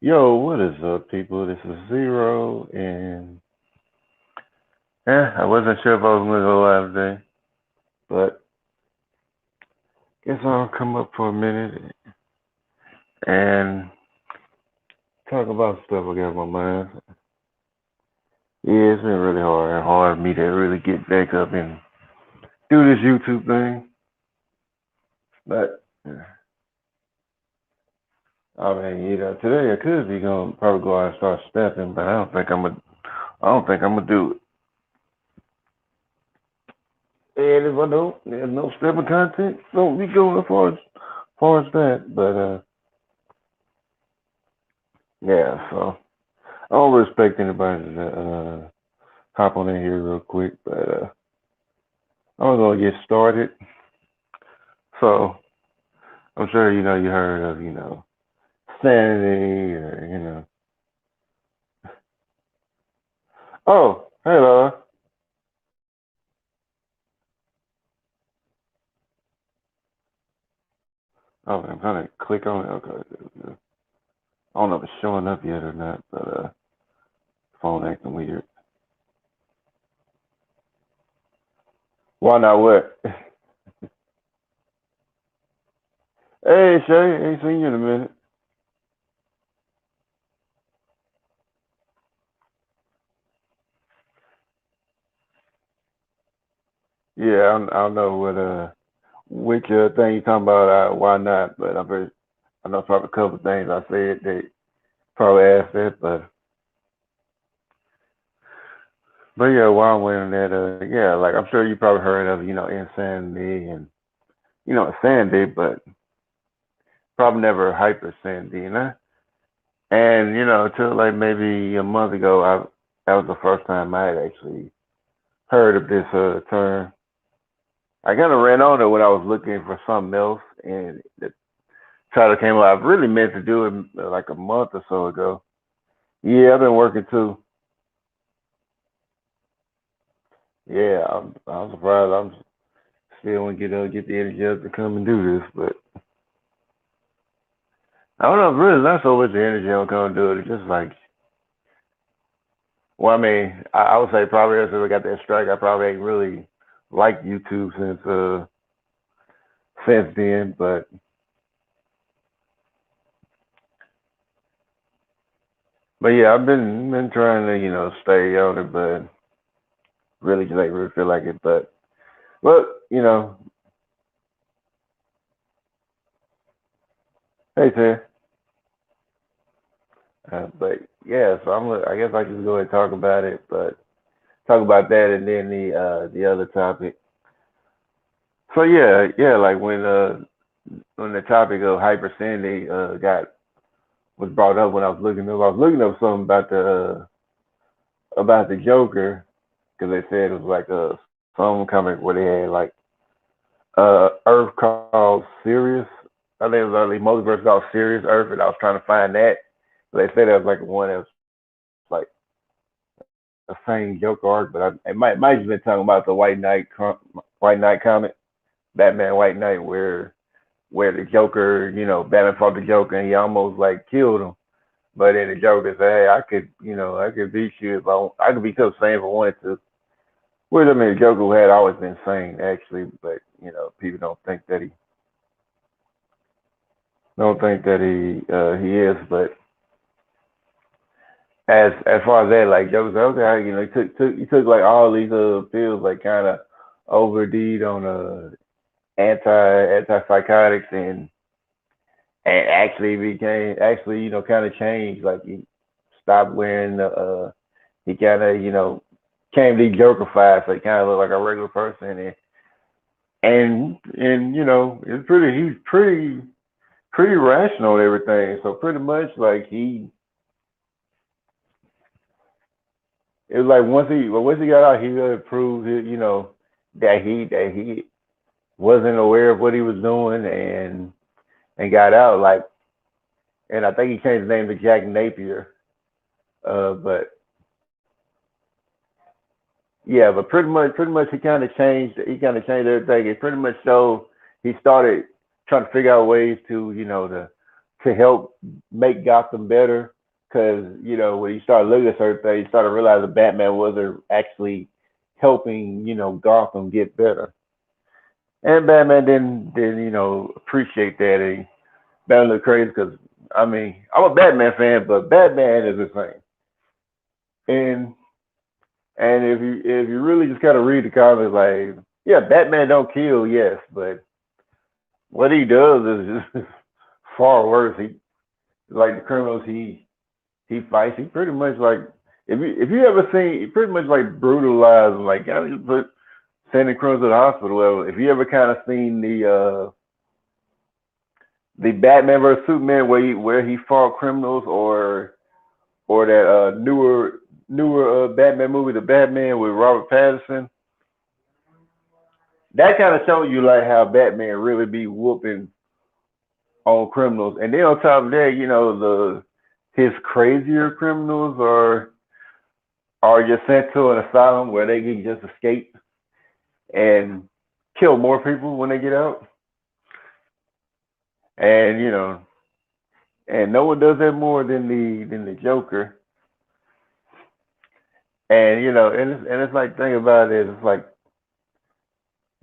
Yo, what is up, people? This is Zero, and I wasn't sure if I was gonna go live today, but guess I'll come up for a minute and talk about stuff I got on my mind. Yeah, it's been really hard for me to really get back up and do this YouTube thing. But I mean, today I could be gonna probably go out and start stepping, but I don't think I'm gonna do it. And if I don't, there's no stepping content. Don't be going as far as that. But yeah. So I don't respect anybody to hop on in here real quick, but I'm gonna get started. So I'm sure you heard of sanity or Oh, hey Laura. Oh, I'm trying to click on it. Okay. I don't know if it's showing up yet or not, but phone acting weird. Why not what? Hey Shay, ain't seen you in a minute. Yeah, I don't know which thing you talking about. Why not? But I know probably a couple of things I said that probably asked that, but yeah, while I'm waiting on that, yeah, like I'm sure you probably heard of insanity and insanity, but probably never hypersanity, and until like maybe a month ago, I that was the first time I had actually heard of this term. I kind of ran on it when I was looking for something else, and the title came up. I really meant to do it like a month or so ago. Yeah, I've been working too. Yeah, I'm surprised. I'm still want to get the energy up to come and do this, but I don't know. Really, not so much the energy I'm gonna do it. It's just like, well, I mean, I would say probably ever since I got that strike, I probably ain't really liked YouTube since then. But yeah, I've been trying to stay on it, but really just ain't really feel like it. But hey, Tim. But yeah, so I guess I just go ahead and talk about it, but talk about that and then the other topic. So yeah, like when the topic of hypersanity got was brought up when I was looking up something about the Joker because they said it was like some comic where they had like Earth called Sirius. I think it was like multiverse called Sirius Earth, and I was trying to find that. They said that was like one that was like a same Joker arc, but it might have been talking about the White Knight comic, Batman White Knight, where the Joker, Batman fought the Joker and he almost like killed him. But then the Joker said, "Hey, I could beat you if I could become sane if I wanted to." Which I mean, the Joker had always been sane actually, but people don't think that he is. But as far as that, like Joker said, okay, he took like all these pills, like kind of OD'd on antipsychotics and actually became actually kind of changed. Like he stopped wearing the he kind of came de-jokerified, so he kind of looked like a regular person, and it's he's pretty rational and everything. So pretty much like it was like once he got out, he really proved that he wasn't aware of what he was doing and got out like, and I think he changed his name to Jack Napier. But yeah, but pretty much he kind of changed everything. It pretty much showed he started trying to figure out ways to to help make Gotham better. Because when you start looking at certain things, you start to realize that Batman wasn't actually helping Gotham get better. And Batman didn't appreciate that. And Batman looked crazy because I mean I'm a Batman fan, but Batman is insane. And if you really just kind of read the comics, like yeah, Batman don't kill, yes, but what he does is just far worse. He like the criminals he fights. He pretty much like if you ever seen, he pretty much like brutalized them. Like I just put sending criminals to the hospital. Well, if you ever kind of seen the Batman versus Superman where he fought criminals, or that newer Batman movie, the Batman with Robert Pattinson, that kind of shows you like how Batman really be whooping on criminals. And then on top of that, the his crazier criminals are just sent to an asylum where they can just escape and kill more people when they get out. And and no one does that more than the Joker. And and it's like thing about it, it's like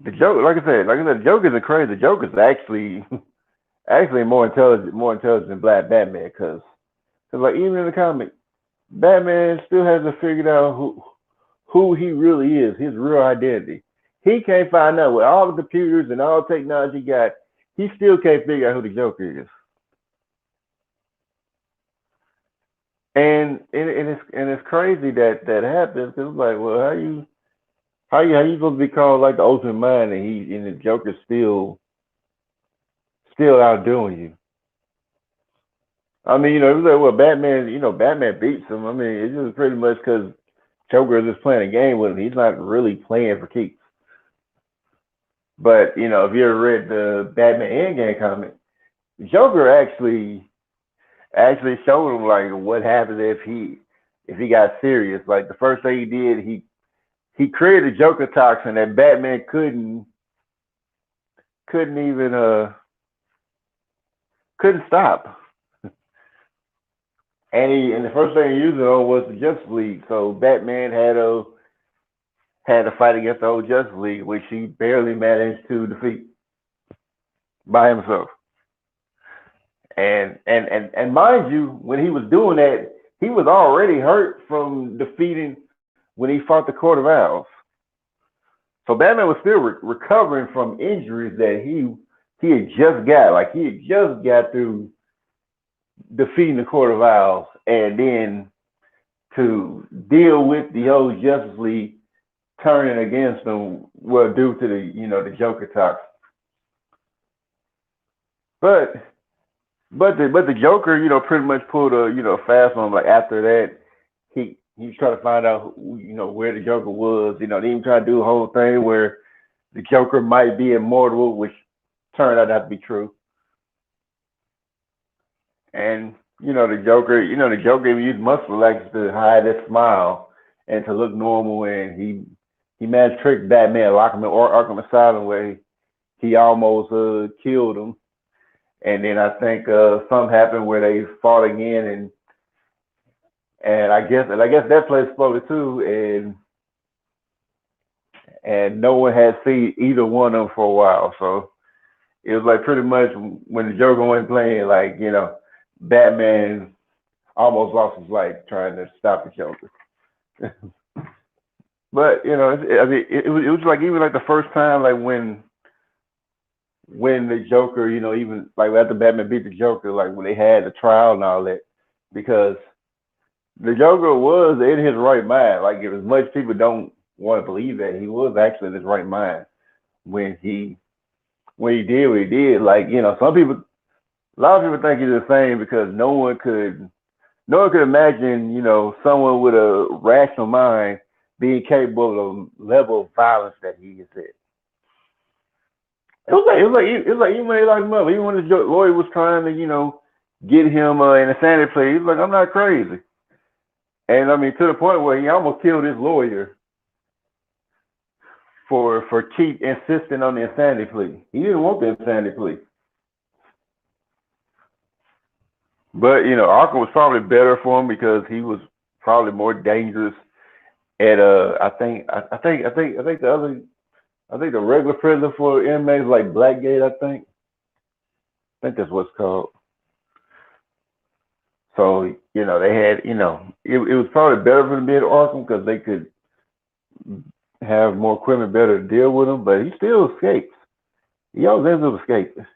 the Joker. Like I said, the Joker's a crazy. The Joker's actually more intelligent than Black Batman, because like even in the comic, Batman still hasn't figured out who he really is, his real identity. He can't find out with all the computers and all the technology he got. He still can't figure out who the Joker is. And it's crazy that happens, because it's like, well, how you supposed to be called like the ultimate mind, and the Joker's still outdoing you. I mean, it was like, well, Batman beats him. I mean, it's just pretty much because Joker is just playing a game with him. He's not really playing for keeps. But if you ever read the Batman Endgame comic, Joker actually showed him like what happens if he got serious. Like the first thing he did, he created a Joker toxin that Batman couldn't even couldn't stop. And the first thing he used it on was the Justice League. So Batman had to fight against the whole Justice League, which he barely managed to defeat by himself. And mind you, when he was doing that, he was already hurt from defeating when he fought the Court of Owls. So Batman was still recovering from injuries that he had just got. Like he had just got through defeating the Court of Owls, and then to deal with the whole Justice League turning against him, well, due to the Joker talk. But the Joker, pretty much pulled a fast one. Like after that, he was trying to find out where the Joker was. They even tried to do a whole thing where the Joker might be immortal, which turned out not to be true. And the Joker even used muscle relaxers to hide his smile and to look normal. And he managed to trick Batman, lock him in Arkham Asylum, where he almost killed him. And then I think something happened where they fought again, and I guess that place exploded too, and no one had seen either one of them for a while. So it was like pretty much when the Joker went playing, like Batman almost lost his life trying to stop the Joker. But I mean, it was like even like the first time, like when the Joker, even like after Batman beat the Joker, like when they had the trial and all that, because the Joker was in his right mind. Like as much people don't want to believe that, he was actually in his right mind when he did what he did. Like some people, a lot of people think he's insane because no one could imagine someone with a rational mind being capable of the level of violence that he has said. It was like even when they locked him up, even when the lawyer was trying to get him in a sanity plea, he was like, I'm not crazy. And I mean, to the point where he almost killed his lawyer for keep insisting on the insanity plea. He didn't want the insanity plea. But Arkham was probably better for him because he was probably more dangerous. At I think the other I think the regular prison for inmates like Blackgate. I think that's what's called. So they had it was probably better for them to be at Arkham because they could have more equipment better to deal with him. But he still escapes. He always ends up escaping.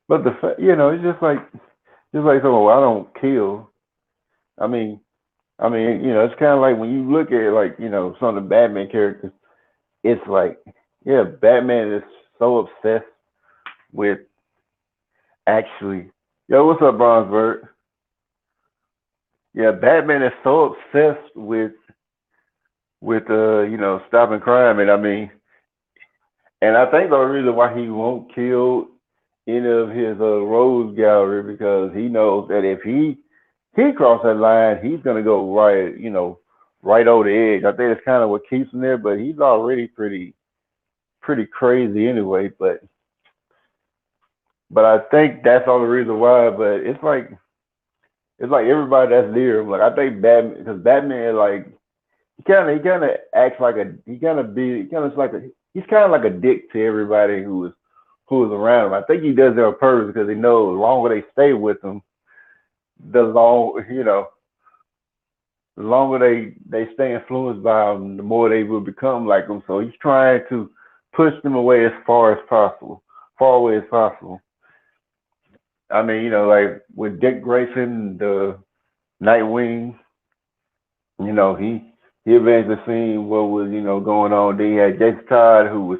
But it's just like someone. Well, I don't kill. I mean, it's kind of like when you look at like some of the Batman characters. It's like, yeah, Batman is so obsessed with actually. Yo, what's up, Bronzebird? Yeah, Batman is so obsessed with stopping crime, and I think the only reason why he won't kill any of his rogues gallery because he knows that if he crossed that line, he's gonna go right over the edge. I think it's kind of what keeps him there, but he's already pretty crazy anyway. But I think that's the only reason why. But it's like everybody that's near him. Like I think Batman, because Batman like he kind of acts like he's kind of like a dick to everybody who is around him. I think he does that on purpose because he knows the longer they stay with him, the longer they stay influenced by him, the more they will become like him. So he's trying to push them away as far as possible, far away as possible. Like with Dick Grayson, the Nightwing, he eventually seen what was going on. Then he had Jason Todd, who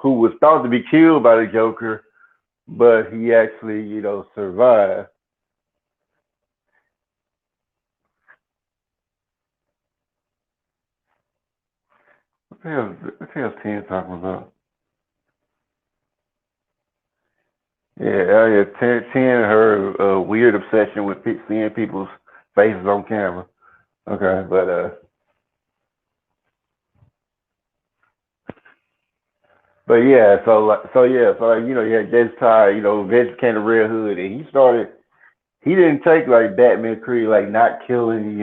was thought to be killed by the Joker, but he actually survived. What the hell's Ten talking about? Yeah, Ten her weird obsession with seeing people's faces on camera. Okay, but yeah, you had Jason Todd, Vince came to Red Hood, and he didn't take like Batman creed, like not killing,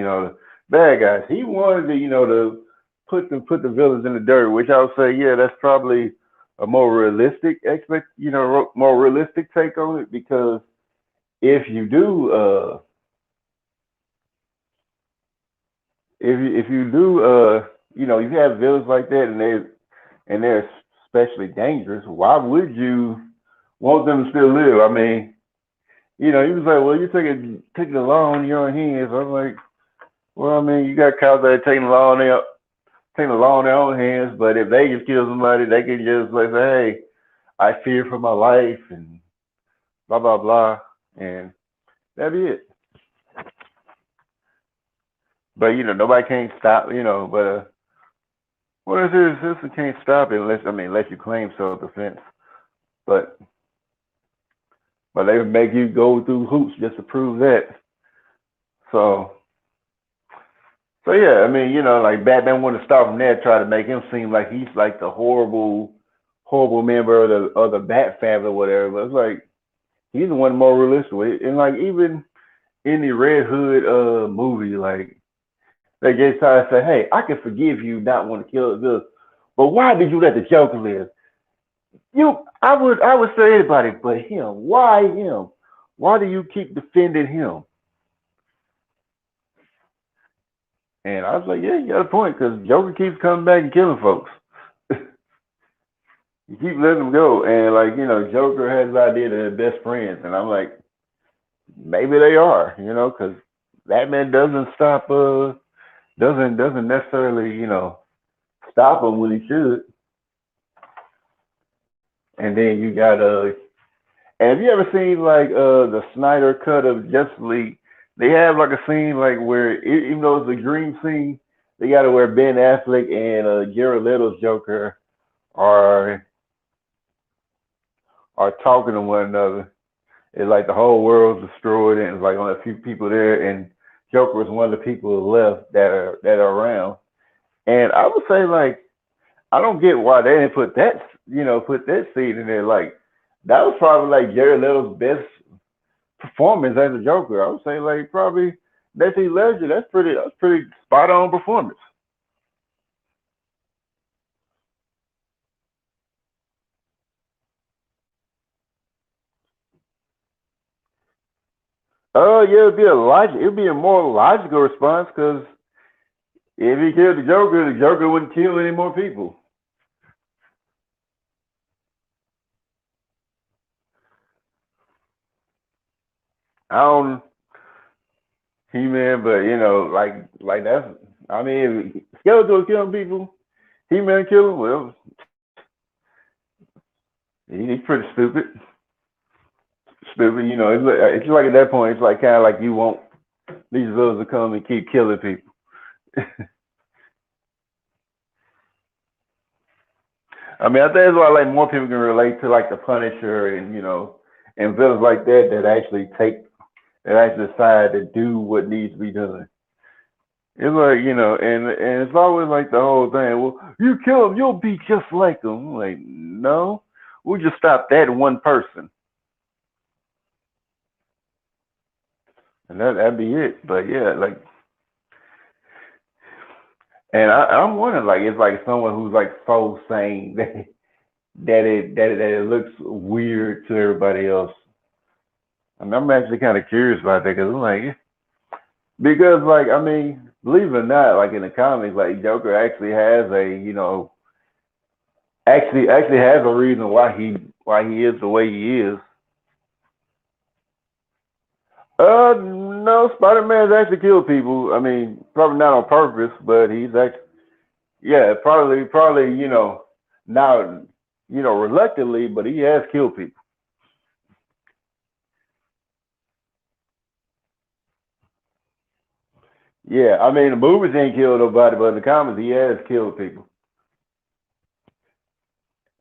bad guys. He wanted to put the villains in the dirt, which I would say, yeah, that's probably a more realistic take on it because if you do, if you do, you have villains like that, and they're especially dangerous. Why would you want them to still live? He was like, well, you're taking the law in your own hands. I'm like, well, you got cops that are taking the law in their own hands, but if they just kill somebody, they can just like say, hey, I fear for my life and blah blah blah, and that'd be it. But nobody can't stop. But what is it? System can't stop it unless you claim self-defense. But they would make you go through hoops just to prove that. So yeah, like Batman wanted to start from there, try to make him seem like he's like the horrible member of the Bat family or whatever. But it's like he's the one more realistic with it. And like even in the Red Hood movie, like they get tired and say, hey, I can forgive you not want to kill this, but why did you let the Joker live? I would say anybody but him. Why him? Why do you keep defending him? And I was like, yeah, you got a point, because Joker keeps coming back and killing folks. You keep letting them go, and like Joker has the idea that they're best friends, and I'm like, maybe they are, because that man doesn't necessarily stop him when he should. And then you got and have you ever seen like the Snyder cut of Justice League? They have like a scene like where even though it's a dream scene, they got to where Ben Affleck and Jared Leto's Joker are talking to one another. It's like the whole world's destroyed, and it's like only a few people there, and Joker was one of the people left that are around. And I would say like I don't get why they didn't put that scene in there. Like that was probably like Jared Leto's best performance as a Joker. I would say like probably that's Heath Ledger. That's pretty spot on performance. Yeah, it'd be a more logical response because if he killed the Joker wouldn't kill any more people. I don't He Man, but like that's I mean, if Skeletor killing people, He Man kill him. Well, he's pretty stupid. Stupid, it's like at that point, it's like kind of like you want these villains to come and keep killing people. I mean, I think that's why like more people can relate to like the Punisher and and villains like that that actually decide to do what needs to be done. It's like and it's always like the whole thing. Well, you kill him, you'll be just like him. I'm like, no, we'll just stop that one person, and that'd be it. But yeah, like, and I'm wondering, like, it's like someone who's like so sane that it looks weird to everybody else. I mean, I'm actually kind of curious about that because I'm like, because like I mean, believe it or not, like in the comics, like Joker actually has a actually has a reason why he is the way he is. No, Spider Man's actually killed people. I mean, probably not on purpose, but he's actually yeah, probably not reluctantly, but he has killed people. Yeah, I mean the movies ain't killed nobody, but in the comics he has killed people.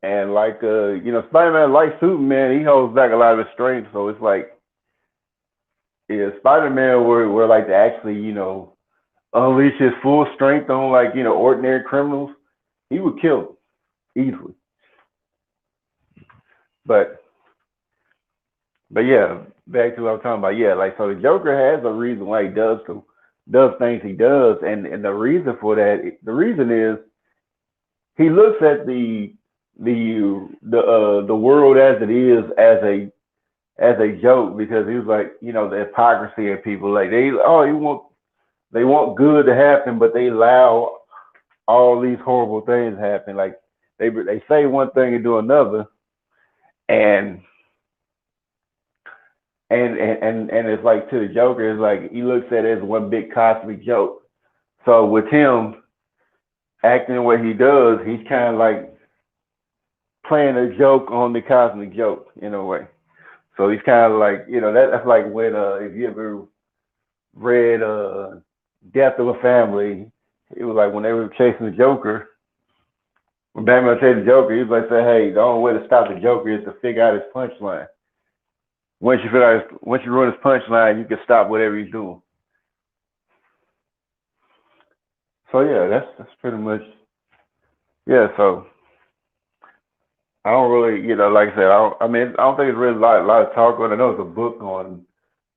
And like Spider Man like Superman, he holds back a lot of his strength, so it's like yeah, Spider Man were like to actually, unleash his full strength on like, ordinary criminals, he would kill them easily. But yeah, back to what I'm talking about. Yeah, like so the Joker has a reason why he does things he does, and the reason for that, the reason is he looks at the world as it is as a joke because he was like, the hypocrisy of people like they want good to happen, but they allow all these horrible things to happen. Like they say one thing and do another, and and it's like to the Joker, it's like he looks at it as one big cosmic joke. So with him acting the way he does, he's kind of like playing a joke on the cosmic joke in a way. So he's kind of like that's like when if you ever read Death of a Family, it was like when they were chasing the Joker. When Batman chased the Joker, he was like, "Say, hey, the only way to stop the Joker is to figure out his punchline. Once you run his punchline, you can stop whatever he's doing." So yeah, that's pretty much yeah. So I don't really, like I said, I mean, I don't think it's really a lot of talk on. I know it's a book on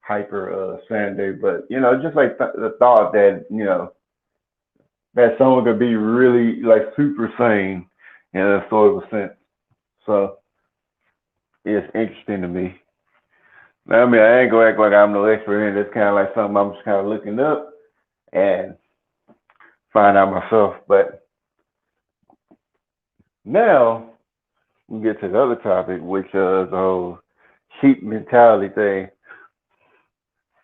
hyper Sanity, but just like the thought that that someone could be really like super sane in a sort of a sense. So it's interesting to me. Now, I mean, I ain't gonna act like I'm no expert in it. It's kind of like something I'm just kind of looking up and find out myself. But now we get to the other topic, which is the whole sheep mentality thing.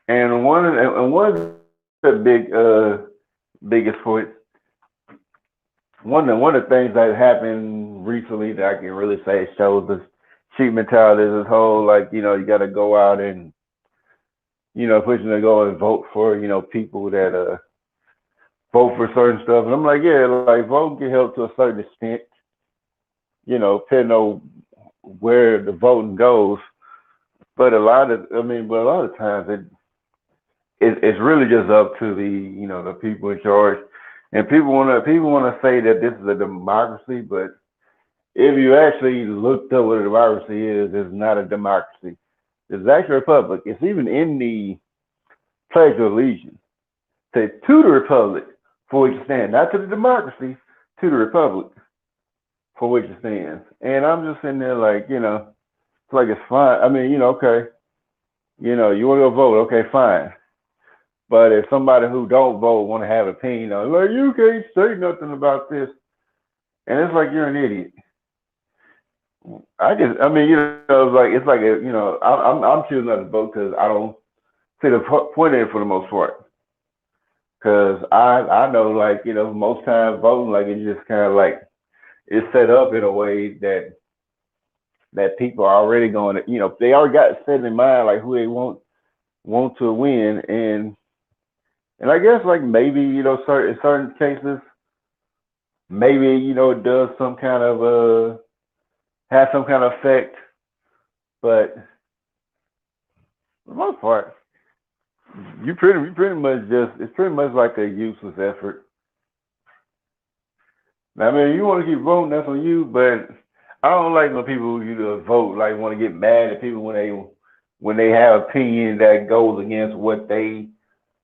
And one of the biggest points, one of the things that happened recently that I can really say shows this sheep mentality is this whole like you got to go out and pushing to go and vote for people that vote for certain stuff. And I'm like, yeah, like voting can help to a certain extent, depending on where the voting goes. But a lot of times it's really just up to the the people in charge. And people wanna say that this is a democracy, but if you actually looked up what a democracy is, it's not a democracy. It's actually a republic. It's even in the Pledge of Allegiance. Say to the republic for which it stands, not to the democracy, to the republic for which it stands. And I'm just sitting there like, it's like it's fine. I mean, okay, you want to go vote, okay, fine. But if somebody who don't vote want to have an opinion on, like, you can't say nothing about this, and it's like you're an idiot. I mean, it's like I'm choosing not to vote because I don't see the point in it for the most part. Because I know, like, most times voting, like, it's just kind of like it's set up in a way that people are already going to, they already got set in mind like who they want to win, and I guess like maybe certain cases maybe it does some kind of has some kind of effect, but for the most part you pretty much just it's pretty much like a useless effort. Now, I mean, you want to keep voting, that's on you, but I don't like when people vote like want to get mad at people when they have opinion that goes against what they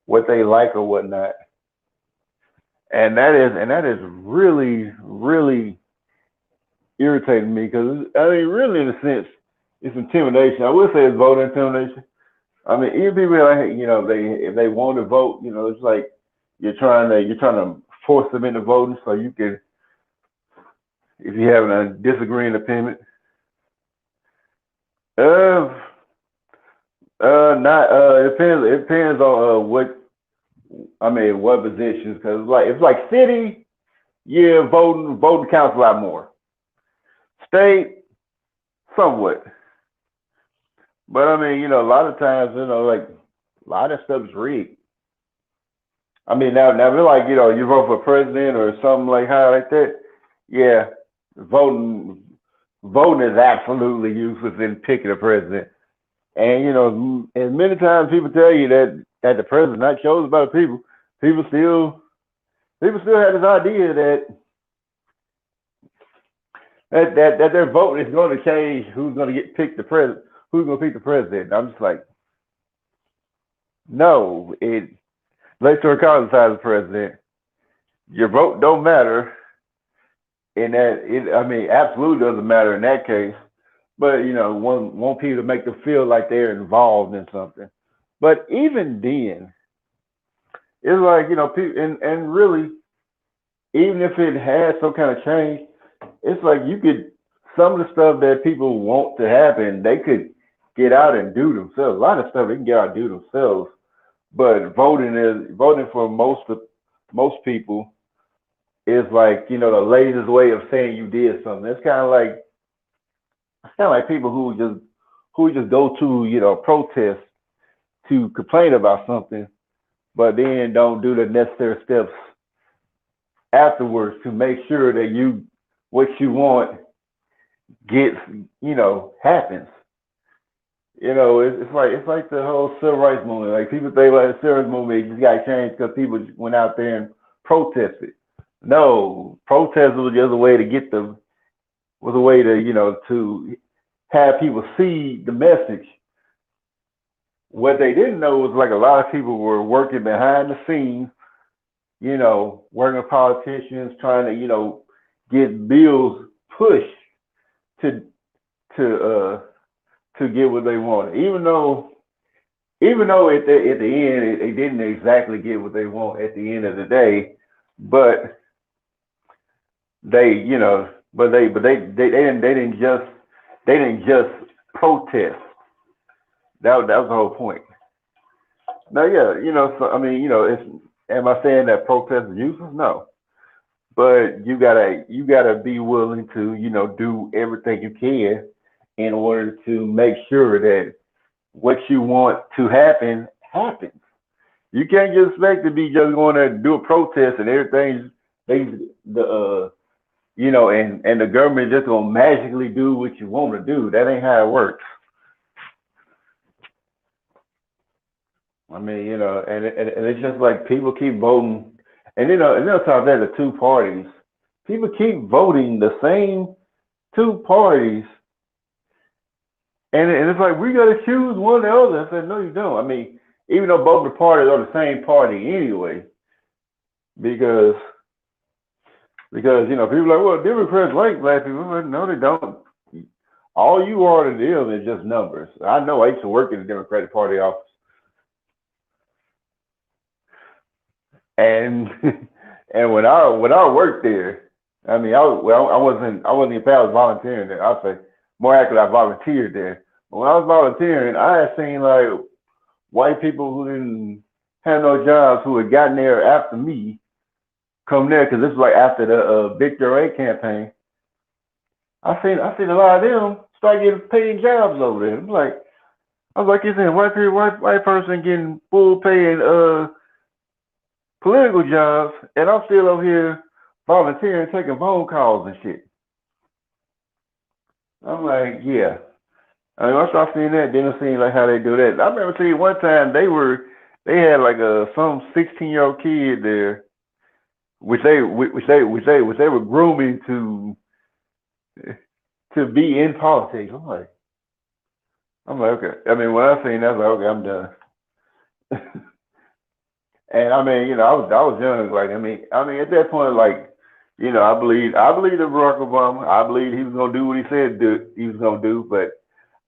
like or whatnot. And that is really, really irritating me because I mean, really, in a sense, it's intimidation. I would say it's voter intimidation. I mean, even people like they if they want to vote, it's like you're trying to force them into voting so you can, if you have a disagreeing opinion. Uh, not it depends on what I mean what positions because like it's like city, yeah, voting counts a lot more. State, somewhat. But I mean, a lot of times, like a lot of stuff is rigged. I mean, now if like, you vote for president or something like how like that, yeah, voting voting is absolutely useless in picking a president. And as many times people tell you that the president's not chosen by the people, people still people still have this idea that their vote is going to change who's going to get picked the president, who's going to pick the president. I'm just like, no, it electoral college decides the president. Your vote don't matter in that. I mean, absolutely doesn't matter in that case. But want people to make them feel like they're involved in something. But even then, it's like people, and really, even if it has some kind of change, it's like you could some of the stuff that people want to happen, they could get out and do themselves. A lot of stuff they can get out and do themselves. But voting for most people is like the latest way of saying you did something. It's kind of like people who just go to protest to complain about something, but then don't do the necessary steps afterwards to make sure that what you want gets happens. It's like the whole civil rights movement. Like people think like the civil rights movement just got changed because people just went out there and protested. No, protest was just a way to to have people see the message. What they didn't know was like a lot of people were working behind the scenes, working with politicians, trying to get bills pushed to to get what they wanted. Even though at the end they didn't exactly get what they want at the end of the day, but they they didn't just protest. That was the whole point. Now, yeah, so I mean, it's am I saying that protest is useless? No, but you gotta be willing to do everything you can in order to make sure that what you want to happen happens. You can't just expect to be just going to do a protest and everything they the and the government just gonna magically do what you want to do. That ain't how it works. I mean, and it's just like people keep voting, and and on top of that, the two parties, people keep voting the same. two parties, and it's like we got to choose one or the other. I said, no, you don't. I mean, even though both the parties are the same party anyway, because people are like, well, Democrats like black people. But no, they don't. All you are to them is just numbers. I know. I used to work in the Democratic Party office, and and when I worked there, I mean, I wasn't even I was volunteering there. I'll say more accurately, I volunteered there. But when I was volunteering, I had seen like white people who didn't have no jobs who had gotten there after me come there because this was like after the Victor A campaign. I seen a lot of them start getting paid jobs over there. I was like, you saying white people, white person getting full pay and political jobs, and I'm still over here volunteering, taking phone calls and shit. I'm like, yeah. I mean, once I seen that, then I seen like how they do that. I remember seeing one time they had like some 16-year-old kid there, which they were grooming to be in politics. I'm like, okay. I mean, when I seen that, I was like, okay, I'm done. And I mean, I was young. Like, I mean, at that point, like, I believe that Barack Obama. I believe he was gonna do what he said he was gonna do. But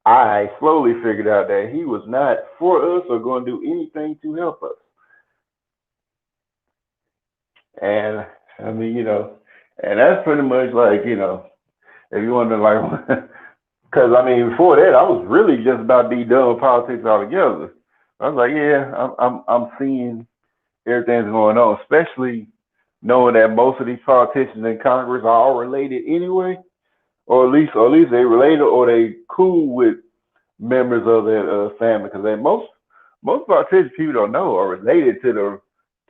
I slowly figured out that he was not for us or going to do anything to help us. And I mean, and that's pretty much like, if you want to like, because I mean, before that, I was really just about to be done with politics altogether. I was like, yeah, I'm seeing everything's going on, especially knowing that most of these politicians in Congress are all related anyway, or at least they related or they cool with members of that family, because most politicians people don't know are related to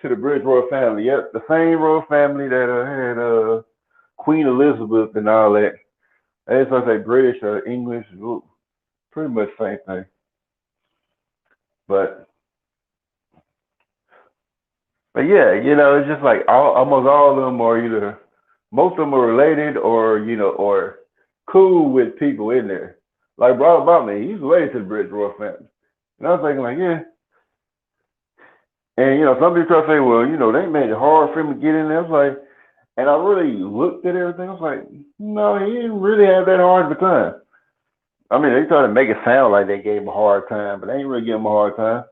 the British royal family. Yep, the same royal family that had Queen Elizabeth and all that. As I say, British or English, pretty much the same thing. But but yeah, it's just like almost all of them are either most of them are related or or cool with people in there. Like Barack Obama, he's related to the British royal family. And I was thinking like, yeah. And some people try to say, well, they made it hard for him to get in there. I was like, and I really looked at everything. I was like, no, he didn't really have that hard of a time. I mean, they try to make it sound like they gave him a hard time, but they ain't really give him a hard time.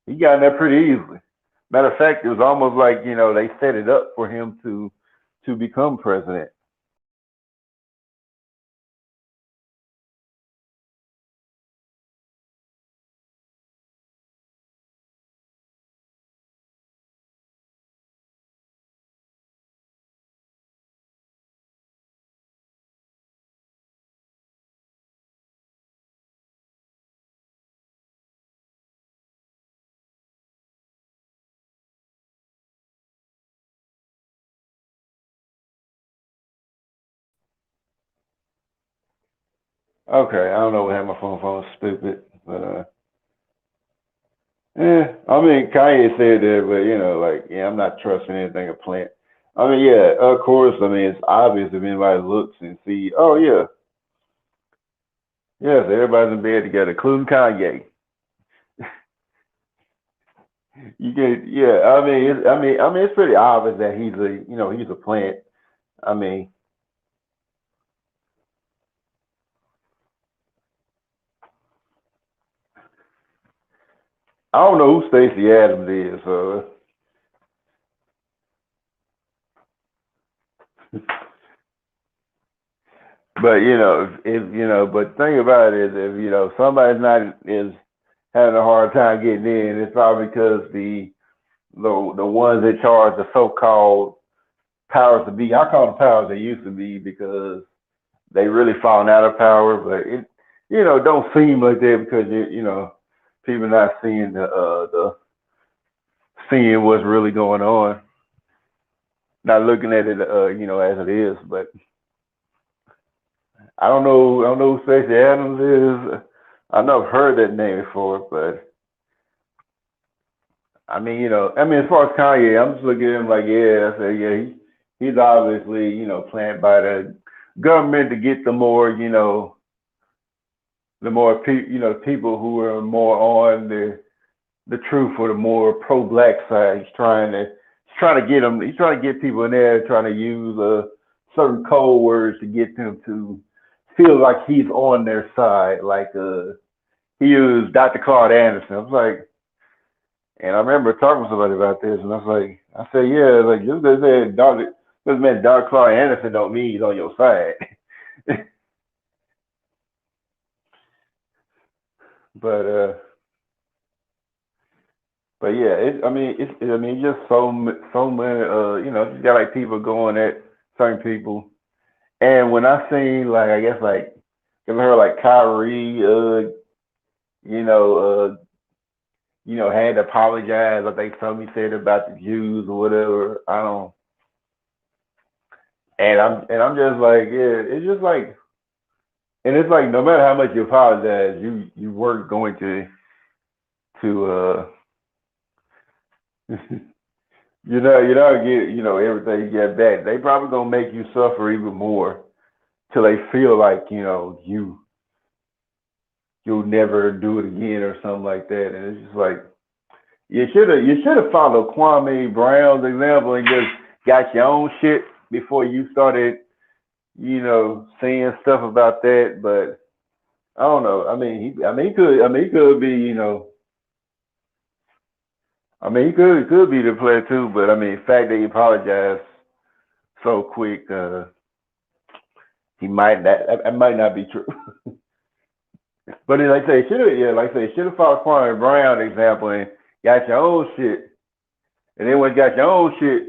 He got in there pretty easily. Matter of fact, it was almost like they set it up for him to become president. Okay, I don't know what happened. My phone's stupid, but yeah. I mean, Kanye said that, but like, yeah, I'm not trusting anything a plant. I mean, yeah, of course. I mean, it's obvious if anybody looks and see. Oh yeah, yes, everybody's in bed together, including Kanye. You can, yeah. I mean, it's pretty obvious that he's a plant. I mean, I don't know who Stacey Adams is, but if but the thing about it is, if somebody's not is having a hard time getting in, it's probably because the ones in charge, the so-called powers to be. I call them powers they used to be because they really fallen out of power, but it don't seem like that because people not seeing the seeing what's really going on, not looking at it as it is. But I don't know who Stacey Adams is. I know I've heard that name before, but I mean, as far as Kanye, I'm just looking at him like, yeah, I say, yeah, he's obviously, planned by government to get the more, the more people who are more on the truth or the more pro black side. He's trying to get them. He's trying to get people in there, trying to use certain code words to get them to feel like he's on their side. Like he used Dr. Claude Anderson. I was like, and I remember talking to somebody about this, and I said, yeah, like just because this man Dr. Claude Anderson don't mean he's on your side. but but yeah, I mean, just so many, just got like people going at certain people. And when I seen like, I guess like, ever heard like Kyrie, you know, had to apologize. I think something he said about the Jews or whatever. I don't, and I'm just like, yeah, it's just like, and it's like no matter how much you apologize, you weren't going to you're not get everything you get back. They probably gonna make you suffer even more till they feel like you'll never do it again or something like that. And it's just like you should have followed Kwame Brown's example and just got your own shit before you started saying stuff about that. But I don't know. He could be he could be the player too. But I mean, the fact that he apologized so quick, he might not. That might not be true. But then, like I say, should have followed Kwame Brown example and got your own shit. And then when you got your own shit,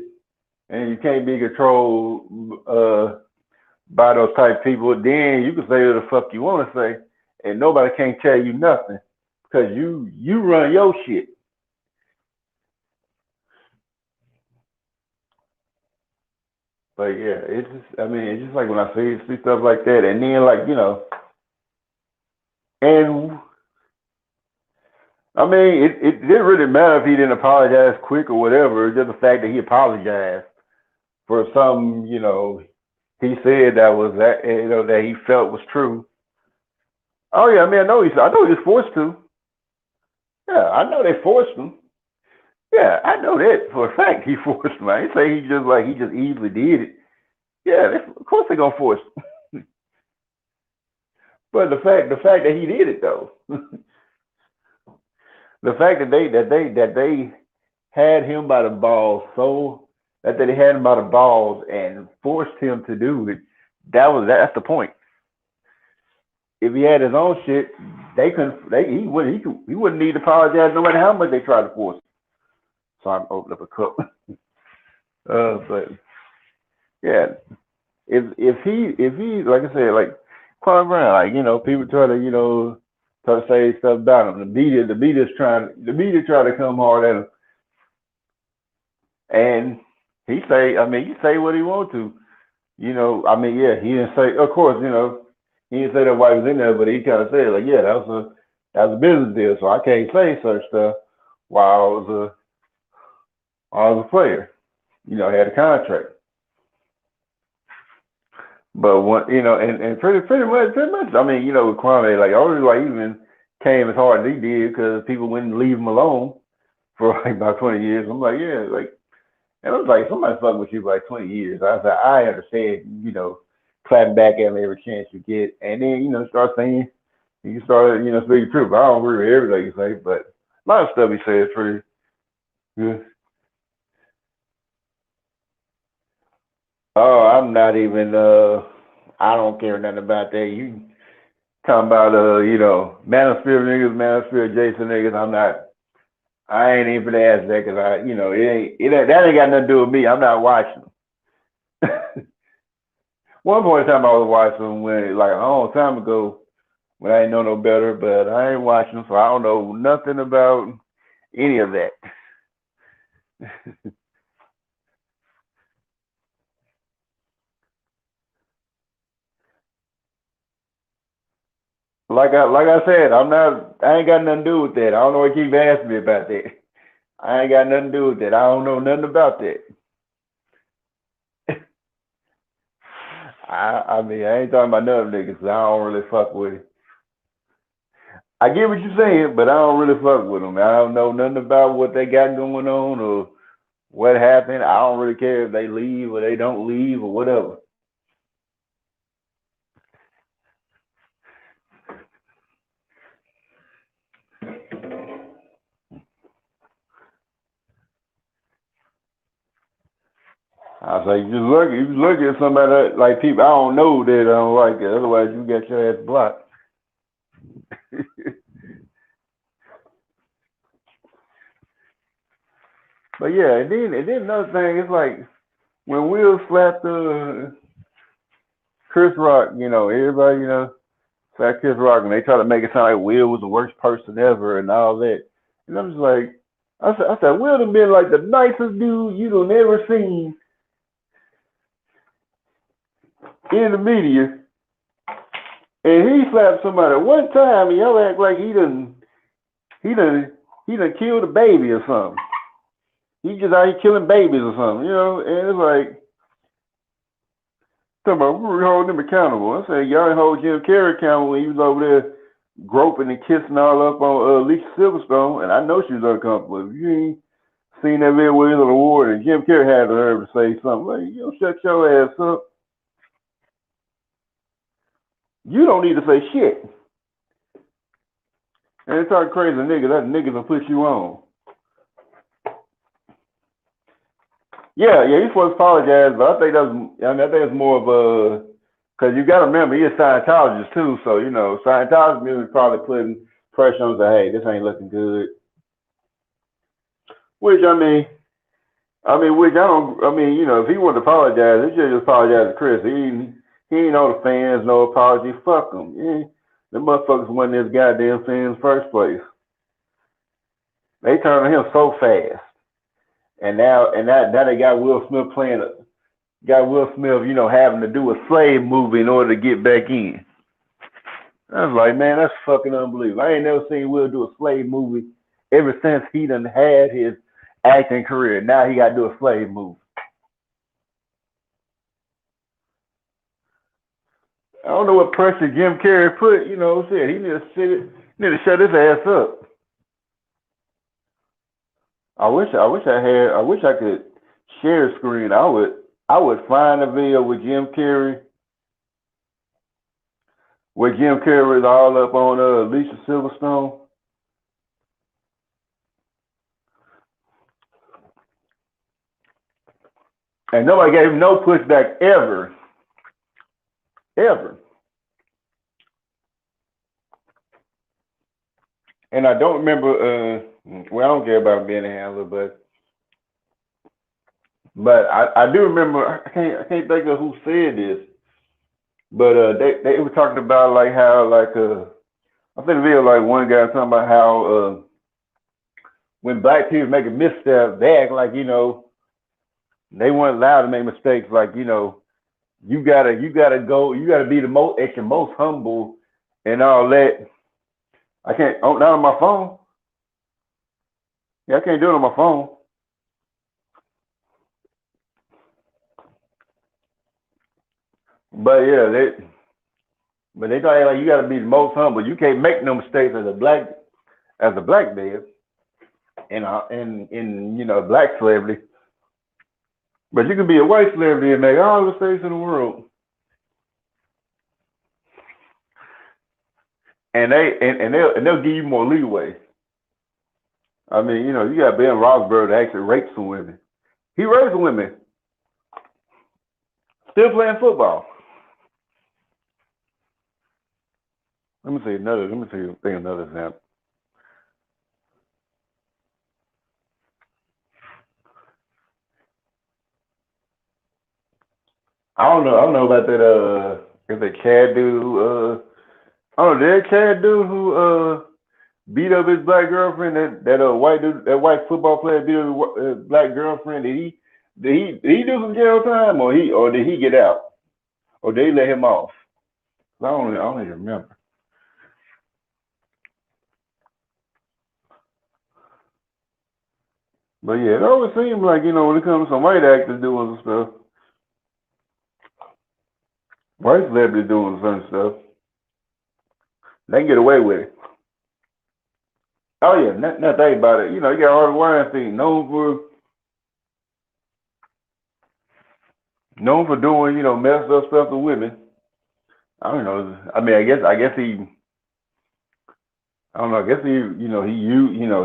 and you can't be controlled by those type of people, then you can say what the fuck you want to say, and nobody can't tell you nothing because you run your shit. But yeah, it's just like when I see stuff like that, and then like and I mean, it didn't really matter if he didn't apologize quick or whatever. It's just the fact that he apologized for some, he said that he felt was true. Oh yeah, I mean, I know he's forced to. Yeah, I know they forced him. Yeah, I know that for a fact. He forced him. I ain't say he just easily did it. Yeah, of course they're gonna force him. But the fact that he did it though, the fact that they had him by the balls, so that they had him by the balls and forced him to do it. That's the point. If he had his own shit, they couldn't. He wouldn't need to apologize no matter how much they tried to force him. So I'm opening up a cup. But yeah, if he like I said, like Kwame Brown, like people try to say stuff about him. The media try to come hard at him, and he say what he want to. Yeah, he didn't say, of course, he didn't say that while he was in there, but he kind of said, like, yeah, that was a business deal, so I can't say such stuff while I was a player. I had a contract. But and pretty much, I mean, with Kwame, like, only like even came as hard as he did because people wouldn't leave him alone for like about 20 years. I'm like, yeah, like, and I was like, somebody fucking with you for like 20 years. I was like, I understand, clapping back at me every chance you get, and then start saying you start speaking the truth. I don't agree with everything you say, but a lot of stuff he says pretty good. Oh, I'm not even. I don't care nothing about that. You talking about manosphere niggas, manosphere Jason niggas. I'm not. I ain't even for to ask that because that ain't got nothing to do with me. I'm not watching. One point in time I was watching when like a long time ago when I didn't know no better, but I ain't watching, so I don't know nothing about any of that. Like I said, I ain't got nothing to do with that. I don't know what keep asking me about that. I ain't got nothing to do with that. I don't know nothing about that. I mean, I ain't talking about none niggas. I don't really fuck with it. I get what you're saying, but I don't really fuck with them. I don't know nothing about what they got going on or what happened. I don't really care if they leave or they don't leave or whatever. I say you just look at somebody like people I don't know that I don't like it. Otherwise, you get your ass blocked. But yeah, and then another thing, it's like when Will slapped Chris Rock, everybody, slapped Chris Rock, and they try to make it sound like Will was the worst person ever and all that. And I'm just like, I said, Will have been like the nicest dude you done ever seen in the media, and he slapped somebody one time, and y'all act like he done, he done killed a baby or something. He just out here killing babies or something, and it's like, talking about we holding him accountable. I said, y'all didn't hold Jim Carrey accountable when he was over there groping and kissing all up on Lisa Silverstone, and I know she was uncomfortable. If you ain't seen that video where he was on the award and Jim Carrey had the nerve to say something, like, shut your ass up. You don't need to say shit. And it's talking crazy nigga, that nigga will put you on. Yeah, he's supposed to apologize, but I think it's more of a, because you got to remember, he's a Scientologist too, so, Scientology is probably putting pressure on, say, hey, this ain't looking good. Which, if he wanted to apologize, he should just apologize to Chris. He ain't no the fans, no apology, fuck him. The motherfuckers wasn't his goddamn fans in the first place. They turned on him so fast. And now they got Will Smith having to do a slave movie in order to get back in. I was like, man, that's fucking unbelievable. I ain't never seen Will do a slave movie ever since he done had his acting career. Now he got to do a slave movie. I don't know what pressure Jim Carrey put. Shit, he need to shut his ass up. I wish I could share a screen. I would find a video with Jim Carrey, where Jim Carrey is all up on Lisa Silverstone. And nobody gave him no pushback ever. Ever. And I don't remember, I don't care about being a handler, but I do remember, I can't think of who said this, but they were talking about like how, like, I think the video, like, one guy talking about how when black people make a misstep, they act like, they weren't allowed to make mistakes. Like, you gotta be the most, at your most humble and all that. I can't, not on my phone. Yeah, I can't do it on my phone. But yeah, they thought like you gotta be the most humble. You can't make no mistakes as a black man in black celebrity. But you can be a white celebrity and make all the mistakes in the world. And they'll give you more leeway. I mean, you got Ben Roethlisberger that actually raped some women. He raped some women. Still playing football. Let me see another example. I don't know about that if that Chad dude I don't know, that Chad dude who beat up his black girlfriend, that white dude, that white football player beat up his black girlfriend, did he do some jail time or did he get out? Or did they let him off? I don't even remember. But yeah, it always seems like, when it comes to some white actors doing some stuff, white celebrities doing certain stuff, they can get away with it. Oh yeah, not think about it. You know, you got Harvey Weinstein known for doing, you know, messed up stuff to women. I don't know. I mean, I guess he, I don't know. I guess he, you know,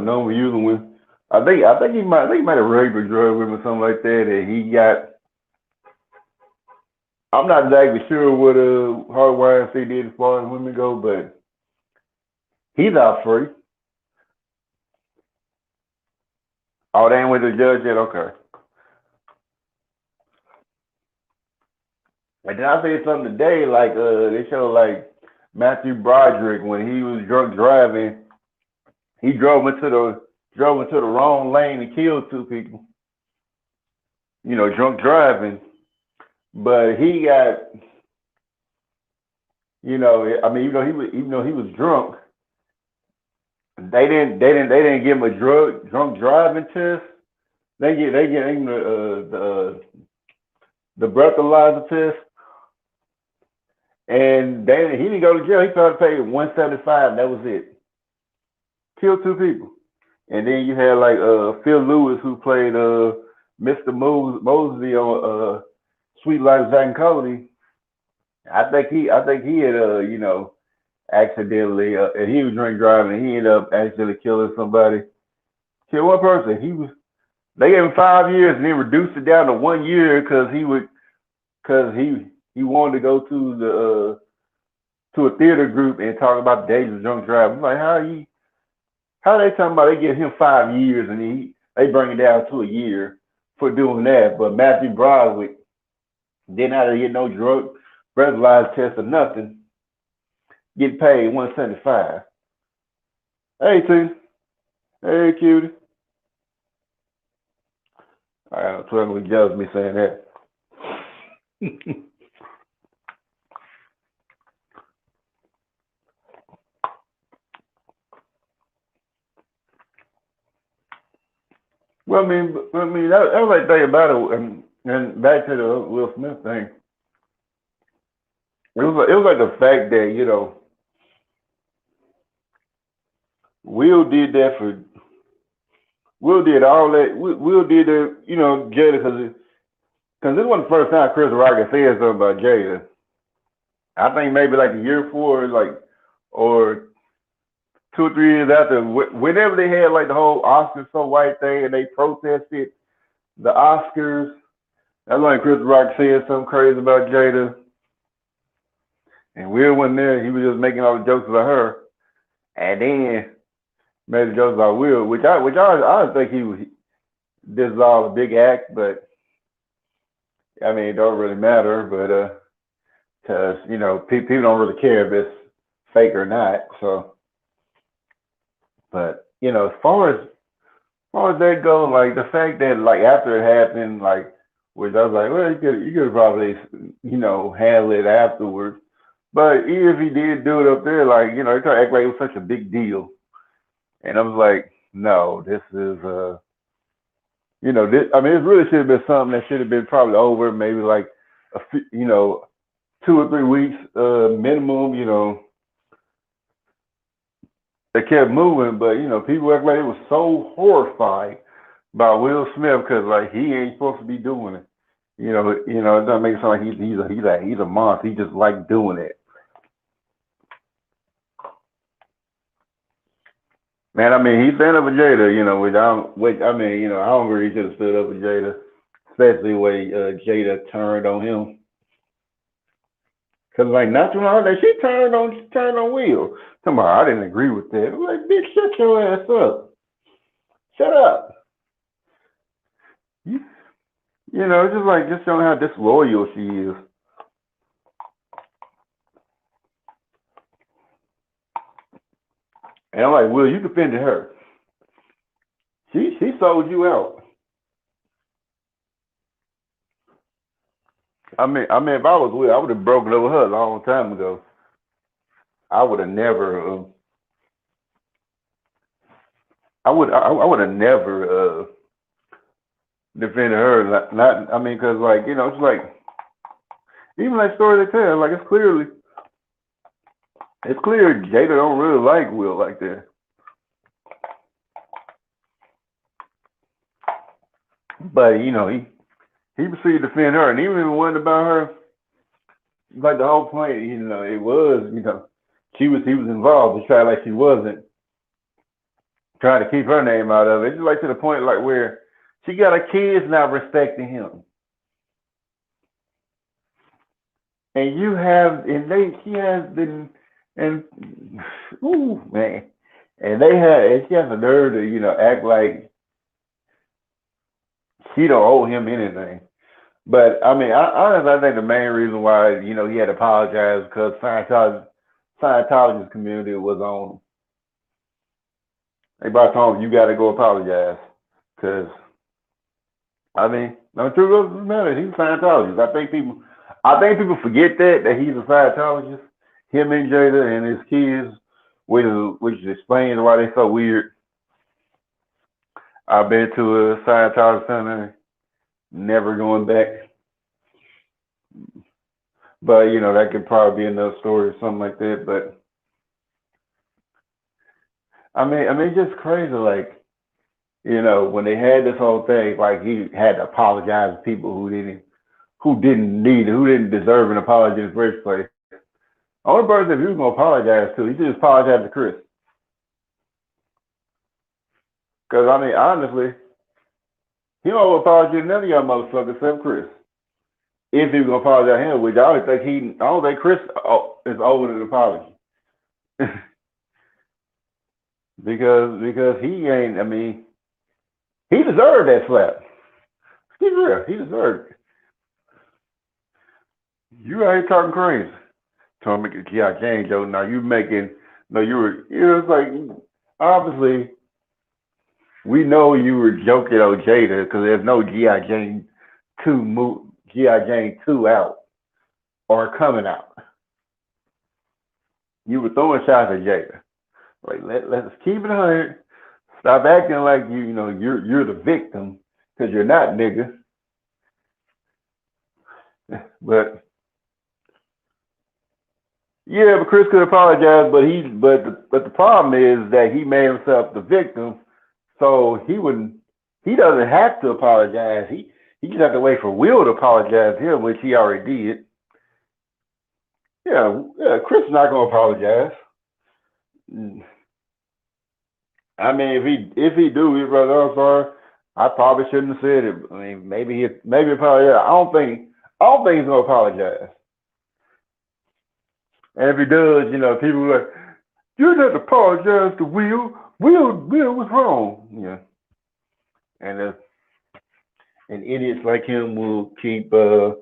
known for using women. I think he might have raped or drugged women or something like that. And he got. I'm not exactly sure what Harvey Weinstein did as far as women go, but he's out free. Oh, they ain't with the judge yet. Okay. And then I said something today, like they showed like Matthew Broderick when he was drunk driving. He drove into the wrong lane and killed two people. You know, drunk driving. But he got, you know, I mean, even though he was drunk, they didn't give him a drunk driving test. They get him the breathalyzer test, and he didn't go to jail. He tried to pay 175. That was it. Killed two people. And then you had like Phil Lewis who played Mr. Mosley on Sweet Life of Zack and Cody. I think he had you know, accidentally and he was drink driving and he ended up accidentally killing somebody. Killed one person. They gave him 5 years and then reduced it down to 1 year because he wanted to go to a theater group and talk about the dangers of drunk driving. I'm like, how are they talking about they give him 5 years and they bring it down to a year for doing that? But Matthew Broderick didn't have to get no drug breathalyzer test or nothing. Get paid 175. Hey T. Hey cutie. I got no trouble with jealous me saying that. Well, that was like the thing about it, and back to the Will Smith thing. It was like the fact that you know Will did that for Will did all that. Will did that, you know, Jada because this wasn't the first time Chris Rock had said something about Jada. I think maybe like the year before, like or 2 or 3 years after, whenever they had like the whole Oscars so white thing and they protested the Oscars. That's when Chris Rock said something crazy about Jada. And Will wasn't there. He was just making all the jokes about her. And then made the jokes about Will, which I think this is all a big act, but I mean it don't really matter, but because you know people don't really care if it's fake or not. So, but you know, as far as that goes, like the fact that like after it happened, like which I was like, well, you could probably you know handle it afterwards. But even if he did do it up there, like you know, he tried to act like it was such a big deal, and I was like, no, this is you know, this, I mean, it really should have been something that should have been probably over maybe like you know, 2 or 3 weeks minimum. You know, they kept moving, but you know, people act like it was so horrified by Will Smith because like he ain't supposed to be doing it. It doesn't make it sound like he's a monster. He just like doing it. Man, I mean, he stand up for Jada, you know, which I mean, you know, I don't agree he should have stood up for Jada, especially the way Jada turned on him. Cause like not too long ago, she turned on Will. Tomorrow, I didn't agree with that. I'm like, bitch, shut your ass up. Shut up. You, you know, it's just showing how disloyal she is. And I'm like, Will, you defended her. She sold you out. I mean, if I was Will, I would have broken over her a long time ago. I would have never. I would have never defended her. Not. I mean, cause like you know, it's like Even that story they tell, like it's clear Jada don't really like Will like that. But he proceeded to defend her, and even one about her, like the whole point, it was, he was involved, to try like she wasn't, trying to keep her name out of it. It's just like to the point like where she got her kids not respecting him. And she has been, and ooh man, and she has the nerve to act like she don't owe him anything. But I mean, honestly, I think the main reason why he had to apologize because Scientology's community was on. They about told him you got to go apologize because I mean, no truth of the matter, he's a Scientologist. I think people forget that he's a Scientologist. Him and Jada and his kids, which explains why they so weird. I've been to a Scientology center, never going back. But that could probably be another story or something like that. But it's just crazy. Like, when they had this whole thing, like he had to apologize to people who didn't deserve an apology in the first place. Only person if he was gonna apologize to, he should just apologize to Chris. Because I mean, honestly, he don't apologize to none of y'all motherfuckers except Chris. If he was gonna apologize to him, which I don't think Chris is over an apology. because he ain't. I mean, he deserved that slap. He's real. He deserved it. You ain't talking crazy. Trying to make a G.I. Jane joke. Now you making. No, you were. It's like obviously we know you were joking on Jada because there's no G.I. Jane 2 out or coming out. You were throwing shots at Jada. Like let's keep it 100. Stop acting like you're the victim because you're not, nigga. But yeah, but Chris could apologize, but the problem is that he made himself the victim, so he doesn't have to apologize. He just have to wait for Will to apologize to him, which he already did. Yeah, Chris is not gonna apologize. I mean, if he do, he's brother, I'm sorry. I probably shouldn't have said it. I mean, maybe apologize. I don't think he's gonna apologize. And if he does, people are like, you didn't apologize to Will. Will was wrong. Yeah. And idiots like him will keep boosting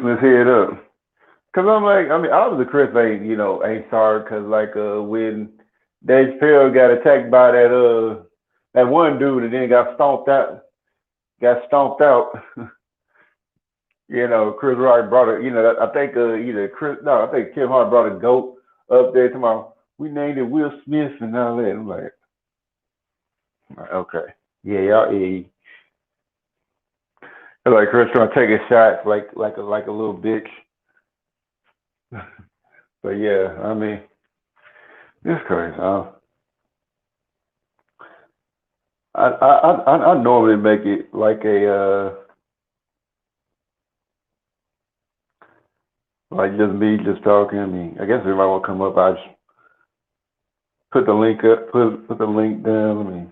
his head up. Cause I'm like, I mean, obviously Chris ain't sorry. Cause like when Dave Chappelle got attacked by that one dude and then got stomped out. Chris Rock brought it. I think either Chris, no, I think Kim Hart brought a goat up there tomorrow. We named it Will Smith and all that. I'm like, okay, yeah, y'all. Yeah. Like Chris trying to take his shots like a little bitch. But yeah, I mean, it's crazy. I normally make it like like just me just talking. I mean, I guess if I want to come up, I just put the link up, put the link down. I mean,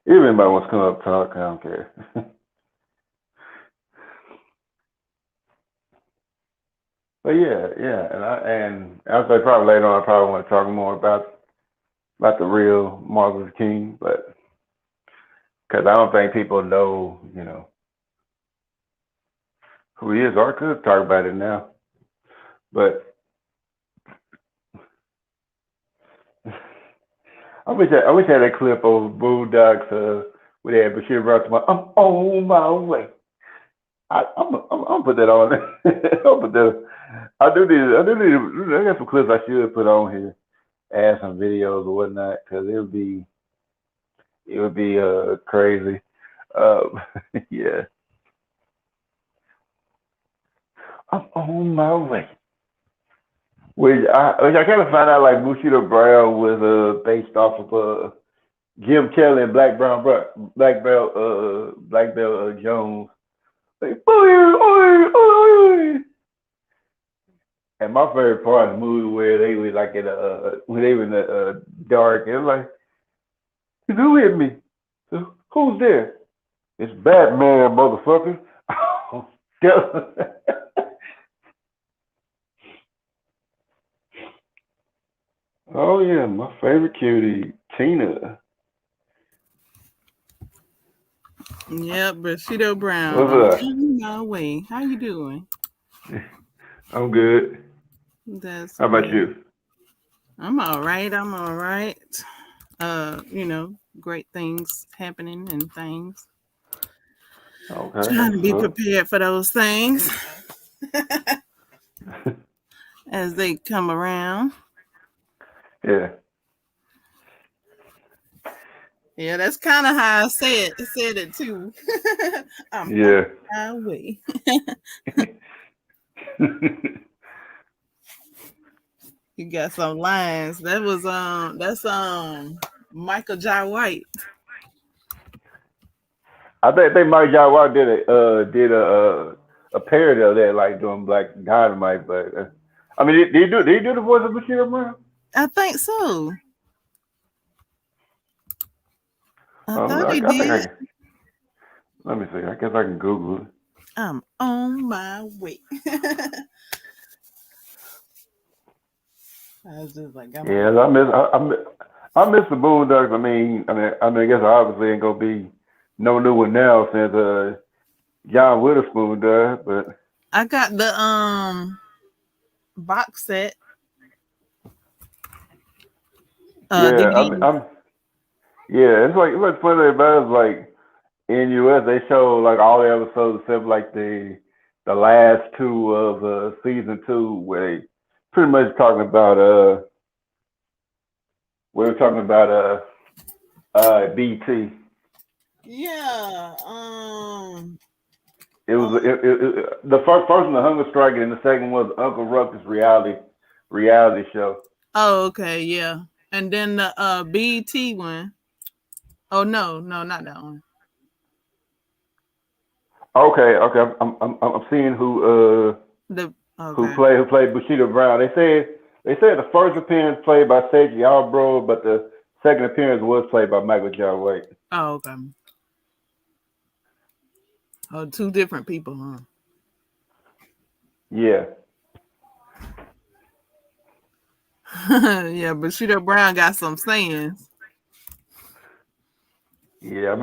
if anybody wants to come up talk, I don't care. But yeah, and I'll say probably later on I probably want to talk more about the real Martin Luther King, but because I don't think people know, who he is, or I could talk about it now, but I wish I had that clip of Boondocks where they had Bashir Russell. I'm on my way. I'm put that on. I'll put that. I got some clips I should put on here. add some videos or whatnot, because it would be crazy. Um, yeah, I'm on my way. Which I kind of found out like Bushido Brown was based off of Jim Kelly and Black Belt Jones. Like, and my favorite part of the movie where they were like in when they were in the dark, and like, who hit me? So, who's there? It's Batman, motherfucker. Oh yeah, my favorite cutie, Tina. Yep, Bushido Brown. What's I'm up? on my way. How you doing? I'm good. That's How about good. you? I'm all right. I'm all right. Great things happening and things. Okay, Trying that's to what's be up. prepared for those things as they come around. Yeah, Yeah, that's kind of how I said it too. I'm on yeah. my way. You got some lines. That's Michael Jai White. I think Mike Jawar did a parody of that, like doing Black Dynamite. But I mean, did he do the voice of Bashir Brown? I think so. I thought he I think I did. can. Let me see. I guess I can Google it. I'm on my way. I was just like, I'm on. Yeah, I miss the Boondocks. I mean, I guess obviously ain't gonna be no new one now since John Witherspoon died. But I got the box set yeah, DVD. yeah, it's like funny about it, like in US they show like all the episodes except like the last two of season two where they pretty much talking about we were talking about BT. Yeah. It was the first one, the hunger strike, and the second was Uncle Ruckus reality show. Oh, okay, yeah. And then the BT one. Oh no, no, not that one. Okay, okay, I'm seeing The okay. who played Bushido Brown. They said the first appearance played by Seiji Albro, but the second appearance was played by Michael John White. Oh, okay. Oh, two different people, Yeah, huh? Yeah, but Bushido Brown got some sayings. yeah. I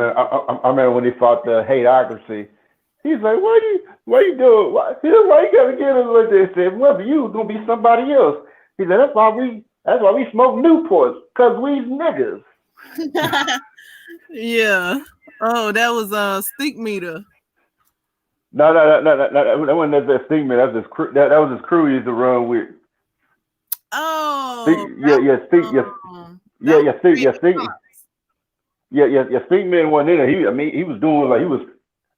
remember when he fought the hateocracy. He's like, why you doing? Why you gotta get us like this? Said, whether you gonna be somebody else. He said, that's why we smoke Newports, cause we niggas. Yeah. Oh, that was Stick Meter. No, that wasn't that stigma. That's his crew. That was his crew he used to run with. Oh, Yeah, yeah, yeah, that was yeah, Crazy Fox. Stigman wasn't in it. He was doing like he was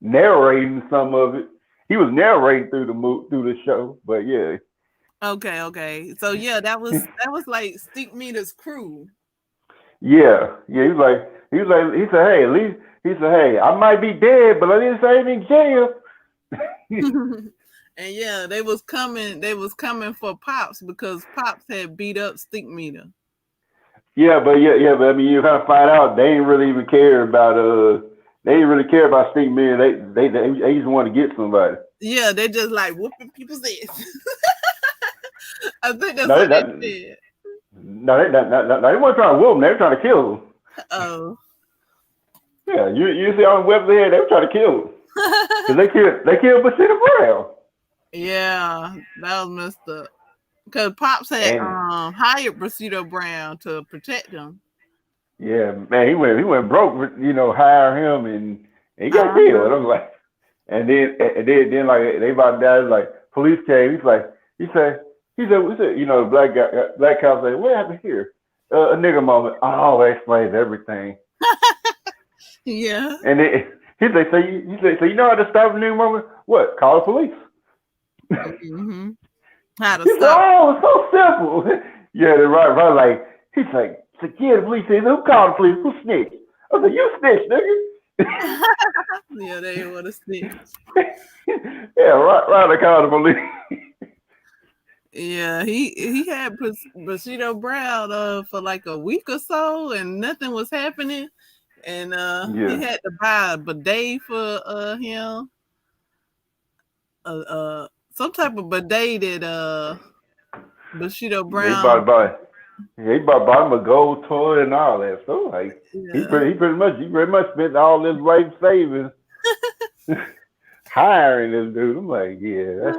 narrating some of it. He was narrating through the show, but yeah, Okay, okay. So yeah, that was like Stick Meter's crew. yeah. He said, hey, at least he said, hey, I might be dead, but I didn't say anything in jail. And yeah, they was coming for Pops because Pops had beat up Stick Meter. But I mean, you kind of find out they ain't really even care about they didn't really care about Stigman. They just want to get somebody. Yeah, they just like whooping people's ass. I think that's No, what they they, said. no, they weren't trying to whoop him. They were trying to kill him. Oh. Yeah, you see on the web there, they were trying to kill him because they killed Bushido Brown. Yeah, that was messed up. Because Pops had And hired Bushido Brown to protect him. yeah, man, he went broke. Hire him, and he got Uh-huh. killed. I'm like, and then like they about to die. Like police came. He said, he said, black cow said, what happened here? A nigga moment. Oh, that explains everything. Yeah. And he said, so you know how to stop a nigga moment? What? Call the police. Hmm. How to He said, stop? oh, it's so simple. Yeah, they're right. Like, he's like, yeah, the police said, who called the police? Who snitched? I said, you snitched, nigga. Yeah, they want to snitch. Yeah, right, they called the police. Yeah, he had Bushido Brown for like a week or so, and nothing was happening. And he Yeah. had to buy a bidet for him, some type of bidet that Bushido Yeah, Brown. he bought him a gold toy and all that. So like Yeah, he pretty much spent all his life savings hiring this dude. I'm like, yeah, that's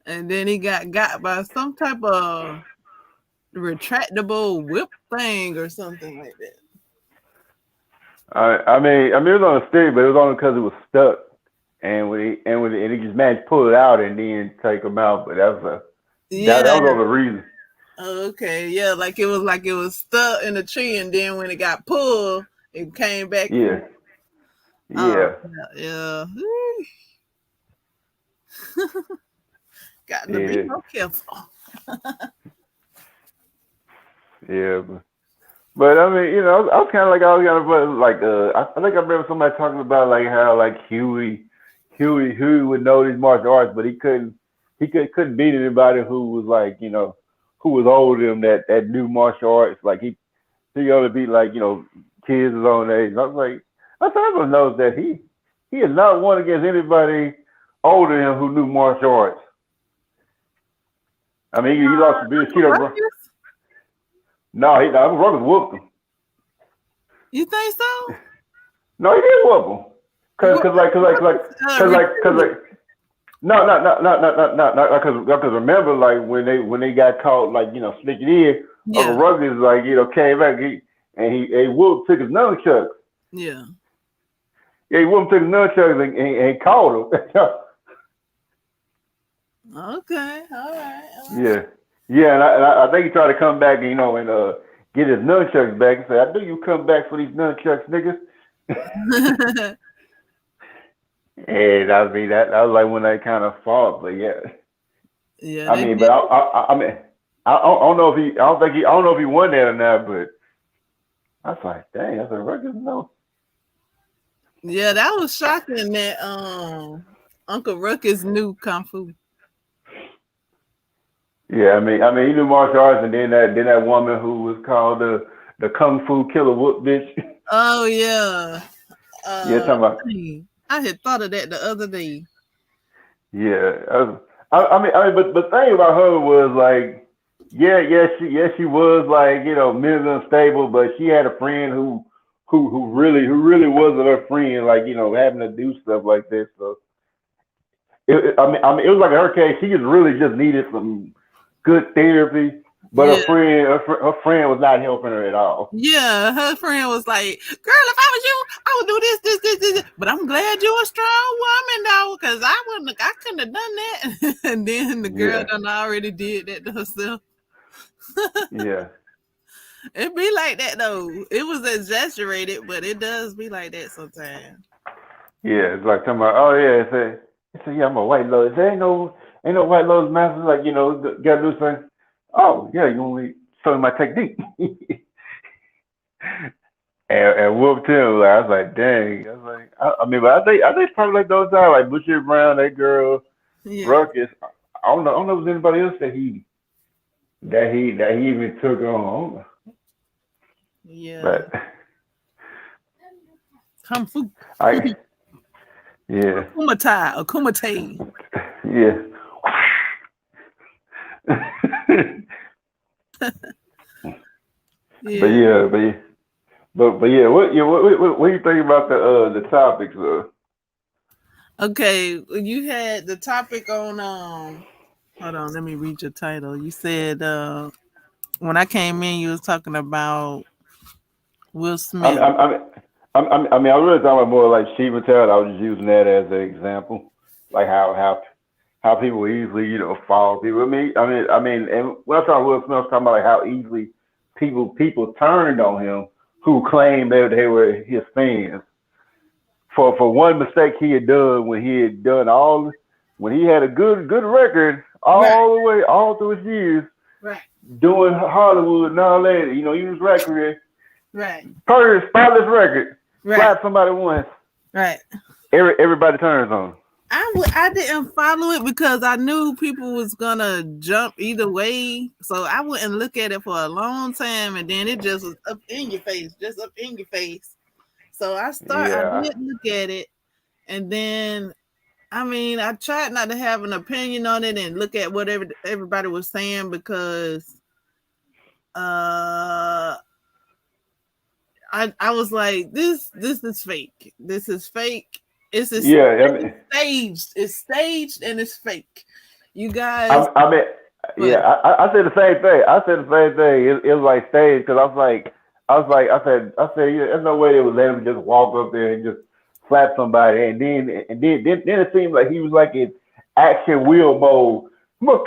and then he got by some type of retractable whip thing or something like that. I mean it was on a stick, but it was only because it was stuck. And he just managed to pull it out and then take him out. But that Yeah. was all the reason. Okay. Yeah. Like it was stuck in the tree, and then when it got pulled, it came back Yeah, from. Oh yeah, yeah. Got to be yeah, so careful. yeah. But I mean, I was kind of like I was kind of like I think I remember somebody talking about like how like Huey would know these martial arts, but he couldn't beat anybody who was like who was older than him that knew martial arts. Like he only beat like kids his own age. And I was like, I thought everyone knows that he has not won against anybody older than him who knew martial arts. I mean, he lost to Bill Uncle Cheeto, bro. Ruckus? No, Ruggers whooped him. You think so? No, he did whoop him. Cause, What cause like, cause like, like, Ruckus cause retreated? like, no, because remember, like when they got caught, like sneaking in, Uncle Yeah. Ruggers like came back, he whooped, took his nunchucks, Yeah. yeah, he whooped, took his nunchucks and called him, Okay. All right. yeah, yeah, and I think he tried to come back, and get his nunchucks back and say, I knew you come back for these nunchucks, niggas. All right. And I mean that was like when they kind of fought, but yeah, Yeah, I they mean, did. but I mean, I don't know if he, I don't know if he won that or not, but I was like, dang, that's a record, no. Yeah, that was shocking that Uncle Ruckus knew Kung Fu. Yeah, I mean, he knew martial arts, and then that woman who was called the Kung Fu Killer Whoop bitch. Oh yeah. Yeah, Uh talking about I had thought of that the other day. yeah. But the thing about her was like, she was like mentally unstable, but she had a friend who really wasn't her friend, like having to do stuff like this. So it was like in her case, she just needed some good therapy, but Yeah. her friend was not helping her at all. Yeah, her friend was like, "Girl, if I was you, I would do this. But I'm glad you're a strong woman, though, because I couldn't have done that." And then the girl Yeah, done already did that to herself. yeah, It be like that though. It was exaggerated, but it does be like that sometimes. yeah. It's like talking about, oh yeah, it's a yeah, I'm a white lotus. There ain't no white lotus master, like gotta do something. Oh yeah, you only showing my technique. And whooped him. Like, I was like, dang. I was like, I mean, but I think probably like those guys, like Bushy Brown, that girl, Yeah, Ruckus. I don't know if there's anybody else that he even took on. yeah. But Kung Fu. I, yeah, Akumate. yeah. but Yeah. yeah, but yeah, what do you think about the topics? Okay, you had the topic on hold on, let me read your title. You said when I came in you was talking about Will I'm, Smith. I'm, I'm, I was really talking about more like sheep and tail. I was just using that as an example, like how how people easily, fall people. I mean, and when I talk Will Smith, I was talking about like how easily people turned on him who claimed that they were his fans for one mistake he had done when he had done all when he had a good record Right, all the way all through his years right, doing Hollywood and all that. He was record right, first spotless record, right, slap somebody once, right. everybody turns on him. I didn't follow it because I knew people was gonna jump either way, so I wouldn't look at it for a long time, and then it just was up in your face, just up in your face. So I Yeah, did look at it, and then I mean, I tried not to have an opinion on it and look at whatever everybody was saying because uh I was like, this is fake. This is fake. yeah. It's staged. It's staged and it's fake. You guys, I mean, yeah. but I said the same thing. I said the same thing. It was like stage because I said, yeah, there's no way they would let him just walk up there and just slap somebody, and then it seemed like he was like in action wheel mode.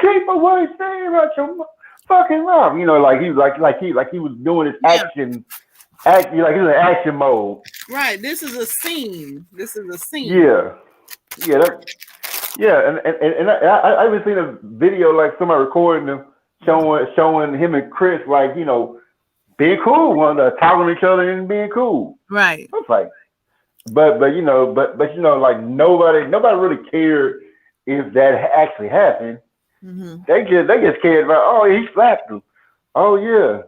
Keep away, stay out your fucking mouth. Like he was like he was doing his yeah, like he was in action mode. right. This is a scene. This is a scene. Yeah, yeah, yeah, and I even seen a video like somebody recording them showing him and Chris like being cool, one talking to each other and being cool. Right. I was like, but like nobody really cared if that actually happened. Mm-hmm. They just cared about, oh, he slapped him. Oh yeah,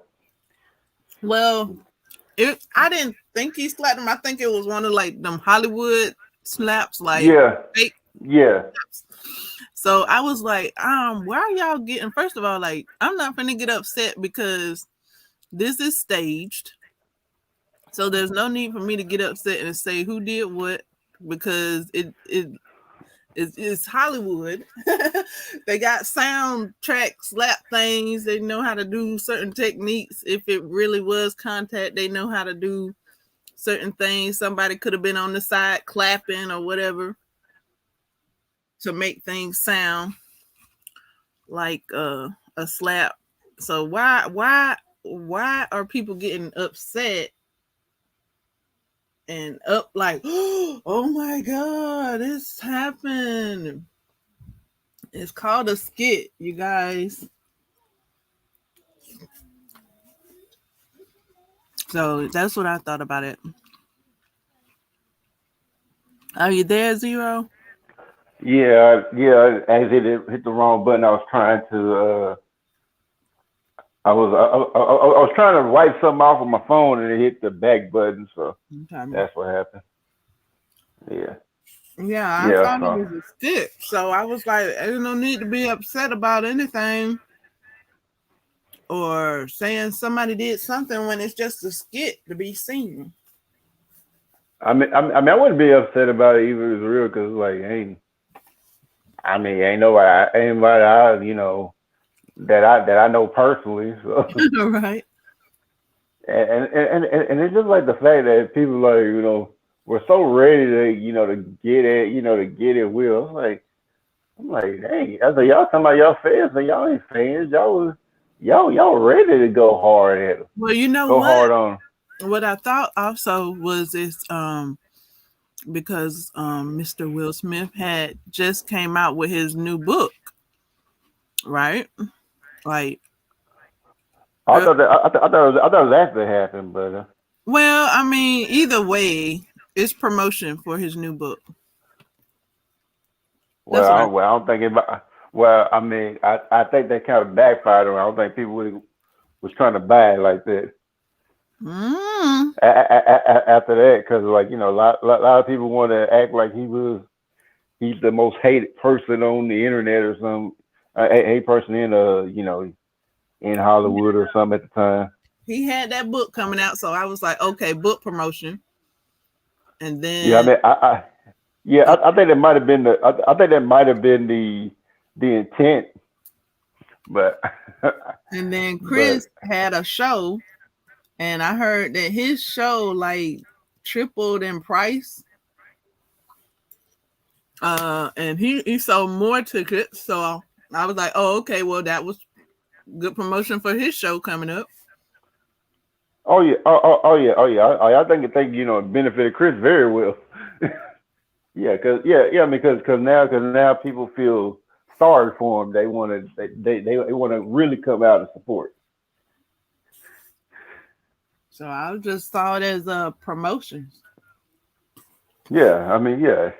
Well, I didn't think he slapped him. I think it was one of like them Hollywood slaps, like yeah, fake yeah. slaps. So I was like, why are y'all getting? First of all, like, I'm not gonna get upset because this is staged. So there's no need for me to get upset and say who did what because it's Hollywood. They got soundtrack slap things. They know how to do certain techniques. If it really was contact, they know how to do certain things. Somebody could have been on the side clapping or whatever to make things sound like a slap. So why are people getting upset and up like, oh my god, this happened? It's called a skit, you guys. So that's what I thought about it. Are you there, Zero? Yeah, yeah. As it hit the wrong button, I was trying to. I was trying to wipe something off of my phone, and it hit the back button. So Okay. that's what happened. Yeah, Yeah, I yeah. thought it So was a skit. So I was like, there's no need to be upset about anything or saying somebody did something when it's just a skit to be seen. I wouldn't be upset about it even if it was real, because like, ain't nobody that I know personally. So Right. and it's just like the fact that people like were so ready to to get at Will. I'm like, hey, I said, y'all talking about y'all fans, and y'all ain't fans. Y'all ready to go hard at him, Well, you know go what? hard on him. What I thought also was this because Mr. Will Smith had just came out with his new book, right? Like, I uh, thought that I thought it was after it happened, but well, I mean, either way, it's promotion for his new book. That's well, what I. I don't think it. Well, I mean, I think that kind of backfired on him. I don't think people really was trying to buy it like that Mm, after that, because like a lot of people want to act like he's the most hated person on the internet or some a person in Hollywood or something at the time. he had that book coming out, so I was like, okay, book promotion, and Yeah, I then mean, yeah, I think that might have been I think that might have been the intent, but and then but Chris had a show, and I heard that his show like tripled in price. And he sold more tickets. So I was like, oh, okay, well, that was good promotion for his show coming up. Oh yeah, I think it benefited Chris very well. Yeah, because now people feel sorry for him. They want to really come out and support. So I just saw it as a promotion. Yeah, I mean, yeah,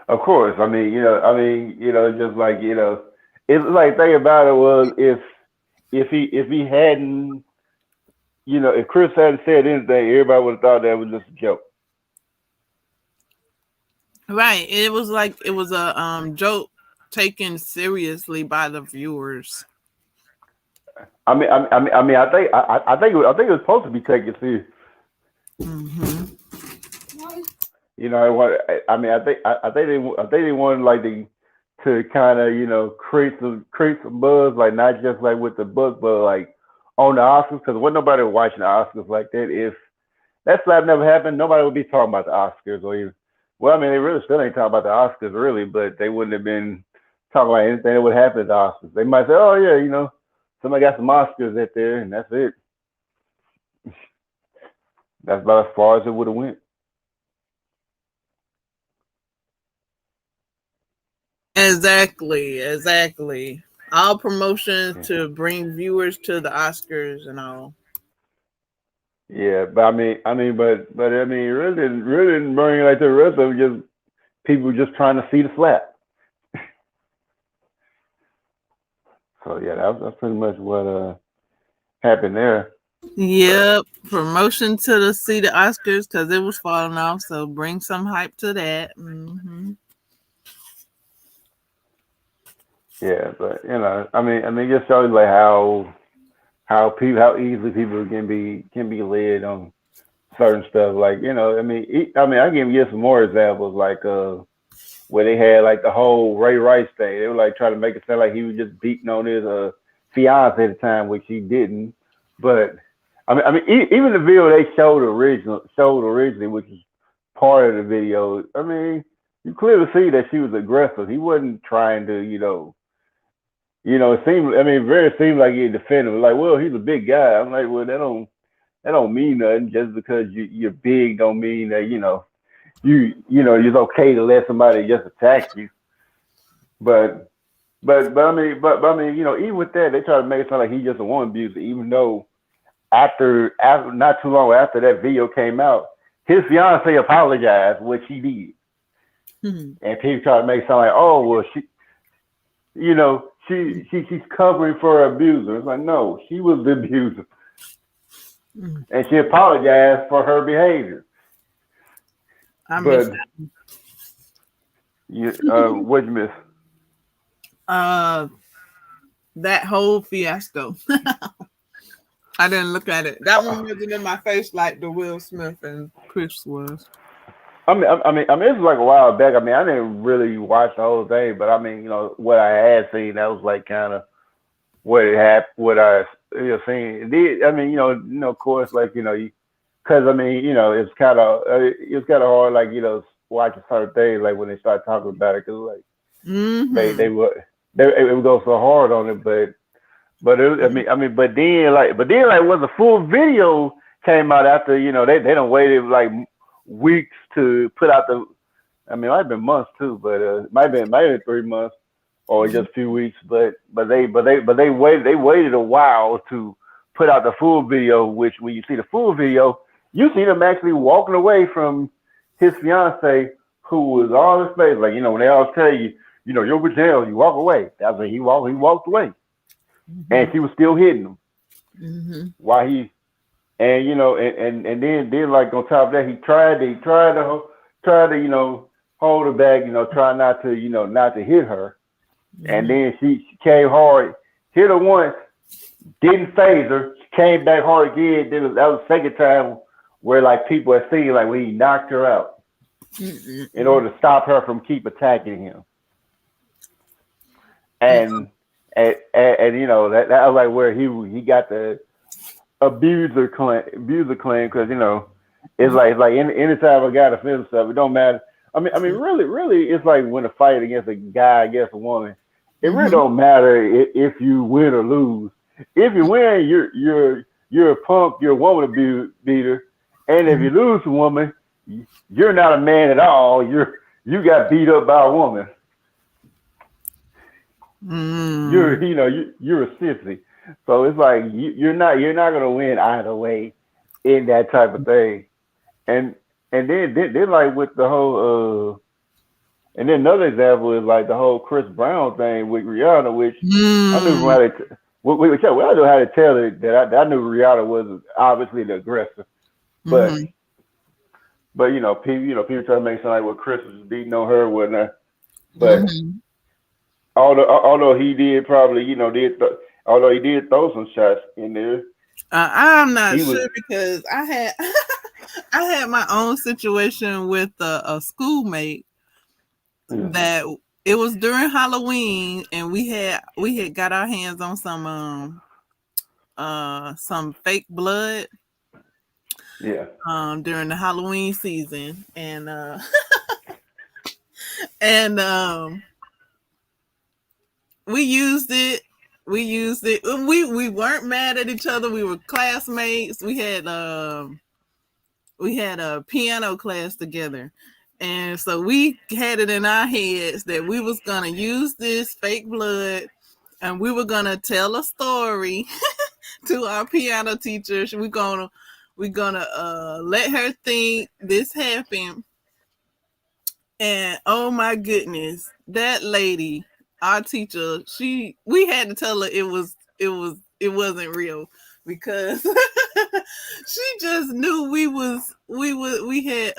of course. Just like it's like thing about it was if he hadn't, if Chris hadn't said anything, everybody would have thought that was just a joke. Right. It was like it was a joke taken seriously by the viewers. I think it was supposed to be taken serious. Hmm. I think they wanted like to kind of create some buzz, like not just like with the book, but like on the Oscars, because wasn't nobody watching the Oscars like that. If that slap never happened, nobody would be talking about the Oscars or even. Well, I mean, they really still ain't talking about the Oscars really, but they wouldn't have been talking about anything that would happen at the Oscars. They might say, "Oh yeah, somebody got some Oscars at there," and that's it. That's about as far as it would have went. Exactly. Exactly. All promotions Yeah. to bring viewers to the Oscars and all. Yeah, but it really didn't bring like the rest of it. Just people just trying to see the slap. So yeah, that's pretty much what happened there. But Yep. Promotion to the see the Oscars because it was falling off. So bring some hype to that. Hmm. yeah, but just shows like how easily people can be led on certain stuff. Like I can give some more examples like where they had like the whole Ray Rice thing. They were like trying to make it sound like he was just beating on his fiance at the time, which he didn't. But even the video they showed originally, which is part of the video. I mean, you clearly see that she was aggressive. He wasn't trying to, it seemed. I mean, very seemed like he defended him. Like, well, he's a big guy. I'm like, well, that don't mean nothing. Just because you're big, don't mean that it's okay to let somebody just attack you. But even with that, they try to make it sound like he's just a woman abuser, even though after not too long after that video came out, his fiance apologized, which he did, Hmm. and people try to make it sound like, oh well, she's covering for her abuser. It's like no, she was the abuser, and she apologized for her behavior. I missed But what'd you miss? uh that whole fiasco. I didn't look at it. That one wasn't in my face like the Will Smith and Chris was. This was like a while back. I mean, I didn't really watch the whole thing, but I mean, what I had seen, that was like kind of what it happened, what I seen. I mean, of course, like because I mean, it's kind of hard, like watching certain things, like when they start talking about it, because like they Mm-hmm. would it would go so hard on it, but but then when the full video came out after they don't waited like weeks to put out the. I mean, it might have been months too, but might have been 3 months or just a few weeks. But they waited a while to put out the full video. Which when you see the full video, you see them actually walking away from his fiance, who was all his face. Like when they all tell you, you're with jail, you walk away. That's when he walked away, and Mm-hmm. she was still hitting him Mm-hmm. while he and then like on top of that, he tried to hold her back, try not to not to hit her, and Mm-hmm. then she came hard, hit her once, didn't phase her, she came back hard again. Then that was the second time where like people had seen like when he knocked her out in Mm-hmm. order to stop her from keep attacking him, and that was like where he got the abuser claim because it's like anytime a guy defends himself, it don't matter. really, it's like when a fight against a guy against a woman, it really Mm-hmm. don't matter if you win or lose. If you win, you're a punk, you're a woman beater, and if you lose a woman, you're not a man at all. You got beat up by a woman. Mm-hmm. You're a sissy. So it's like you're not gonna win either way in that type of thing. And then like with the whole and then another example is like the whole Chris Brown thing with Rihanna, which I knew from Mm-hmm. how they I knew how to tell it that I knew Rihanna was obviously the aggressor, but Mm-hmm. people try to make it sound like what Chris was beating on her and whatnot. But Mm-hmm. although he did probably although he did throw some shots in there, I'm not he was sure because I had I had my own situation with a schoolmate yeah that it was during Halloween and we had got our hands on some fake blood yeah during the Halloween season and we used it. We used it. We weren't mad at each other. We were classmates. We had a piano class together. And so we had it in our heads that we was gonna use this fake blood and we were gonna tell a story to our piano teacher. We're gonna let her think this happened. And oh my goodness, that lady, our teacher, we had to tell her it wasn't real because she just knew we had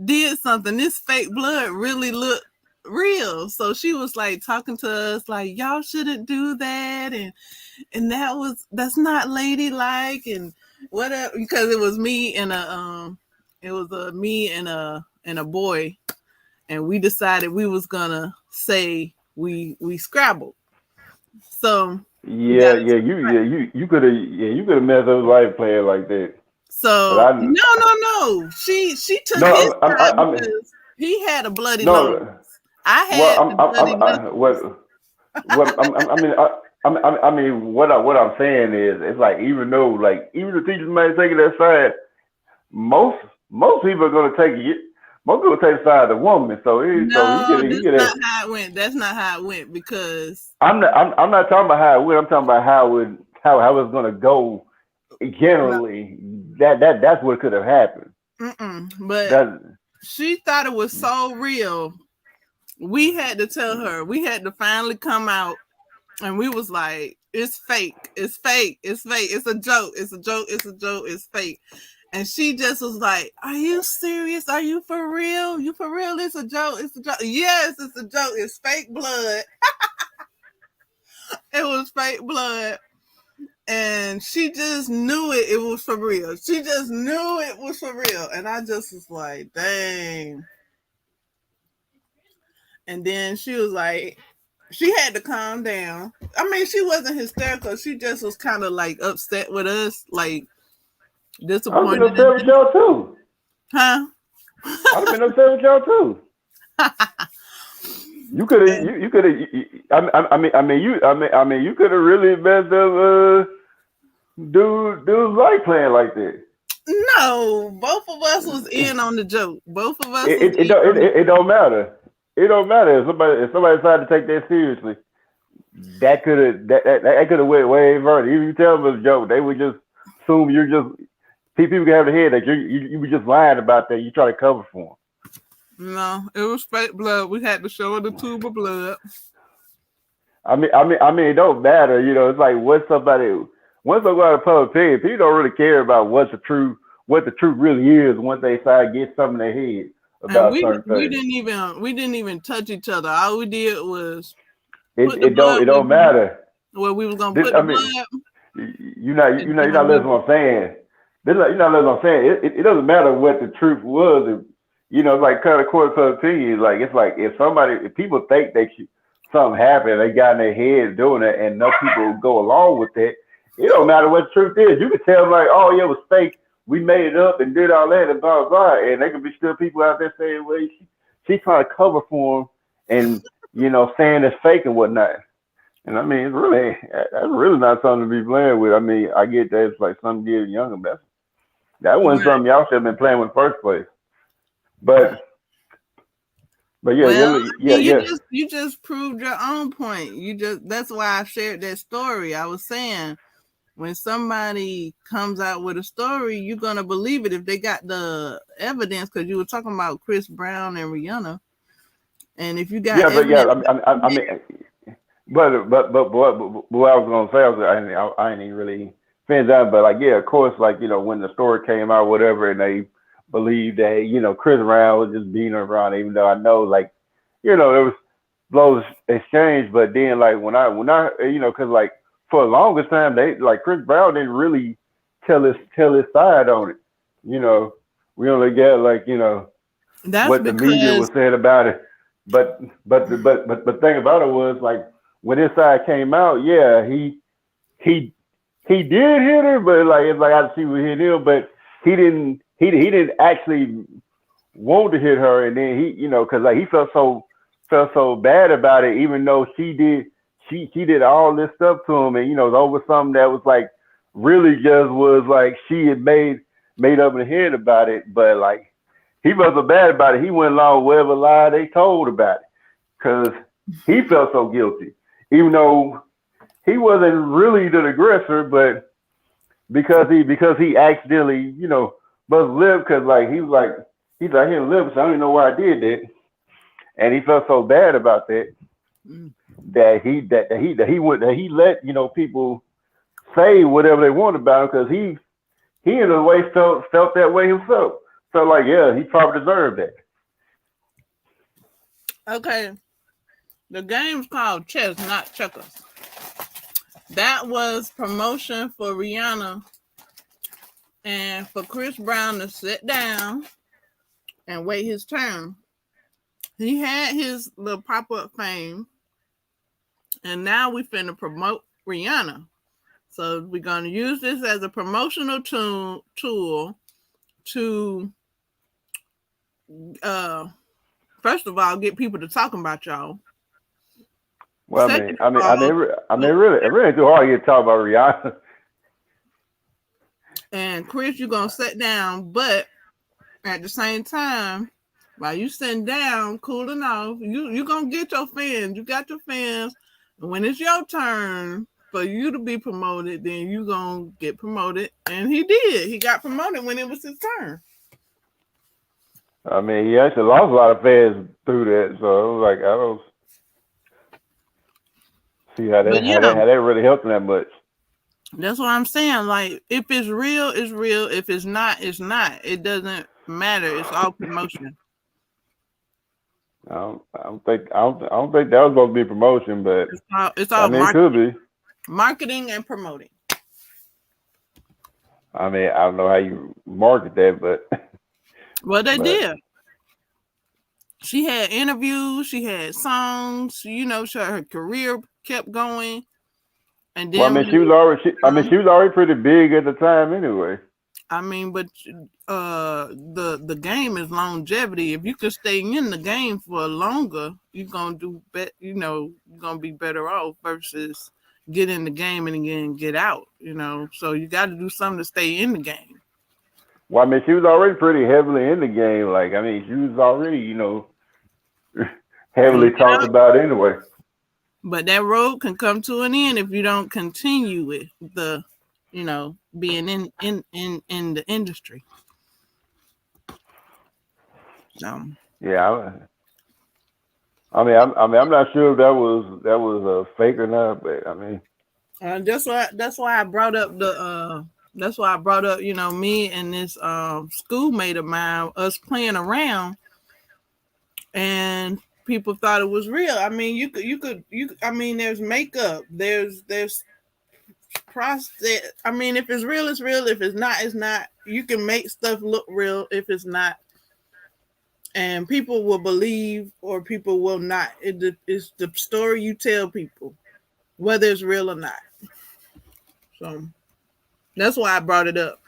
did something. This fake blood really looked real. So she was like talking to us like y'all shouldn't do that and that's not ladylike and whatever because it was a me and a boy and we decided we was gonna say we scrabbled. So we got yeah into yeah a fight. you could have messed up life playing like that. But So I no. She took his no side I mean because he had a bloody nose. no I well had the bloody nose. what I mean what I'm saying is it's like even though like even the teachers might take it that side, most most people are gonna take it. Most people take the side of the woman. So No, he that's could have. not how it went. That's not how it went because I'm not talking about how it went. I'm talking about how it's gonna go no, generally. That's what could have happened. but That she thought it was so real. We had to tell her. We had to finally come out and we was like, it's fake. It's fake. It's fake. It's a joke. It's a joke. It's a joke. It's fake. And she just was like, are you serious? Are you for real? You for real? It's a joke. It's a joke. Yes, it's a joke. It's fake blood. It was fake blood. And she just knew it was for real. She just knew it was for real. And I just was like, dang. And then she was like, she had to calm down. I mean, she wasn't hysterical. She just was kind of like upset with us, like I'd have been disappointed upset in with us. y'all too. Huh? I'd have been upset with y'all too. You could have you could have. You could have really messed up. Dude's life playing like that. No, both of us was in on the joke. Both of us was It in don't on the it don't matter. It don't matter if somebody decided to take that seriously. That could have went way further. Even if you tell them it's a joke, they would just assume you're just people can have the head that you were just lying about that. You try to cover for No, it was fake blood. We had to show her the them. tube of blood. It don't matter. It's like what somebody once they go out of public opinion, people don't really care about what the truth really is once they start to get something in their head And about we certain we things. didn't even touch each other. All we did was It put the it don't blood it don't matter. where we was gonna This, put I the mean, blood and you're then not we listening to what I'm saying. You're not listening to what I'm saying. It doesn't matter what the truth was. It's like kind of court of opinion. It's like if people think something happened, they got in their head doing it, and no people go along with it. It don't matter what the truth is. You can tell them like, oh yeah, it was fake, we made it up and did all that and blah blah blah. And there could be still people out there saying, well, she trying to cover for him and saying it's fake and whatnot. And I mean, it's really that's really not something to be playing with. I mean, I get that it's like something getting younger, but that wasn't Right. something y'all should have been playing with in the first place. But yeah, Well, I yeah, mean, yeah. you just proved your own point. That's why I shared that story. I was saying when somebody comes out with a story, you're gonna believe it if they got the evidence. Because you were talking about Chris Brown and Rihanna, and if you got Yeah, but yeah, evidence, I mean, but what I was gonna say, I ain't even really finished that, but like, yeah, of course, like when the story came out, whatever, and they believed that Chris Brown was just beating her around, even though I know like there was blows exchanged, but then like when I because like for the longest time they like Chris Brown didn't really tell his side on it, you know, we only get like that's what the media because was saying about it. But thing about it was like when his side came out, yeah, he he did hit her, but like it's like I see what hit him, but he didn't actually want to hit her, and then he because like he felt so bad about it, even though she did all this stuff to him, and over something that was like really just was like she had made up in her head about it, but like he felt so bad about it, he went along with whatever lie they told about it, because he felt so guilty, even though he wasn't really the aggressor, but because he accidentally must live, because like he's like he live, so I don't even know why I did that, and he felt so bad about that mm, that he let people say whatever they want about him, because he in a way felt that way himself. So like yeah, he probably deserved that. okay, the game's called chess, not checkers. That was promotion for Rihanna and for Chris Brown to sit down and wait his turn. He had his little pop up fame, and now we finna promote Rihanna. So we're gonna use this as a promotional tool to, uh, first of all, get people to talking about y'all. Well, Second of it really ain't too hard to talk about Rihanna. and Chris, you're gonna sit down, but at the same time, while you sitting down, cooling off, you gonna get your fans. You got your fans. And when it's your turn for you to be promoted, then you gonna get promoted. And he did. He got promoted when it was his turn. I mean, he actually lost a lot of fans through that, so I was like, I don't see how But that how yeah, that how that really helped him that much. that's what I'm saying. Like, if it's real, it's real. If it's not, it's not. It doesn't matter. It's all promotion. I don't think that was supposed to be promotion, but It's I all mean, it could be. marketing and promoting. I mean, I don't know how you market that, but Well, they but did. She had interviews. She had songs. Her career kept going. And well, I then mean, when it was she was already pretty big at the time anyway. I mean, but the game is longevity. If you can stay in the game for longer, you're gonna do bet. You're gonna be better off versus get in the game and again get out. So you got to do something to stay in the game. Well, I mean, she was already pretty heavily in the game. Like, I mean, she was already, You heavily get talked out, about anyway. but that road can come to an end if you don't continue with being in the industry. So. Yeah, I'm not sure if that was a fake or not, but I mean, That's why I brought up that's why I brought up, me and this schoolmate of mine, us playing around, and people thought it was real. I mean, I mean, there's makeup, there's process. I mean, if it's real, it's real. If it's not, it's not. You can make stuff look real if it's not, and people will believe or people will not. It's the story you tell people, whether it's real or not. So that's why I brought it up.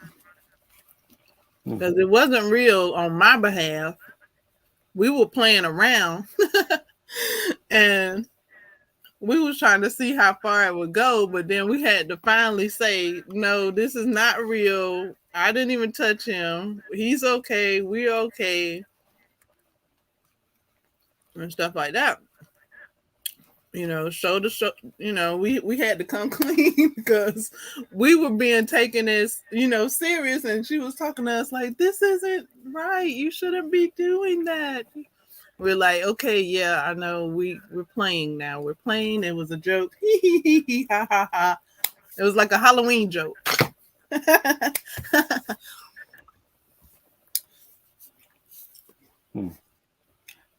because it wasn't real on my behalf. We were playing around, and we was trying to see how far it would go, but then we had to finally say, no, this is not real. I didn't even touch him. He's okay. We're okay. And stuff like that. Show the show, we had to come clean because we were being taken as, serious, and she was talking to us like, this isn't right. You shouldn't be doing that. We're like, okay, yeah, I know. We're playing now. We're playing. It was a joke. It was like a Halloween joke.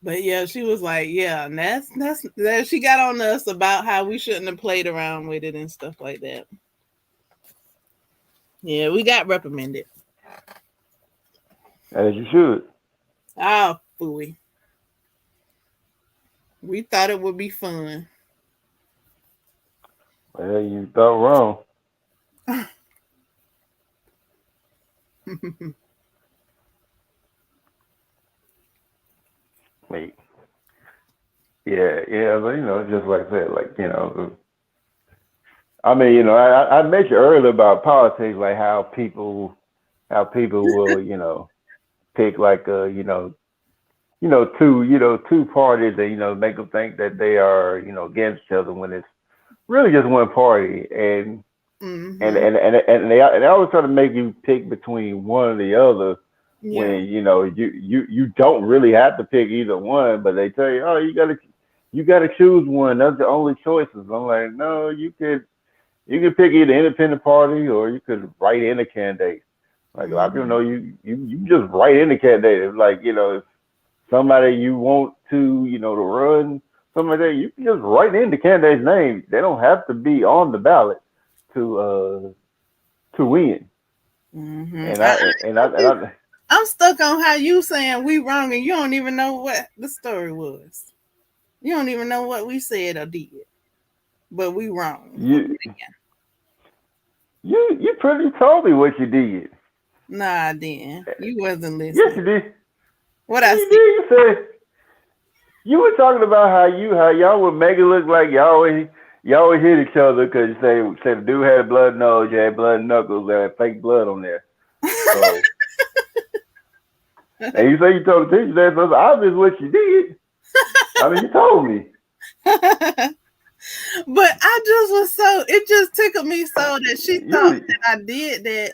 But yeah, she was like, yeah, and that's that. She got on us about how we shouldn't have played around with it and stuff like that. Yeah, we got reprimanded. As you should. Oh, fooey. We thought it would be fun. Well, you thought wrong. Wait. Yeah, but just like that, like I mean, I mentioned earlier about politics, like how people will, pick like two parties and make them think that they are against each other when it's really just one party, and and Mm-hmm. and and and they always try to make you pick between one or the other Yeah. when you don't really have to pick either one, but they tell you, oh, you gotta choose one. That's the only choices. I'm like, no, you could pick either independent party or you could write in a candidate. Like a lot of people Mm-hmm. know you just write in a candidate. It's like if somebody you want to run something like that, you can just write in the candidate's name. They don't have to be on the ballot to win. Mm-hmm. And I I'm stuck on how you saying we wrong and you don't even know what the story was. You don't even know what we said or did, but we wrong. you you pretty told me what you did. Nah, then you wasn't Yes, listening. you did. What Yeah, I you said. did. You said you were talking about how y'all would make it look like y'all always hit each other because you say the dude had a blood nose, you had blood knuckles, there had fake blood on there. So and you say you told the teacher that, so it's obvious what you did. I mean, you told me. But I just was so, it just tickled me so that she thought You that I did that,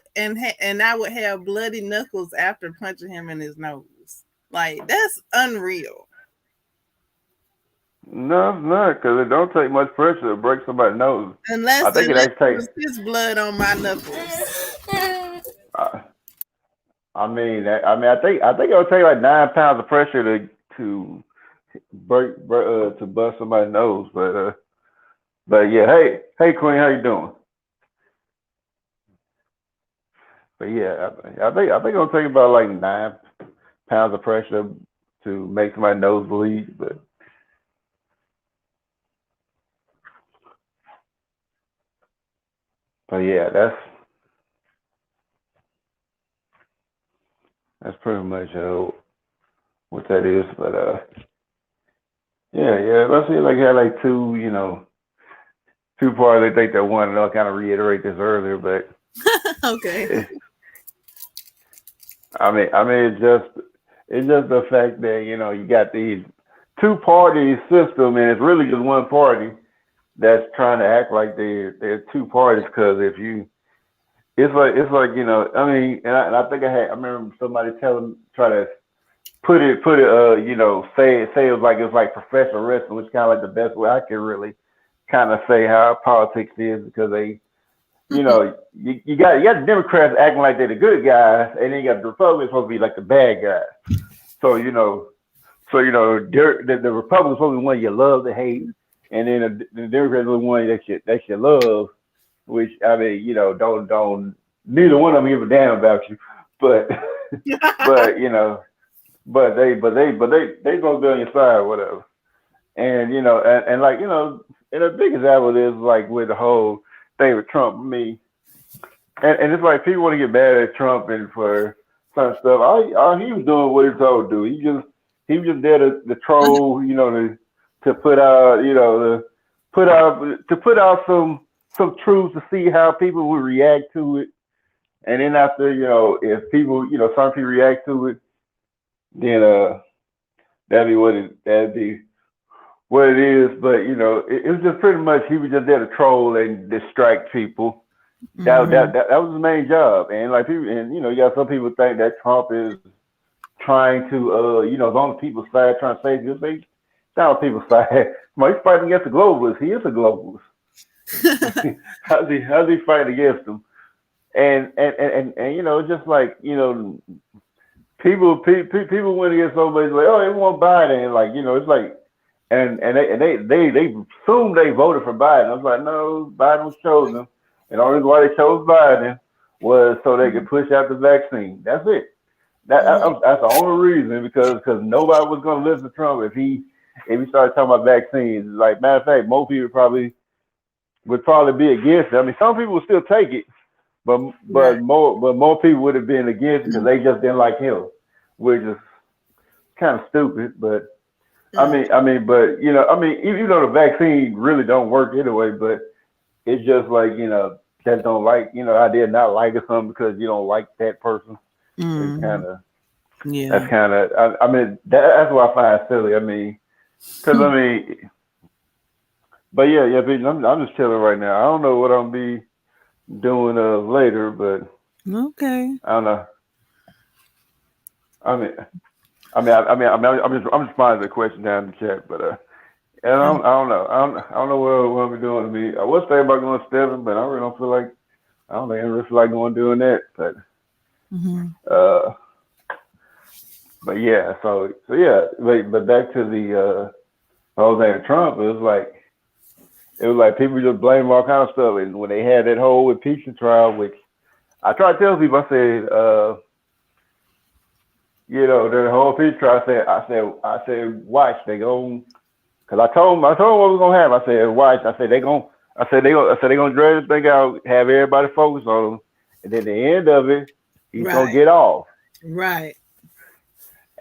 and I would have bloody knuckles after punching him in his nose. Like, that's unreal. no, it's not because it don't take much pressure to break somebody's nose. I Unless think it it actually was takes. his blood on my knuckles. Uh, I think it'll take like 9 pounds of pressure to to bust somebody's nose, but yeah, hey Queen, how you doing? But yeah, I think it'll take about like 9 pounds of pressure to make somebody's nose bleed. But yeah, that's pretty much what that is. But yeah. Let's see, like had like two parts. I think that one, and I'll kind of reiterate this earlier, but Okay. it, I mean, it's just the fact that you got these two party system, and it's really just one party that's trying to act like they're two parties. Because if you, it's like I mean, and I think I remember somebody try to put it say it was like professional wrestling, which is kind of like the best way I can really kind of say how politics is, because you got the Democrats acting like they're the good guys, and then you got the Republicans supposed to be like the bad guys. So the Republicans supposed to be one you love to hate, and then the Democrats are the one that you love. Which I mean, don't neither one of them give a damn about you, but but they supposed to be on your side or whatever. And like and a big example is like with the whole thing with Trump. Me and it's like people want to get mad at Trump and certain stuff. All he was doing what he told to do. He was just there to troll, to put out, to put out some truths to see how people would react to it. And then after, if people, some people react to it, then that'd be what it is. But it was just pretty much he was just there to troll and distract people. That was his main job. And like people, and you got some people think that Trump is trying to, as long as people's side trying to save you, they down people's side. Well, he's fighting against the globalists. He is a globalist. How's he fighting against them? And just like people went against somebody like, oh, they want Biden, and like it's like, and they assume they voted for Biden. I was like, no, Biden was chosen, and the only reason why they chose Biden was so they could push out the vaccine. That's it. That's the only reason, because nobody was going to listen to Trump if he started talking about vaccines. Like, matter of fact, most people would probably be against it. I mean, some people would still take it, but more people would have been against it because they just didn't like him, which is kind of stupid. But I mean, even though the vaccine really don't work anyway, but it's just like just don't like I did not like it something because you don't like that person. It's kind of that's kind of that's what I find silly. I mean, because but yeah, I'm just chilling right now. I don't know what I'm be doing later, but okay. I don't know. I'm just responding to the question down in the chat, but and I don't know. I don't know what I'm be doing. I mean, I was thinking about going to Steven, but I really don't feel like I don't think I really feel like doing that. But but yeah, so yeah, but back to the whole thing of Trump, it was like people just blame all kind of stuff, and when they had that whole impeachment trial, which I try to tell people, I said, during the whole impeachment trial, I said, watch, they gon' because I told them what was gonna happen. I said, watch, I said they gonna drag this thing out, have everybody focus on them, and then at the end of it, he's gonna get off. Right.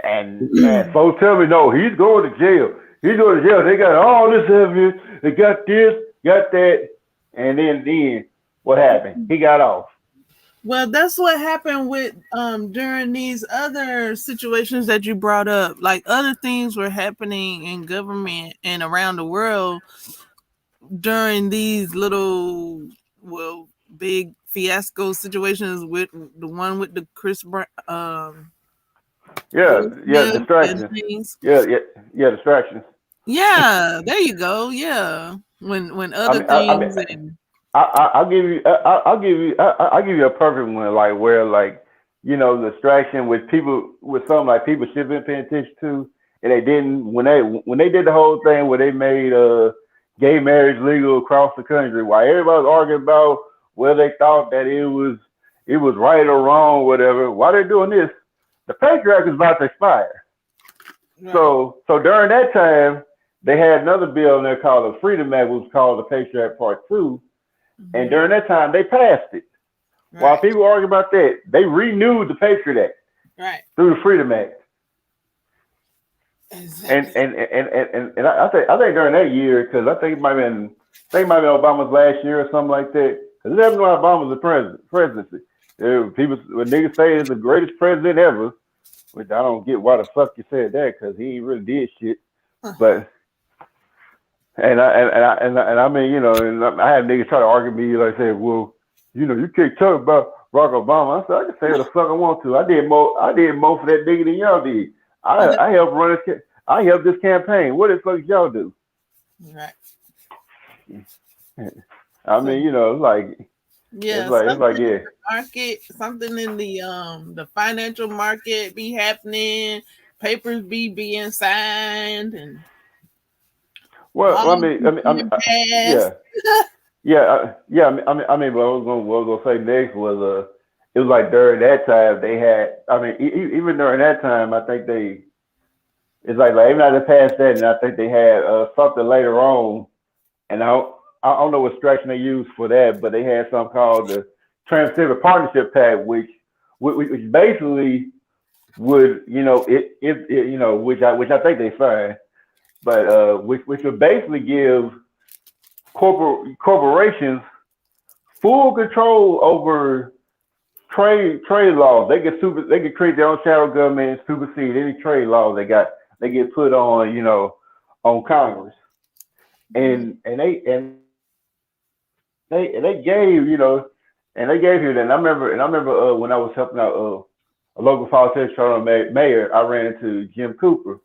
And folks tell me, no, he's going to jail. He's going to jail. They got all this evidence. They got this, got that. And then what happened? He got off. Well, that's what happened with during these other situations that you brought up. Like, other things were happening in government and around the world during these little, big fiasco situations, with the one with the Chris Brown. Distractions. Distractions. Yeah, there you go. Yeah, when other things. I'll give you a perfect one, like where the distraction with something like people should have been paying attention to, and they didn't when they did the whole thing where they made gay marriage legal across the country, while everybody was arguing about whether they thought that it was right or wrong, whatever. Why they're doing this? The Patriot Act is about to expire. Right. So during that time, they had another bill in there called the Freedom Act, which was called the Patriot Act Part 2. Mm-hmm. And during that time, they passed it. Right. While people argue about that, they renewed the Patriot Act through the Freedom Act. Exactly. And I think during that year, because I think it might have been Obama's last year or something like that. Because it happened when Obama was the presidency. People, when niggas say he's the greatest president ever, which I don't get why the fuck you said that, because he ain't really did shit. But and I mean, and I had niggas try to argue with me, like, say, well, you can't talk about Barack Obama. I said, I can say what the fuck I want to. I did more for that nigga than y'all did. I helped this campaign. What the fuck did y'all do? Right. I mean, it's like. Yeah, it's like market, something in the financial market be happening, papers be being signed, and well, I mean, yeah. I mean, what I was gonna say next was it was like during that time they had. I mean, even during that time, I think it's like even after they passed that, and I think they had something later on, and I don't know what extraction they used for that, but they had something called the Trans-Pacific Partnership Pact, which which basically would, which I think they fine, but which would basically give corporations full control over trade laws. They could create their own shadow government and supersede any trade laws they get put on, on Congress. And they gave, and they gave here that. And I remember when I was helping out a local politician on mayor, I ran into Jim Cooper.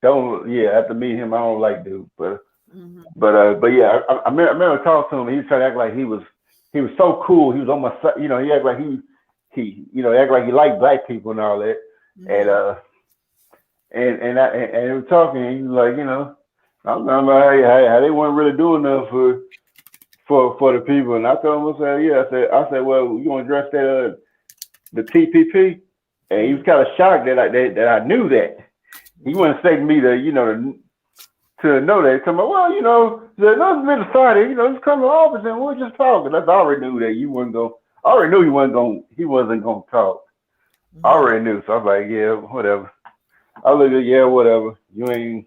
Don't Yeah, after meeting him, I don't like dude, but yeah, I remember talking to him. He was trying to act like he was so cool. He was on my side. He acted like he acted like he liked black people and all that. And and we were talking. And he was like, I'm talking about how they weren't really doing enough for the people. And I told him, I said, yeah, I said, well, you want to address that the TPP? And he was kind of shocked that I knew that. He wasn't expecting me to to know that. Come on, well, there's been decided, just come to office and we're just talking. I already knew that you weren't going. I already knew he wasn't going to talk. I already knew, so I was like, yeah, whatever. I looked at, yeah, whatever. You ain't.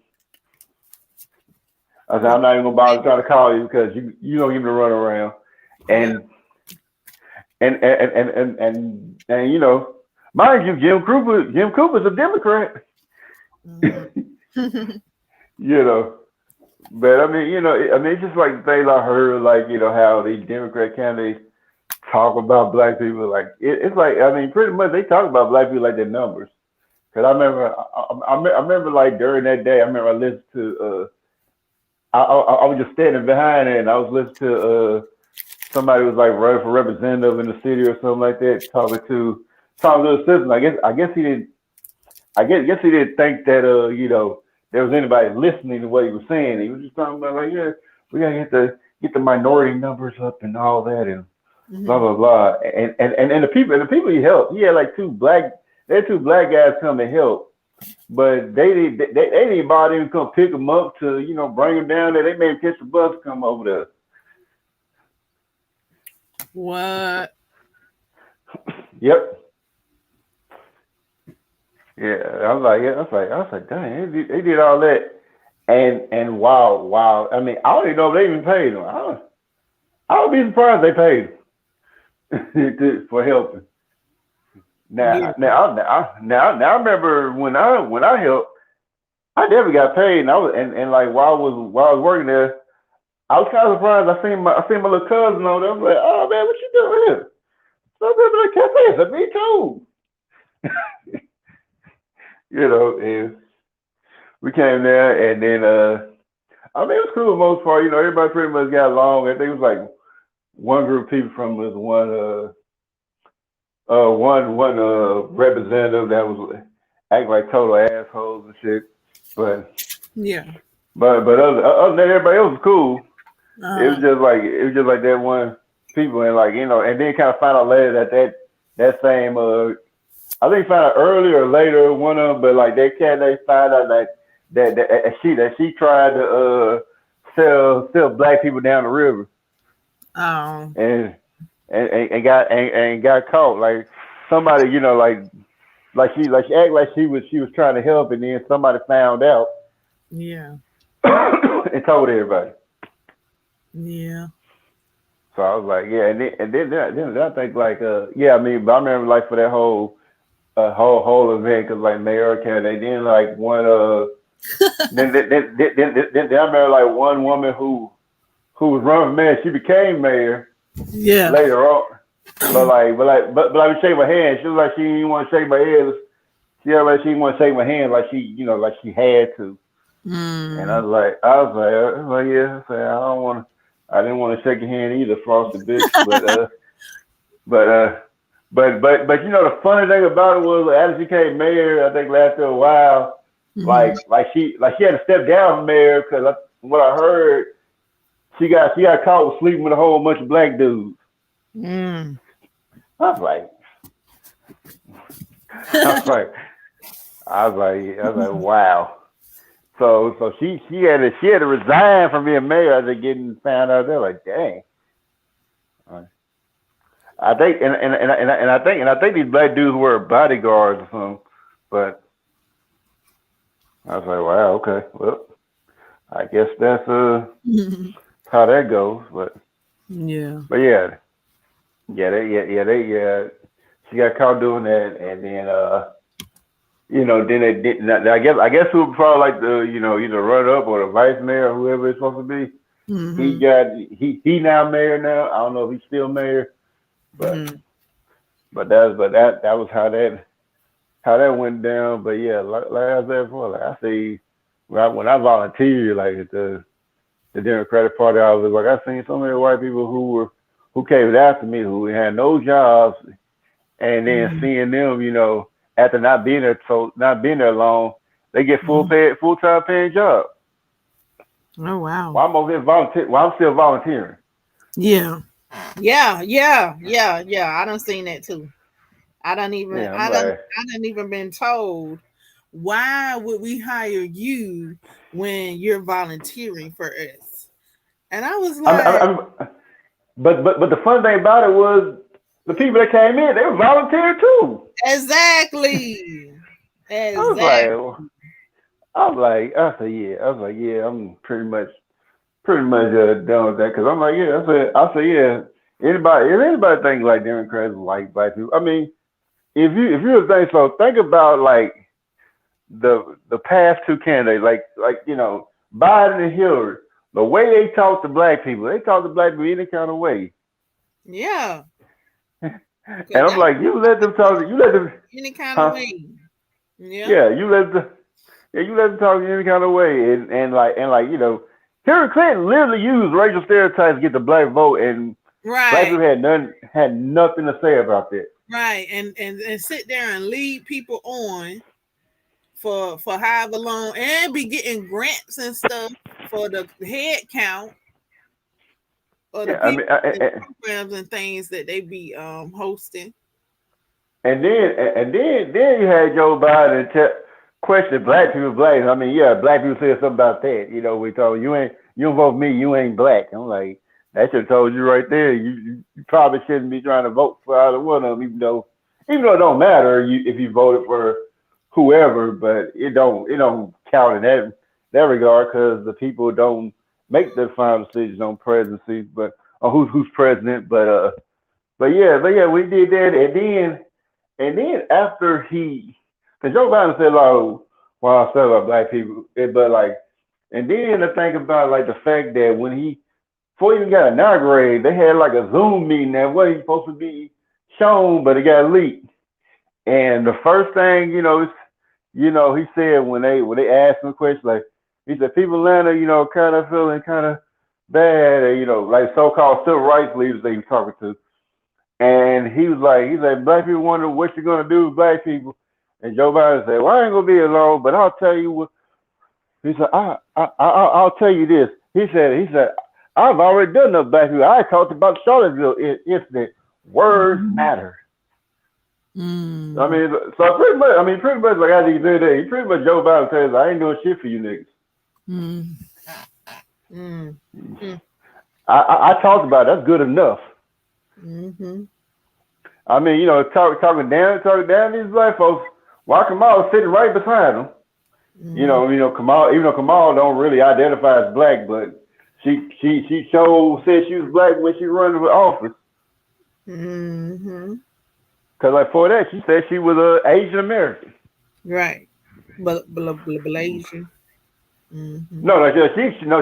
I said, I'm not even gonna bother trying to call you because you don't even run around, and and mind you, Jim Cooper's a Democrat. But I mean, it's just like the things I heard, like how these Democrat candidates talk about black people, like it's like, I mean, pretty much they talk about black people like their numbers. Cause I remember like during that day, I remember I listened to I was just standing behind it and I was listening to somebody who was like running for representative in the city or something like that, talking to the citizen. I guess he didn't. Guess he didn't think that there was anybody listening to what he was saying. He was just talking about like, yeah, we gotta get the minority numbers up and all that and blah blah blah. And the people he helped, he had like two black guys come and help. But they didn't bother even come pick them up to bring them down there. They made them catch the bus come over there. What? Yep. Yeah, I was like, dang, they did all that, and wow. I mean, I don't even know if they even paid them. I would be surprised they paid them for helping. Now, I remember when I helped, I definitely got paid, and I was and like while I was working there, I was kind of surprised. I seen my little cousin on there. I was like, oh man, what you doing here? So I remember like, cafe, so me too. And we came there, and then I mean it was cool for the most part. Everybody pretty much got along. I think it was like one group of people from this one representative that was acting like total assholes and shit. But other than that, everybody else was cool. It was just like that one people, and like and then kind of found out later that same I think found out earlier or later one of them, but like they found out that she tried to sell black people down the river. Oh. And got caught. Like somebody, like she acted like she was trying to help, and then somebody found out. Yeah. And told everybody. Yeah. So I was like, yeah, and then I think like yeah, I mean, but I remember like for that whole event, cause like Mayor candidate, then like one then I remember like one woman who was running for mayor, she became mayor. Yeah. Later on, but I would shake my hand. She was like she didn't want to shake my hand. She was like she didn't want to shake my hand like she like she had to. And I was like, yeah. I didn't want to shake your hand either, frosted bitch. But the funny thing about it was after she became mayor, I think after a while, like she had to step down from mayor because what I heard. She got caught with sleeping with a whole bunch of black dudes. I was like, wow. So she had to resign from being mayor after getting found out there. Like, dang. I think, and I think these black dudes were bodyguards or something. But I was like, wow, okay, well, I guess that's how that goes. Yeah. But yeah, yeah. She got caught doing that, and then then they did. I guess who would probably like the either run up or the vice mayor or whoever it's supposed to be. Mm-hmm. He now mayor now. I don't know if he's still mayor, but Mm-hmm. that was how that went down. But yeah, like I said before, like I see when I volunteered like at the Democratic Party, I was like I seen so many white people who came after me who had no jobs, and then Mm-hmm. seeing them, after not being there long, they get full time paying job. Oh wow. While I'm over here while I'm still volunteering. Yeah. Yeah. I done seen that too. Yeah, I'm like, I done even been told, why would we hire you when you're volunteering for us? And I was I'm, I'm, like, I'm but the fun thing about it was the people that came in, they were volunteering too. exactly. I was Exactly. like, I was like, yeah, I'm pretty much done with that because I'm like, yeah, I said, yeah. If anybody think like Democrats like black people, I mean, if you think so, think about like the past two candidates, like Biden and Hillary, the way they talk to black people, they talk to black people any kind of way. Yeah. And Because I'm that like, you let them talk, you let them, any kind of huh? way. Yeah. Yeah, you let them talk any kind of way, and Hillary Clinton literally used racial stereotypes to get the black vote, and black Right. people had nothing to say about that. Right. And sit there and lead people on for however long and be getting grants and stuff for the head count or the Yeah, I people mean, and programs and things that they be hosting. and then you had Joe Biden question black people black. I mean, yeah, black people said something about that. We told you don't vote for me, you ain't black. I'm like, that should have told you right there. You probably shouldn't be trying to vote for either one of them, even though it don't matter if you voted for whoever, but it don't count in that regard because the people don't make the final decisions on presidency, but on who's president. But yeah, we did that, and then after because Joe Biden said like, "Well, I said about black people," but like, and then to think about like the fact that before he even got inaugurated, they had like a Zoom meeting that wasn't supposed to be shown, but it got leaked. And the first thing he said when they asked him a question, like he said, people in Atlanta, kind of feeling kind of bad, and, like so-called civil rights leaders they was talking to. And he said, black people wonder what you're gonna do with black people. And Joe Biden said, well, I ain't gonna be alone, but I'll tell you what. He said, I'll tell you this. He said, I've already done enough black people. I talked about the Charlottesville incident. Words Mm-hmm. matter. I Mm. mean, so pretty much like I did that. He pretty much Joe Biden says, I ain't doing shit for you niggas. Mm. Mm. Mm. I talked about it. That's good enough. Mm-hmm. I mean, talking down these black folks. While Kamal was sitting right beside him. Mm-hmm. Kamal, even though Kamal don't really identify as black, but she showed said she was black when she ran for office. Mm-hmm. Cause like for that, she said she was Asian American. Right. Blasian. Mm-hmm. No,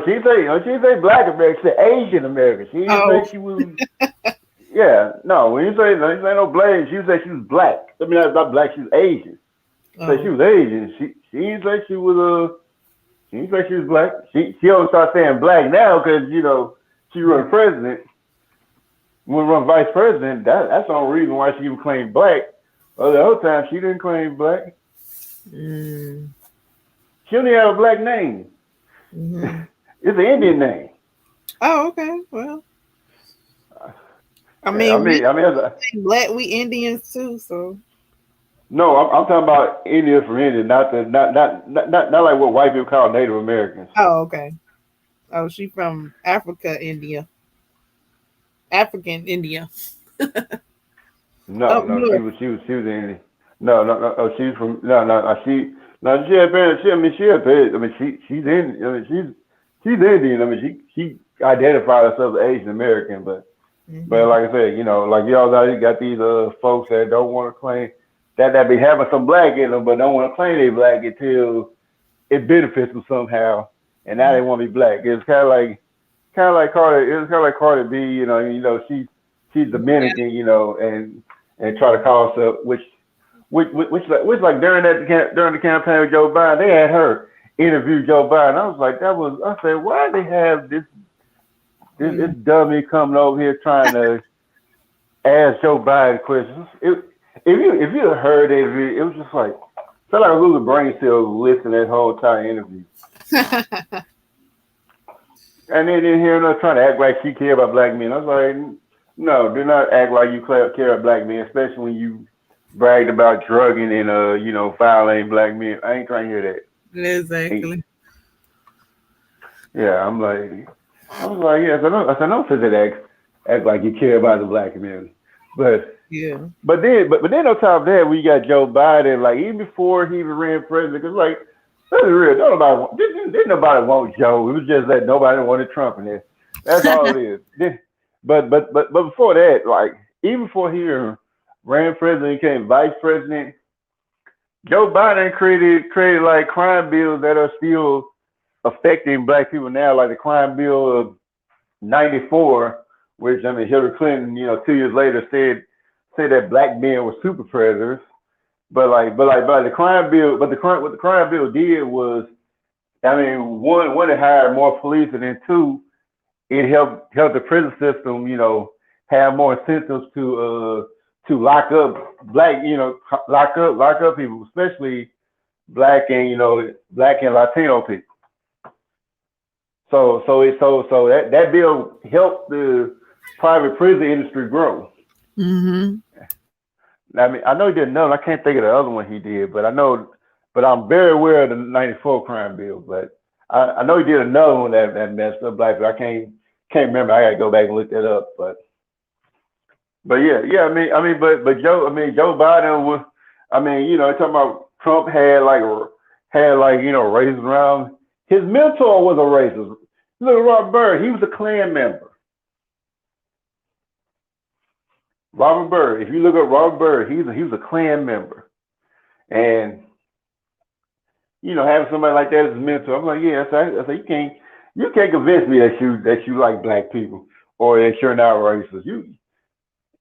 she say black American. She said Asian American. She didn't Oh. say she was. Yeah, no. When you say no black, she said she was black. I mean, not black. She was Asian. Say she Oh. was Asian. She didn't say she was She didn't say she was black. She only start saying black now because she run president. When run vice president, that's the only reason why she even claimed black. Well, the other time she didn't claim black. Mm. She only had a black name. Mm-hmm. It's an Indian name. Oh, okay. Well, I Yeah, I mean, we mean, I mean, black, we Indians too, so. no, I'm talking about Indians from India, not like what white people call Native Americans. Oh, okay. Oh, she from Africa, India. African India. No, Up no, north. she was in. No, no, no. Oh, she's from. No, no. She. No, she had parents. She. I mean, she had parents. I mean, she's in. I mean, she's Indian. I mean, she identified herself as Asian American, but Hmm. like I said, like y'all already got these folks that don't want to claim that be having some black in them, but don't want to claim they black until it benefits them somehow, and now they want to be black. It's kind of like Carter. It was kind of like Carter B. She's Dominican, and try to call herself which like during the campaign with Joe Biden, they had her interview Joe Biden. I was like, I said, why they have this dummy coming over here trying to ask Joe Biden questions? If you had heard it, it was just like felt like I lose a brain cell listening to that whole entire interview. And then in here, trying to act like she care about black men. I was like, no, do not act like you care about black men, especially when you bragged about drugging and violating black men. I ain't trying to hear that. Ain't, Exactly. yeah, I was like, yes, I said, no, sit act like you care about the black community, but. Yeah. But then on top of that, we got Joe Biden. Like even before he even ran president, because like that's real. Didn't nobody want Joe. It was just that nobody wanted Trump in there. That's all it is. But before that, like even before he ran president, became vice president, Joe Biden created like crime bills that are still affecting black people now, like the crime bill of '94, which I mean Hillary Clinton, 2 years later said that black men were super predators. But the crime bill, what the crime bill did was, I mean, one it hired more police, and then two, it helped the prison system, have more incentives to lock up lock up people, especially black and Latino people. So that bill helped the private prison industry grow. Hmm. I mean, I know he did another. I can't think of the other one he did, but I'm very aware of the '94 crime bill. But I know he did another one that messed up black people. I can't remember. I gotta go back and look that up. But yeah. But Joe Biden was. I mean, talking about Trump had like races around. His mentor was a racist. Look at Robert Byrd. He was a Klan member. Robert Byrd. If you look at Robert Byrd, he was a Klan member. And having somebody like that as a mentor, I'm like, yeah, I say you can't convince me that you like black people or that you're not racist.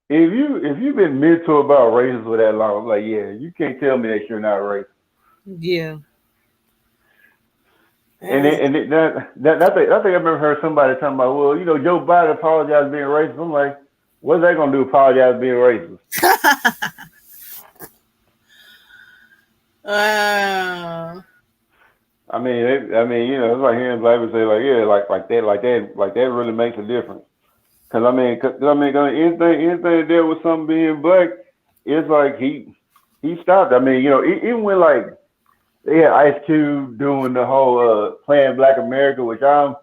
If you've been mentored about racism for that long, I'm like, yeah, you can't tell me that you're not racist. Yeah. That And is. then, and then I think I remember heard somebody talking about, well, Joe Biden apologized for being racist. I'm like, what's that gonna do? Apologize for being racist? Wow. It's like hearing black people say like, yeah, like that really makes a difference. Cause anything that dealt with something being black, it's like he stopped. I mean, even when like they had Ice Cube doing the whole playing Black America, which I'm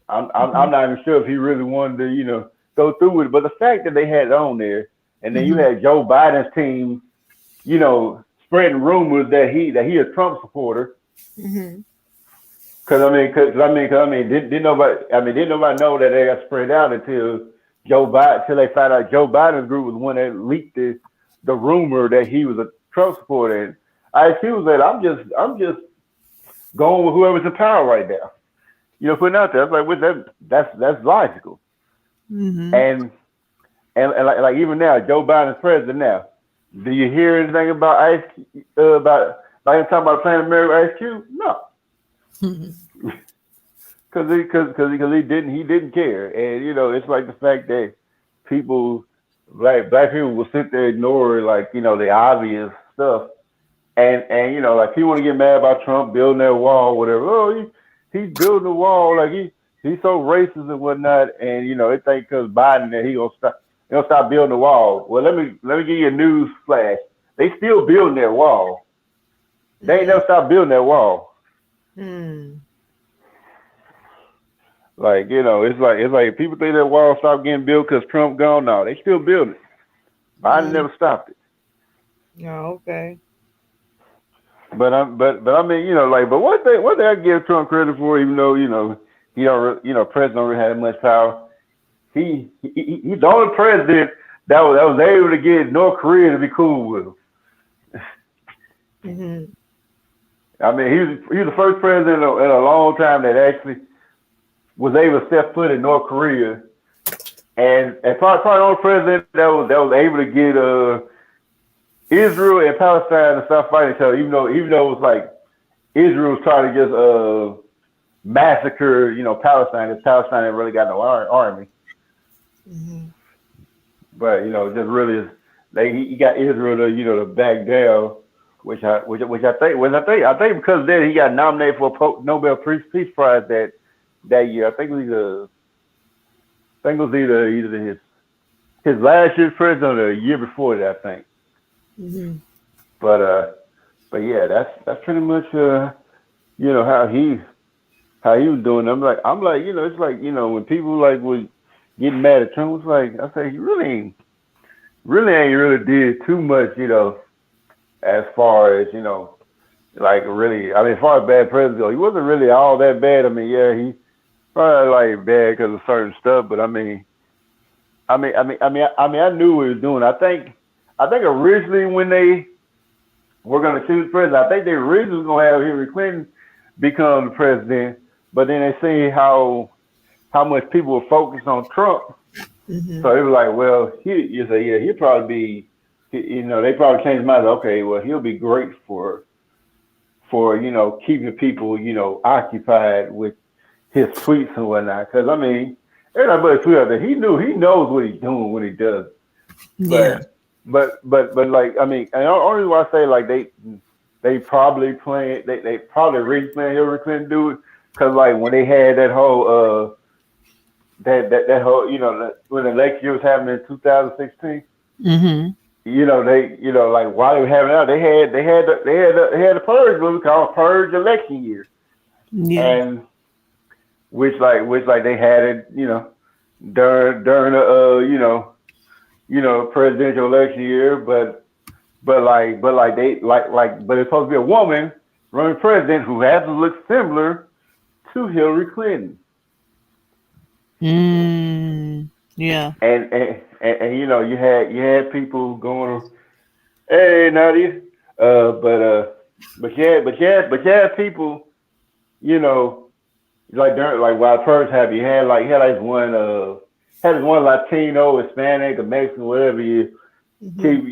Hmm. not even sure if he really wanted to go through with it. But the fact that they had it on there, and then you Hmm. had Joe Biden's team, spreading rumors that he a Trump supporter. Hmm. Didn't nobody know that they got spread out until they found out Joe Biden's group was the one that leaked the rumor that he was a Trump supporter. And IQ was like, I'm just going with whoever's in power right now. Putting out there. I was like, that's logical. Hmm. And like even now, Joe Biden's president now. Do you hear anything about about like him talking about playing America Ice Cube? No, because he didn't care, and it's like the fact that people black people will sit there and ignore like the obvious stuff, and like people want to get mad about Trump building that wall, whatever. Oh, he's building a wall like he's so racist and whatnot, and they think because Biden that he gonna stop building the wall. Well, let me give you a news flash. They still building that wall. They ain't never stopped building that wall. Hmm. Like, it's like people think that wall stopped getting built because Trump gone. No, they still building it. Biden never stopped it. Oh, okay. But I mean, like, but one thing I give Trump credit for, even though he don't, president don't really have much power. He's the only president that was able to get North Korea to be cool with him. Mm-hmm. I mean, he was the first president in a long time that actually was able to step foot in North Korea, and probably the only president that was able to get Israel and Palestine to stop fighting each other, even though it was like Israel was trying to just massacre Palestine, because Palestine ain't really got no army, Mm-hmm. but just really he got Israel to back down, which I think because of that he got nominated for a Nobel Peace Prize that year. I think it was either his last year's president or the year before that, I think. Mm-hmm. But but yeah, that's pretty much how he was doing. I'm like it's like when people like was getting mad at Trump, it's like I say he really ain't did too much as far as like really. I mean, as far as bad presidents go, he wasn't really all that bad. I mean, yeah, he probably like bad because of certain stuff, but I knew what he was doing. I think originally when they were going to choose president, I think they originally was going to have Hillary Clinton become the president, but then they see how much people were focused on Trump, Mm-hmm. so it was like, well, you say, yeah, he'll probably be, they probably changed their mind. Okay, well, he'll be great for keeping people occupied with his tweets and whatnot. Because I mean, everybody tweet out that he knows what he's doing when he does. Yeah. But like I mean, and the only reason why I say like they probably they probably really playing Hillary Clinton do it because like when they had that whole that whole when the election was happening in 2016. Mm-hmm. They like while they were having it out, they had the purge movie called Purge Election Year, Yeah. and which they had it during the presidential election year, but but it's supposed to be a woman running president who has to look similar to Hillary Clinton. Mm. Yeah. And you had people going, hey Nadia, but you had people, you know, like during like while first have you had like one Latino, Hispanic, or Mexican, whatever you Mm-hmm. keep,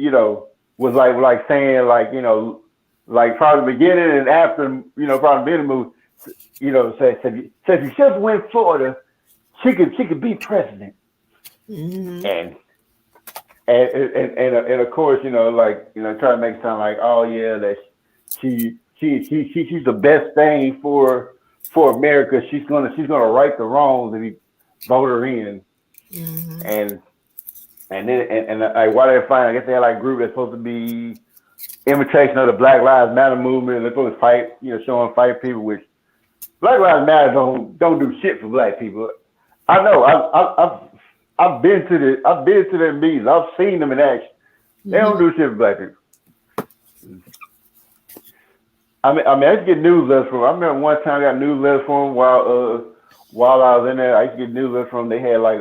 was like saying like from the beginning and after, from the beginning of the movie, said if you just win Florida, she could be president. Mm-hmm. And of course, try to make it sound like, oh yeah, that she's the best thing for America. She's gonna right the wrongs if you vote her in. Mm-hmm. And and like why they find, I guess they had like a group that's supposed to be imitation of the Black Lives Matter movement. And they're supposed to fight, showing fight people, which Black Lives Matter don't do shit for black people. I know. I've been to their meetings. I've seen them in action. They don't Mm-hmm. do shit for black people. I used to get newsletters from. I remember one time I got newsletters from them while I was in there. I used to get newsletters from them. They had like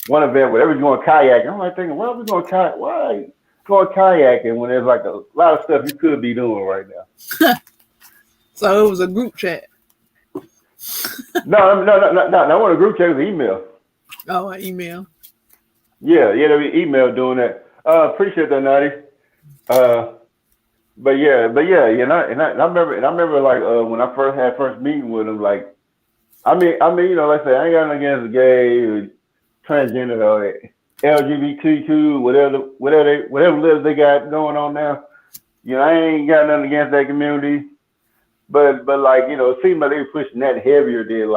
one event where they was going kayaking. I'm like thinking, why are we going kayak? Why going kayaking when there's like a lot of stuff you could be doing right now? So it was a group chat. No. I want a group chat with email. Oh, an email. Yeah, there be email doing that. Appreciate that, Natty. Uh, and I remember like when I first meeting with him, like like I say, I ain't got nothing against the gay or transgender or LGBTQ, whatever they got going on now. I ain't got nothing against that community, but like it seemed like they were pushing that heavier than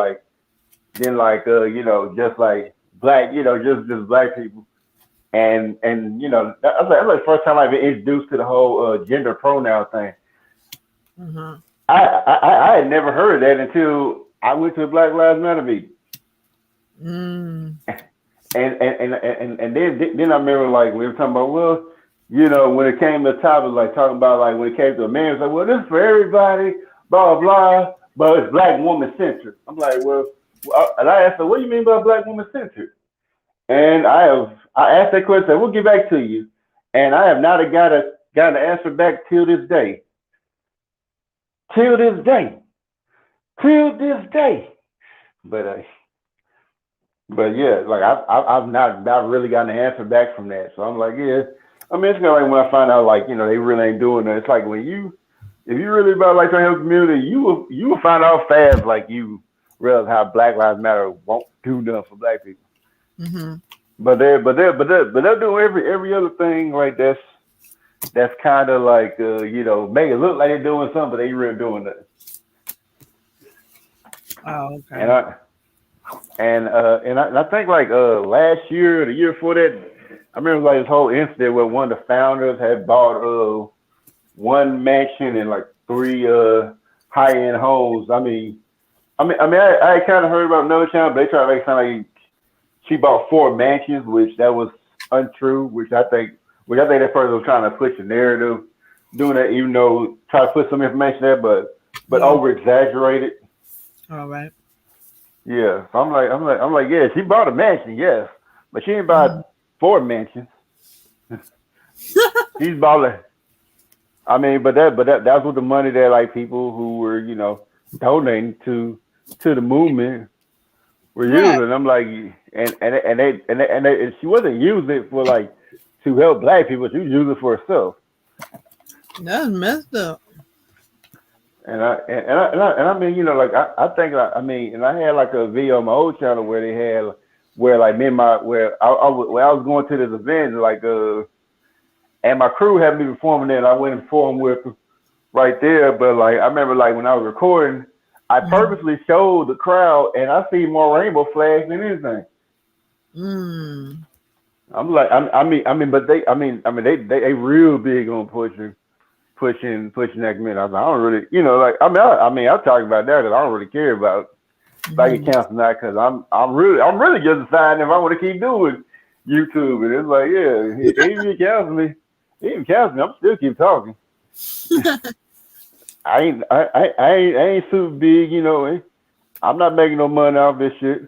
just like black, just black people. And that was the first time I've been introduced to the whole gender pronoun thing. Uh-huh. I had never heard of that until I went to a Black Lives Matter meeting. Mm. and then I remember like we were talking about, well, when it came to topics like talking about like when it came to men, it's like, well, this is for everybody, blah blah, but it's black woman centered. I'm like, well, and I asked her, what do you mean by black woman centered? And I asked that question, we'll get back to you, and I have not got an answer back till this day, till this day. But but yeah, like I've not really gotten an answer back from that. So I'm like, yeah. I mean, it's kind of like when I find out like they really ain't doing it. It's like when if you really about like trying to help the community, you will find out fast like you realize how Black Lives Matter won't do nothing for black people. Mm-hmm. They're doing every other thing like that's kind of like make it look like they're doing something, but they ain't really doing nothing. Oh, And okay. I think like last year or the year before that, I remember like this whole incident where one of the founders had bought one mansion and like three high end homes. I kind of heard about another channel, but they try to make it sound like she bought four mansions, which that was untrue. Which I think that person was trying to push the narrative, doing that even though try to put some information there, but Yeah. over exaggerated. All right. Yeah, so I'm like, yeah, she bought a mansion, yes, but she ain't bought Mm-hmm. four mansions. She's bought a, that's with the money that like people who were donating to the movement were Right. using. I'm like, and she wasn't using it for like to help black people. She was using it for herself. That's messed up. And I mean, like I think like, and I had like a video on my old channel where they had where like me and my where I was going to this event like and my crew had me performing there and I went and performed with them right there. But like I remember like when I was recording, I Mm-hmm. purposely showed the crowd and I see more rainbow flags than anything. Mm. I'm like but they real big on pushing that community. I was like, I don't really, like I talk about that because I don't really care about if I get Mm-hmm. canceled or not because I'm really just deciding if I want to keep doing YouTube. And it's like, yeah, even if you cancel me, I'm still keep talking. I ain't super big, I'm not making no money off this shit.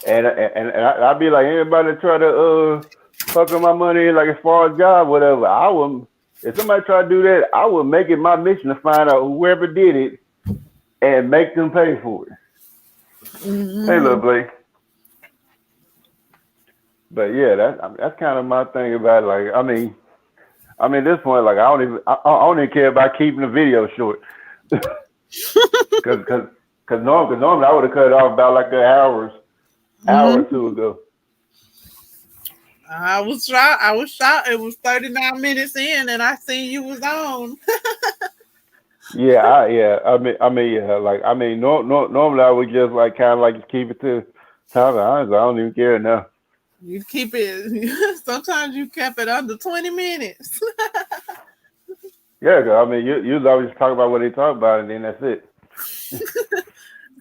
I'd be like anybody try to fuck up my money, like as far as job, whatever. I would if somebody try to do that, I would make it my mission to find out whoever did it and make them pay for it. Hey, Mm-hmm. look, Blake. But yeah, that's kind of my thing about it. Like, at this point, like I don't even care about keeping the video short, cause normally I would have cut it off about like an hour or two Mm-hmm. ago. I was shocked. I was shocked. It was 39 minutes in, and I seen you was on. Yeah. Yeah. Like, normally I would just like kind of like just keep it to topic. Honestly, I don't even care now. You keep it. Sometimes you kept it under 20 minutes. Yeah, 'cause, you always talk about what they talk about, and then that's it.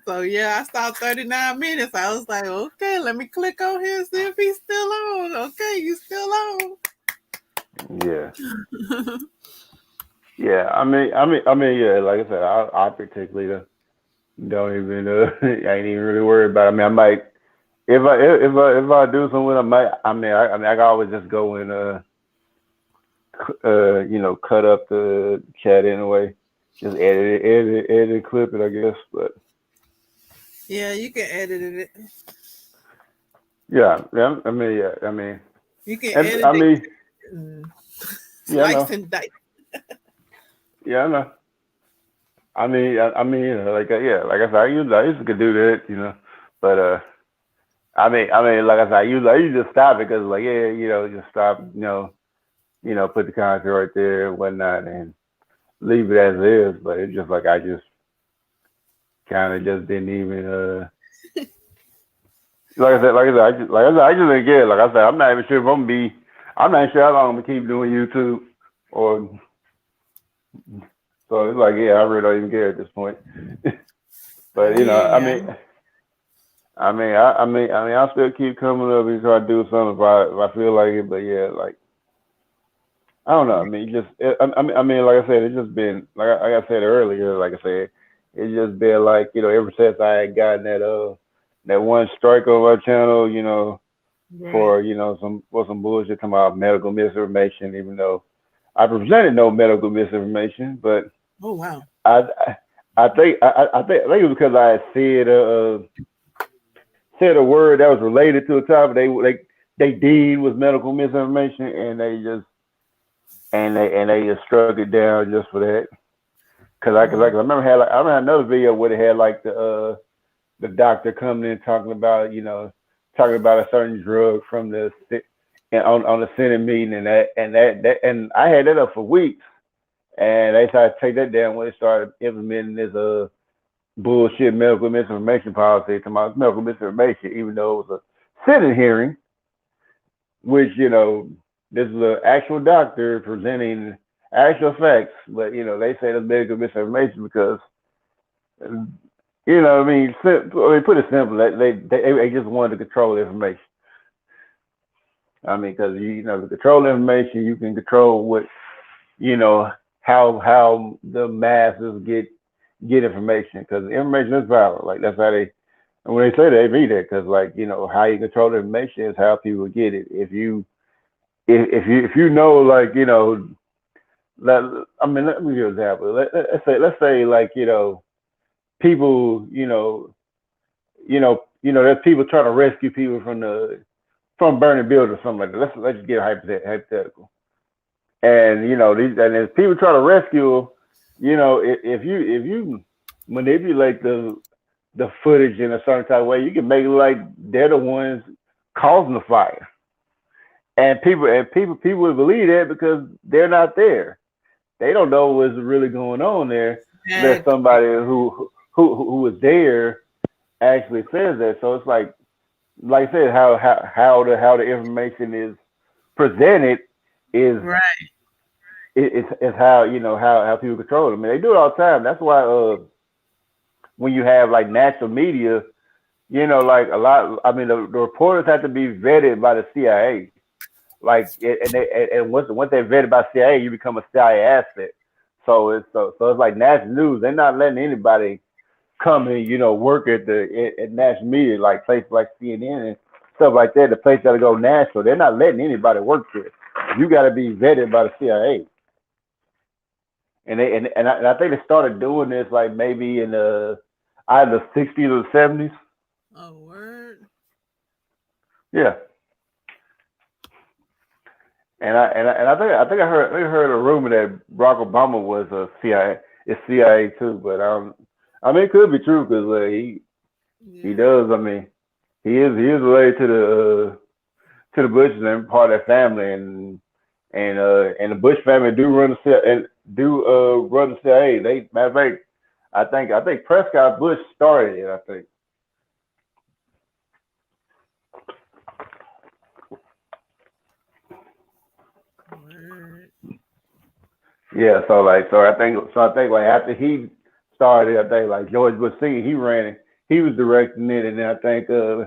So yeah, I saw 39 minutes. I was like, okay, let me click on here and see if he's still on. Okay, you still on. Yeah, yeah. Yeah. Like I said, I particularly don't even I ain't even really worried about it. I might if I do something, I might. I can always just go and cut up the chat anyway. Just edit, clip it, I guess. But Yeah, you can edit it. yeah. Yeah. You can And edit it. Mm, yeah, I slice know. and dice. Yeah, I know. Like yeah, like I said, I used to do that, but like I said, I usually just stop it because like yeah, just stop, put the content right there and whatnot, and leave it as is. But it's just like I just kind of just didn't even like I said, I just didn't get it. Like I said, I'm not even sure if I'm not sure how long I'm gonna keep doing YouTube, or so it's like yeah, I really don't even care at this point. But Yeah. I still keep coming up and try to do something if I feel like it. But yeah, like I don't know. I mean, like I said, it's just been like I said earlier. Like I said, it's just been like ever since I had gotten that one strike on my channel, Right. for some bullshit talking about medical misinformation, even though I presented no medical misinformation, but Oh wow. I I think it was because I had said a word that was related to a topic they deemed was medical misinformation, and they just struck it down just for that. Cause I Mm. remember I remember another video where they had like the doctor coming in talking about a certain drug from and on the Senate meeting, and I had that up for weeks, and they tried to take that down when they started implementing this bullshit medical misinformation policy, talking about medical misinformation, even though it was a Senate hearing, which this is an actual doctor presenting actual facts, but they say it's medical misinformation because I mean, put it simple, they just wanted to control information. I mean, because to control information, you can control what you know how the masses get information, because information is power. Like that's how they and when they say that, they mean that, because like how you control the information is how people get it. If you know, like let, I mean, let me give you an example. Let's say like people there's people trying to rescue people from burning buildings or something like that. Let's just get a hypothetical. And and if people try to rescue, if you manipulate the footage in a certain type of way, you can make it like they're the ones causing the fire, and people would believe that because they're not there. They don't know what's really going on there, unless Exactly. somebody who was there actually says that. So it's like I said, how the information is presented is Right. is how how people control it. I mean, they do it all the time. That's why when you have like national media, like a lot. I mean, the reporters have to be vetted by the CIA. Like, and once they're vetted by CIA, you become a CIA asset. So it's like national news. They're not letting anybody come and work at national media, like places like CNN and stuff like that. The place got to go national. They're not letting anybody work there. You got to be vetted by the CIA. And I think they started doing this like maybe in either the '60s or the '70s. Oh word. Yeah, and I think I heard a rumor that Barack Obama was a CIA, is CIA too, but I mean it could be true because he Yeah. does. I mean he is related to the Bushes and part of their family, and the Bush family do run the CIA, and do run the CIA. They matter of fact, I think Prescott Bush started it. I think. Word. Yeah, so I think like after he started, I think like George Bush Senior, he ran it, he was directing it, and then I think I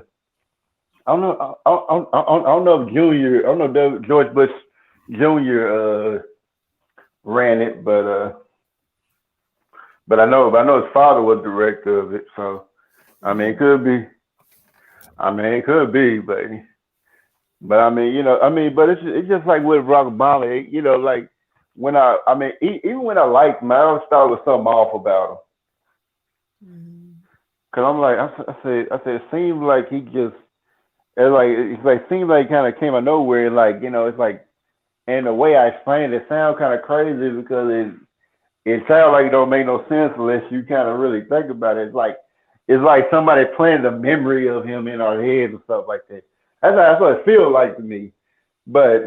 don't know I don't know if Junior, I don't know if George Bush Junior ran it, but I know his father was director of it, so I mean it Mm. could be, but I mean but it's just like with Barack Obama, like when even when I liked him, I always thought there was something off about him. Mm. Cause I'm like, I said, it seemed like he just, it's like seemed like kind of came out of nowhere. Like, it's like, and the way I explained it, sounds kind of crazy because it sounds like it don't make no sense unless you kind of really think about it. It's like somebody planted a memory of him in our heads and stuff like that. That's what it feels like to me. But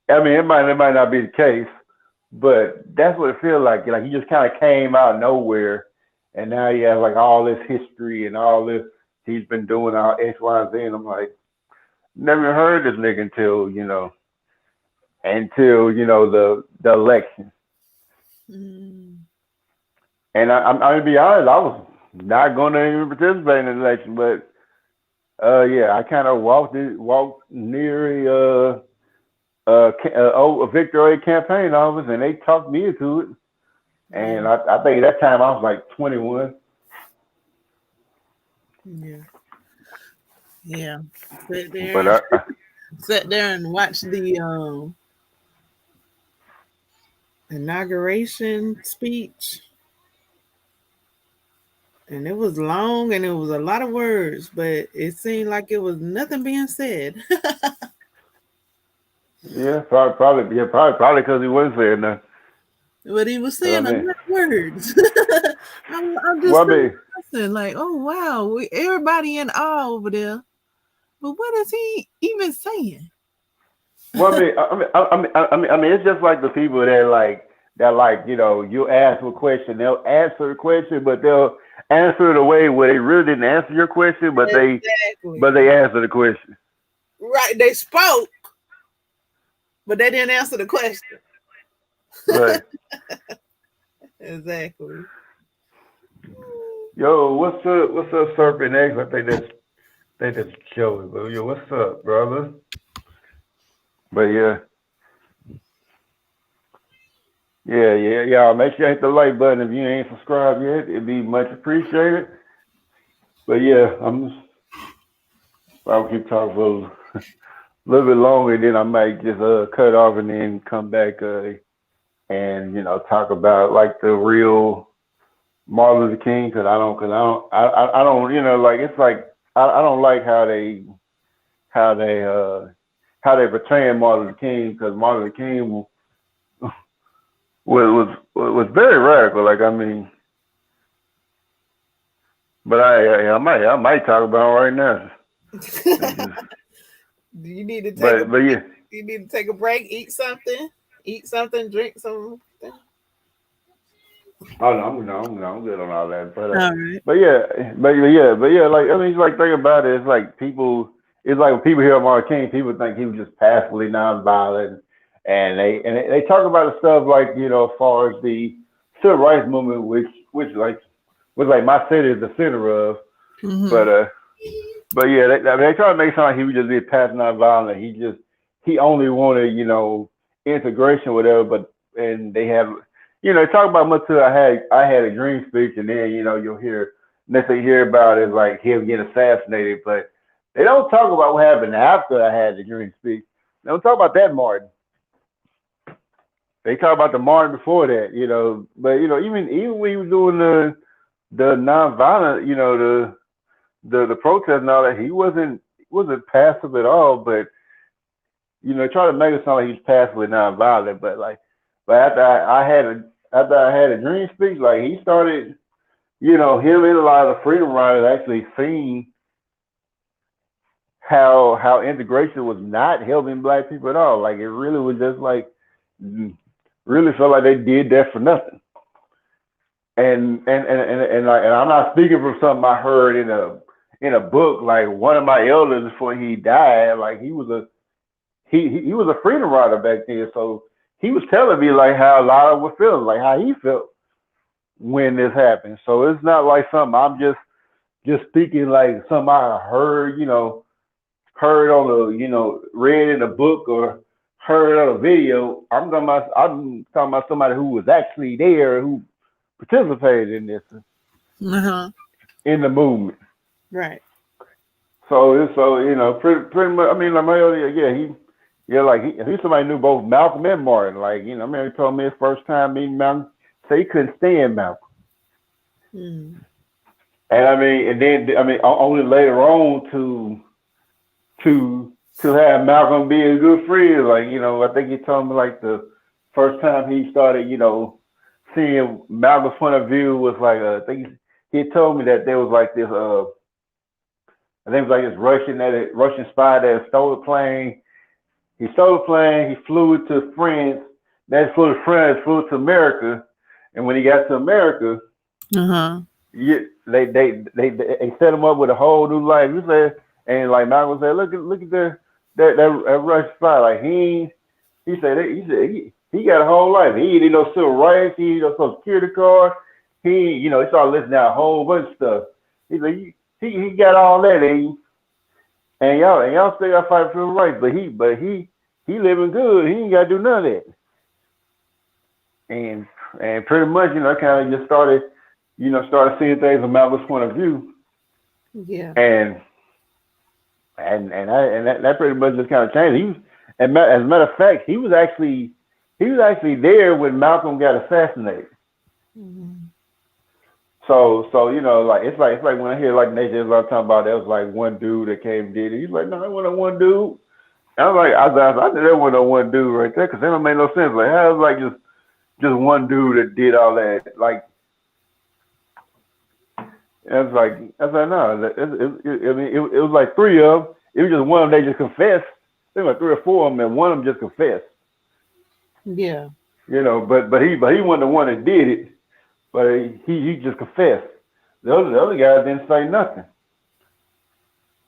I mean, it might not be the case, but that's what it feels like. Like he just kind of came out of nowhere, and now he has like all this history and all this he's been doing all X, Y, and Z. And I'm like, never heard this nigga until the election. Mm. And I'm gonna be honest, not going to even participate in the election. But yeah, I kind of walked near a Victor A campaign office, and they talked me into it. Yeah. And I think at that time I was like 21. Yeah. Yeah. Sit there But and sat there and watched the inauguration speech, and it was long and it was a lot of words, but it seemed like it was nothing being said. yeah, probably because he wasn't saying nothing. But he was 'Cause I saying a mean, lot of words. I'm well, just I mean, listening, like, oh wow, everybody in awe over there. But what is he even saying? well, it's just like the people that you ask a question, they'll answer the question, but they'll answer it a way where they really didn't answer your question, but Exactly. they answer the question. Right. They spoke, but they didn't answer the question. Right. Exactly. Yo, what's up, Serpent X? I think that's Joey, but yo, what's up, brother? But yeah, yeah. Make sure you hit the like button if you ain't subscribed yet. It'd be much appreciated. But yeah, I'll keep talking for a little bit longer, then I might just cut off and then come back and talk about like the real Martin Luther King because I don't like it's like I don't like how they uh how they portray Martin Luther King because Martin Luther King was very radical. Like I mean, but I might talk about it right now. It's just, Do you need to take a but yeah. you need to take a break, eat something, drink something. Oh no, I'm good on all that. All right. Like I mean, it's like think about it. It's like people. It's like when people hear Martin King, people think he was just passively nonviolent, and they talk about the stuff like as far as the civil rights movement, which like was like my city is the center of. Mm-hmm. But yeah, they try to make it sound like he was just being passive nonviolent. He only wanted integration, whatever. But and they have they talk about much till I had a dream speech, and then you'll hear next thing you hear about is like him getting assassinated, but they don't talk about what happened after I had the dream speech. They don't talk about that Martin. They talk about the Martin before that, But even when he was doing the nonviolent, the protest and all that, he wasn't passive at all. But try to make it sound like he's passively nonviolent. But after I had a dream speech, like he started, him and a lot of the freedom riders actually seen how integration was not helping black people at all. Like it really was just like really felt like they did that for nothing. And I'm not speaking from something I heard in a book. Like one of my elders before he died, like he was a freedom rider back then, so he was telling me like how a lot of were feeling, like how he felt when this happened. So it's not like something I'm just speaking like something I heard, heard on read in a book or heard on a video. I'm talking about somebody who was actually there who participated in this Uh-huh. in the movement. Right. So pretty much. I mean, like my other, yeah, he's somebody who knew both Malcolm and Martin. Like I mean, he told me his first time meeting Malcolm, say he couldn't stand Malcolm. Mm. And I mean, only later on to have Malcolm be a good friend. Like I think he told me like the first time he started, seeing Malcolm's point of view was like I think he told me that there was like this I think it was like this Russian spy that stole a plane. He stole a plane. He flew it to France. Then flew to France, flew to America, and when he got to America, Uh-huh. they set him up with a whole new life. You said, and like Malcolm said, look at that Russian spy. Like he said he got a whole life. He didn't know civil rights. He didn't know social security card. he started listing out a whole bunch of stuff. He's like, he got all that, and y'all still got to fight for his rights, but he living good. He ain't got to do none of that. And pretty much, I kind of just started seeing things from Malcolm's point of view, Yeah. and that pretty much just kind of changed. As a matter of fact, he was actually there when Malcolm got assassinated. Mhm. So like it's like when I hear like Nate Islam talking about that was like one dude that came and did it. He's like, no, it wasn't one dude. And I knew that wasn't one dude right there because that don't make no sense. Like how is like just one dude that did all that? Like I was like no, I mean it was like three of them. It was just one of them. They just confessed. There were like three or four of them, and one of them just confessed. Yeah. But he wasn't the one that did it. But he just confessed. The other guys didn't say nothing.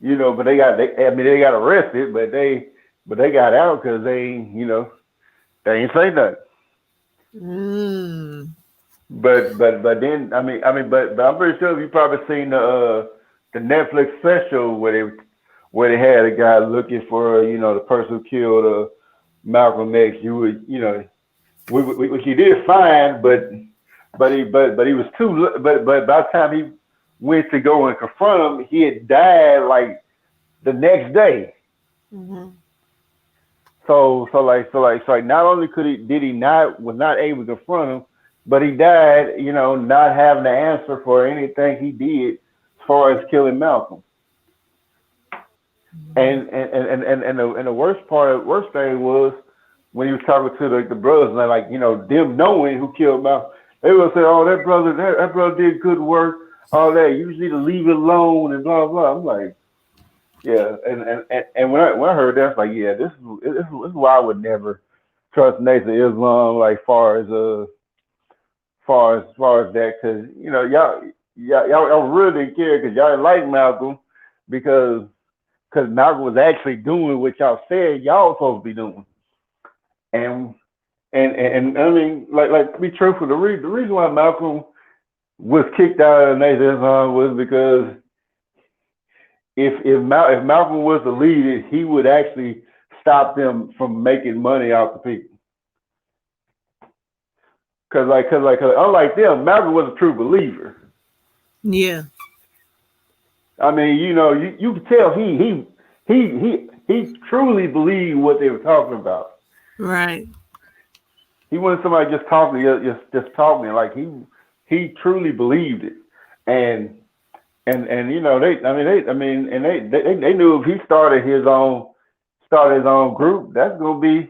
But they got arrested, but they got out because they ain't say nothing. Mm. But then but I'm pretty sure you probably seen the Netflix special where they had a guy looking for the person who killed Malcolm X. You would which he did fine, but he was but by the time he went to go and confront him, he had died like the next day. Mhm. So not only did he not was not able to confront him, but he died, not having the answer for anything he did as far as killing Malcolm. Mhm. And the worst thing was when he was talking to the brothers and them knowing who killed Malcolm, they would say, "Oh, that brother did good work, all that. You just need to leave it alone and blah blah." I'm like, yeah, and when I heard that, I was like, yeah, this is why I would never trust Nathan Islam, like far as that, because y'all really didn't care because y'all didn't like Malcolm because Malcolm was actually doing what y'all said y'all supposed to be doing, and I mean, like to be truthful, the reason why Malcolm was kicked out of Nathan Islam was because if Malcolm was to lead it, he would actually stop them from making money off the people. Cause unlike them, Malcolm was a true believer. Yeah. I mean, you could tell he truly believed what they were talking about. Right. He wasn't somebody just talking, just talking. Like he truly believed it, and they knew if he started his own group, that's gonna be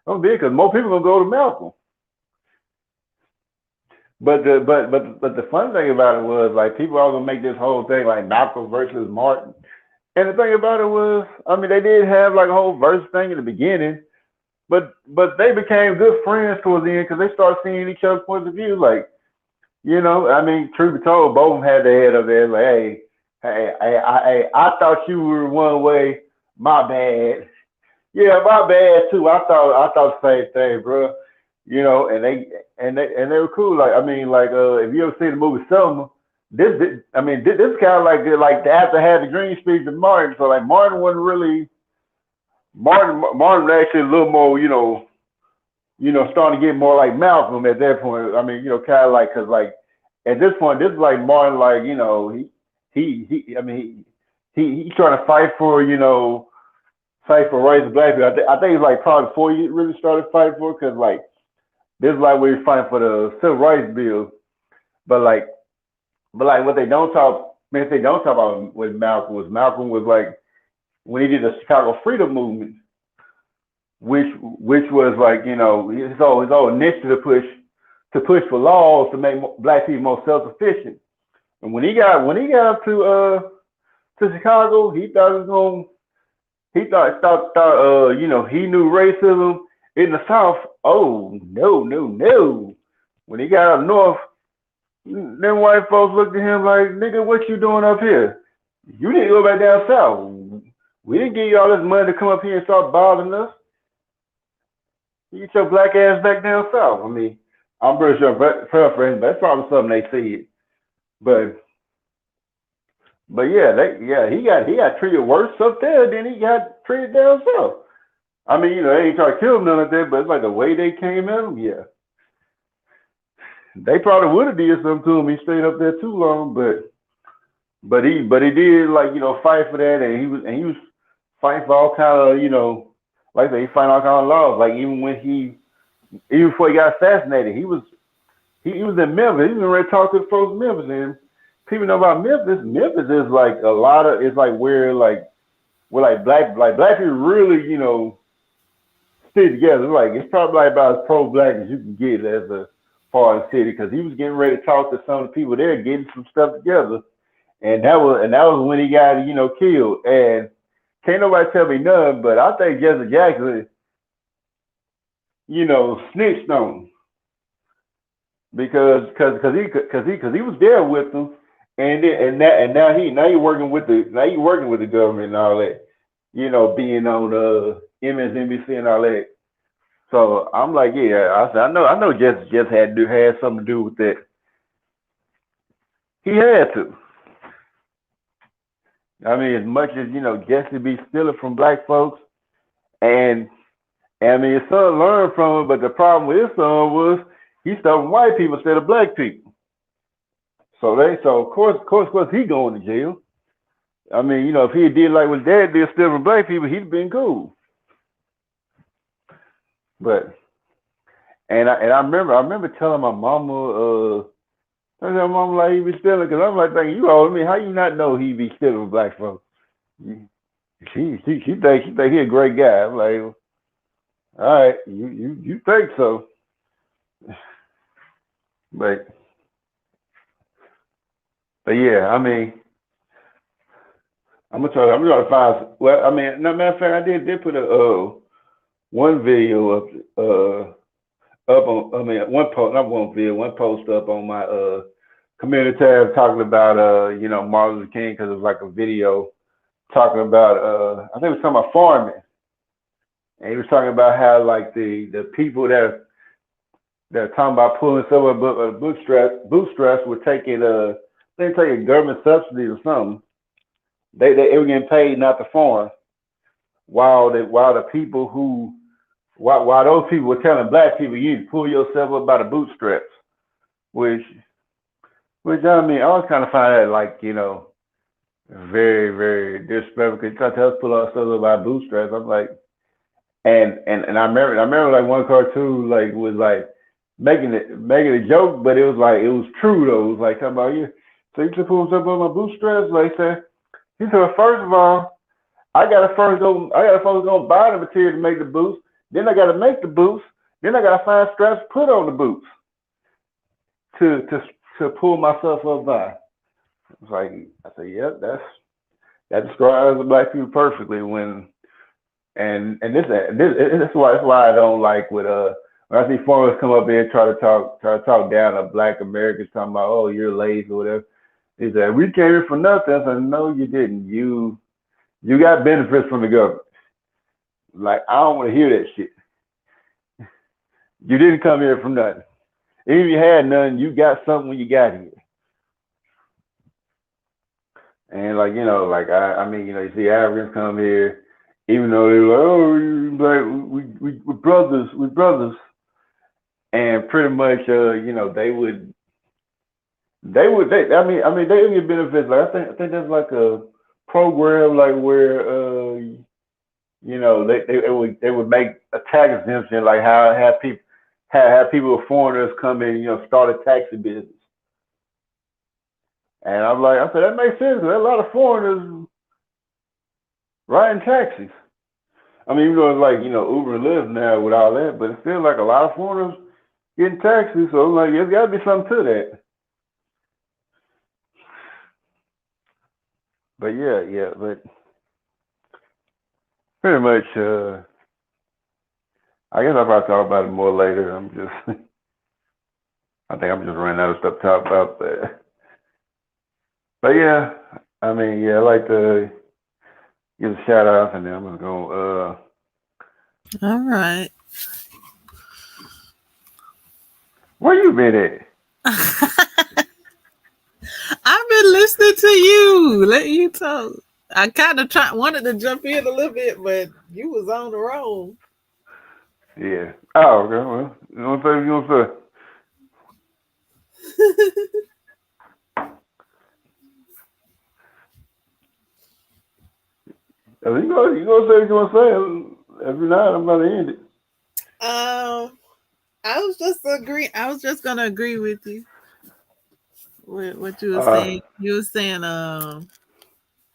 because more people gonna go to Malcolm. But the fun thing about it was like people are gonna make this whole thing like Malcolm versus Martin. And the thing about it was, I mean, they did have like a whole verse thing in the beginning, but they became good friends towards the end because they started seeing each other's points of view. Like, I mean, truth be told, both of them had their head up there like, hey, I thought you were one way, my bad. Yeah, my bad too. I thought the same thing, bro. And they were cool. Like I mean, like if you ever seen the movie Selma, this kind of like the after had the dream speech of Martin. So like Martin wasn't really Martin was actually a little more, starting to get more like Malcolm at that point. I mean, kind of like because like at this point, this is like Martin, like I mean he's trying to fight for rights of black people. I think it's like probably before he really started fighting for it, because like this is like where he's fighting for the civil rights bill. But like what they don't talk, man, if they don't talk about with Malcolm was like when he did the Chicago Freedom Movement, which was like his whole initiative to push for laws to make black people more self sufficient. And when he got up to Chicago, he thought it was going he thought he knew racism in the South. Oh no, no, no. When he got up north, them white folks looked at him like, nigga, what you doing up here? You need to go back down south. We didn't give you all this money to come up here and start bothering us. You get your black ass back down south. I mean, I'm pretty sure preference. That's probably something they see. But yeah, he got treated worse up there than he got treated down south. I mean, they ain't trying to kill him none of that, but it's like the way they came at him. Yeah, they probably would have did something to him. He stayed up there too long, but he did like fight for that, and he was fighting for all kind of like I said, he fighting all kind of laws. Like even before he got assassinated, he was in Memphis. He was ready to talk to the folks in Memphis, and people know about Memphis. Memphis is like a lot of it's like where black people really stick together. It's probably like about as pro black as you can get as a part of the city because he was getting ready to talk to some of the people there, getting some stuff together, and that was when he got killed. And can't nobody tell me none, but I think Jesse Jackson snitched on him because he was there with them, and now he working with the government and all that, being on MSNBC and all that. So I'm like, yeah, I said, I know, just had something to do with that. He had to. I mean, as much as Jesse be stealing from black folks, and I mean, his son learned from him, but the problem with his son was he stole from white people instead of black people. So of course he going to jail. I mean, if he did like what dad did, steal from black people, he'd been cool. But I remember telling my mama, I tell my mama like he be stealing because I'm like thinking, you older me, how you not know he be stealing from black folks? She think he a great guy. I'm like, all right, you think so, but yeah, I mean, I'm gonna try to find. Well, I mean, no matter of fact, I did put a one video up on. I mean, one post, not one video, one post up on my community tab talking about Martin Luther King because it was like a video talking about I think it was talking about farming, and he was talking about how like the people that are talking about pulling some of the bootstraps were taking they taking government subsidies or something. They were getting paid not to farm, while the people who while those people were telling black people you need to pull yourself up by the bootstraps, which I mean I always kind of find that like very very disrespectful. Because you try to tell us pull ourselves up by bootstraps. I'm like, and I remember like one cartoon like was like making a joke, but it was like it was true though. It was like talking about you. So you just pull yourself up by my bootstraps, like that. He said, first of all, I gotta first go buy the material to make the boots. Then I gotta make the boots. Then I gotta find straps to put on the boots to to to pull myself up by. It's like I said, yep, that describes the black people perfectly. This is why I don't like when I see foreigners come up here and try to talk down to black Americans talking about you're lazy or whatever. He said we came here for nothing. I said no you didn't. You got benefits from the government. Like I don't want to hear that shit. You didn't come here from nothing. Even if you had none, you got something when you got here. And like I mean, you see Africans come here, even though they're like, we're brothers, and pretty much, I mean, they would get benefits. Like I think that's like a program like where, they would make a tax exemption, like how have people foreigners come in, start a taxi business. And I said that makes sense. There's a lot of foreigners riding taxis. I mean, even though it's like Uber and Lyft now with all that, but it's still like a lot of foreigners getting taxis. So I'm like, there's got to be something to that. But but pretty much, I guess I'll probably talk about it more later. I think I'm just running out of stuff to talk about. But yeah, I mean, yeah, I like to give a shout out, and then I'm gonna go. All right. Where you been at? I've been listening to you. Let you talk. I kind of wanted to jump in a little bit, but you was on the roll. Yeah. Oh, okay. Well, you know what I'm saying? You know what I'm saying? You gonna say what you want to say. Every night I'm gonna end it. I was just agree. I was just gonna agree with you with what you were Uh, saying. You were saying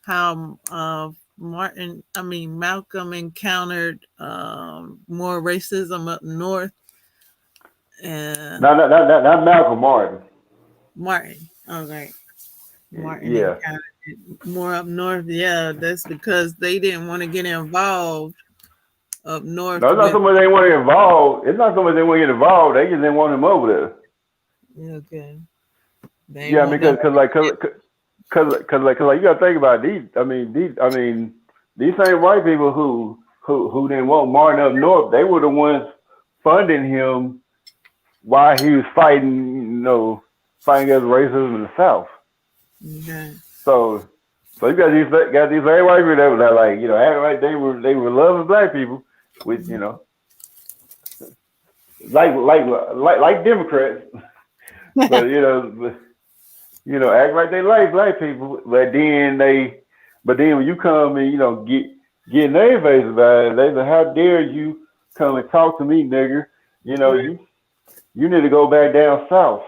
how Malcolm encountered more racism up north, and not Malcolm Martin. Martin. Okay, Martin Yeah. encountered it more up north. Yeah, that's because they didn't want to get involved up north No, it's not with. so much they want to get involved. It's not so much they want to get involved. They just didn't want him over there. Okay, they Yeah, I mean, want them. cause like you gotta think about it. These same white people who didn't want Martin up north, they were the ones funding him while he was fighting, fighting against racism in the South. Okay. So, so you got these same white people that like, acting like they were loving black people, with like Democrats, but act like they like black people, but then when you come and get in their face about it, they say, "How dare you come and talk to me, nigger? You know, Right. you need to go back down south."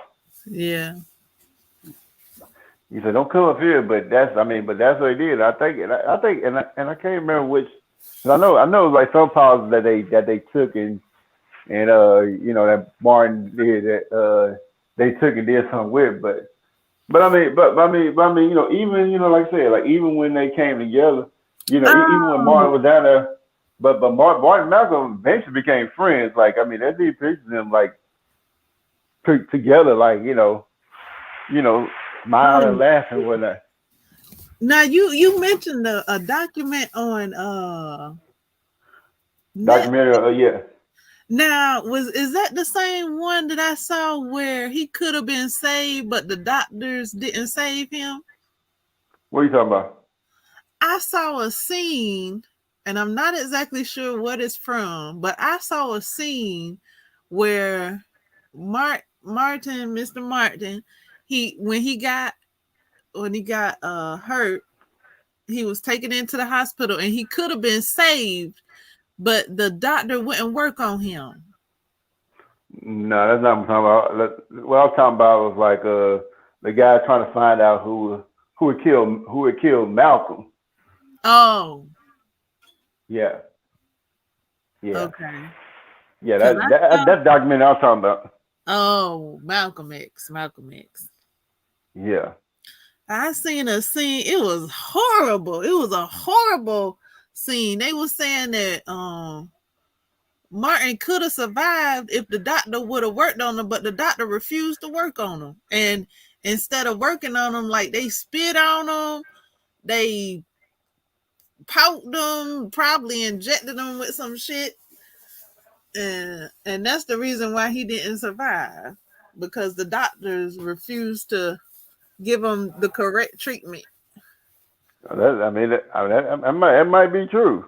Yeah. He said, "Don't come up here," but that's what he did. I can't remember which. 'Cause I know it was like some policies that they took and that Martin did that they took and did something with, but even like I said, like even when they came together, even when Oh, Martin was down there, but Martin and Malcolm eventually became friends. Like I mean, they did pictures of them like together, like smiling, oh. laughing, and whatnot. Now you mentioned a document on Documentary, Netflix. yeah. Now is that the same one that I saw where he could have been saved, but the doctors didn't save him? What are you talking about? I saw a scene, and I'm not exactly sure what it's from, but I saw a scene where Mr. Martin, he when he got hurt, he was taken into the hospital and he could have been saved, but the doctor wouldn't work on him. No, that's not what I'm talking about. What I was talking about was like the guy trying to find out who had killed Malcolm. Oh, Yeah, yeah, okay. yeah. Cause That I that saw that documentary I was talking about. Malcolm X, Malcolm X. Yeah. I seen a scene. It was horrible. It was a horrible scene. They were saying that Martin could have survived if the doctor would have worked on him, but the doctor refused to work on him. And instead of working on him, like they spit on him, they poked him, probably injected him with some shit. And that's the reason why he didn't survive. Because the doctors refused to give him the correct treatment. That might be true.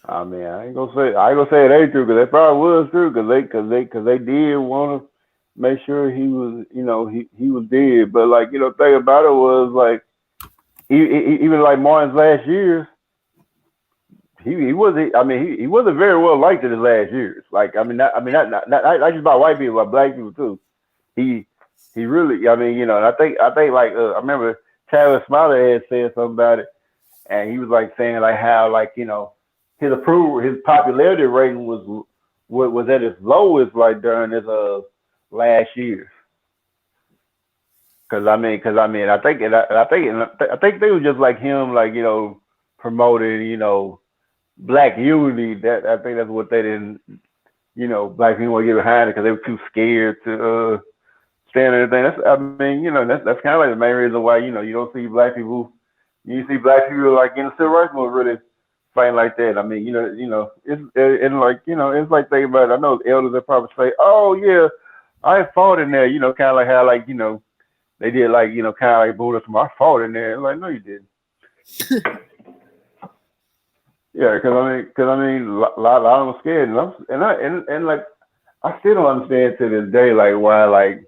I mean, I ain't gonna say it ain't true because it probably was true because they did want to make sure he was he was dead. But like thing about it was like even like Martin's last years, he wasn't. I mean, he wasn't very well liked in his last years. Like not just by white people, by black people too. He he really. I mean, and I think like I remember Travis Smiler had said something about it, and he was like saying like how like his popularity rating was at its lowest like during his last years. Cause I think they was just like him like promoting black unity. That I think that's what they didn't black people want to get behind it because they were too scared to stand anything. That's kind of like the main reason why you don't see black people. You see black people like in the civil rights movement really fighting like that. I mean, it's and like it's like thinking about it. I know elders that probably say, "Oh yeah, I fought in there, kind of like how like they did like kind of like Buddha. I fought in there. Like no, you didn't. Yeah, because I mean, lot of them scared, and like I still don't understand to this day like why like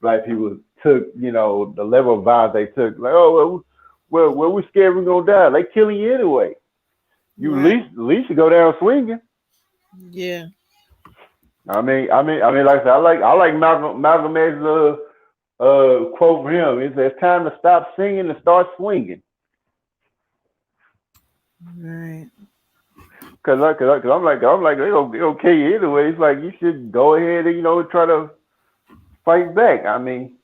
black people took the level of violence they took. Like oh well we scared we're gonna die. They killing you anyway. You Right. at least you go down swinging. Yeah. I mean, like I said, I like Malcolm X's quote from him. He says, "It's time to stop singing and start swinging." Right. Cause I'm like they gonna kill you anyway. It's like you should go ahead and try to fight back. I mean,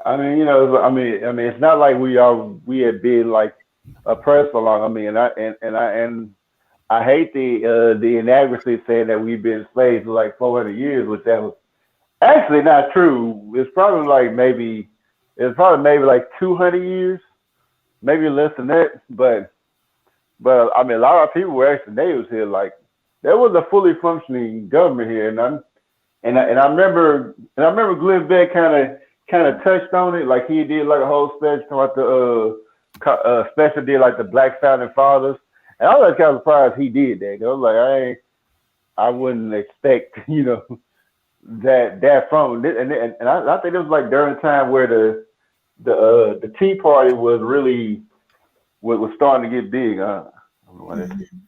it's not like we had been like oppressed for long. I mean, and I hate the inaccuracy saying that we've been slaves for like 400 years, which that was actually not true. It's probably maybe like 200 years, maybe less than that. But I mean, a lot of people were actually natives here. Like there was a fully functioning government here, and I remember Glenn Beck kind of touched on it, like he did like a whole special about the special did like the Black Founding Fathers, and I was kind of surprised he did that. I was like, I wouldn't expect that from it, and I think it was like during the time where the Tea Party was really was starting to get big. I don't know what that is. Mhm.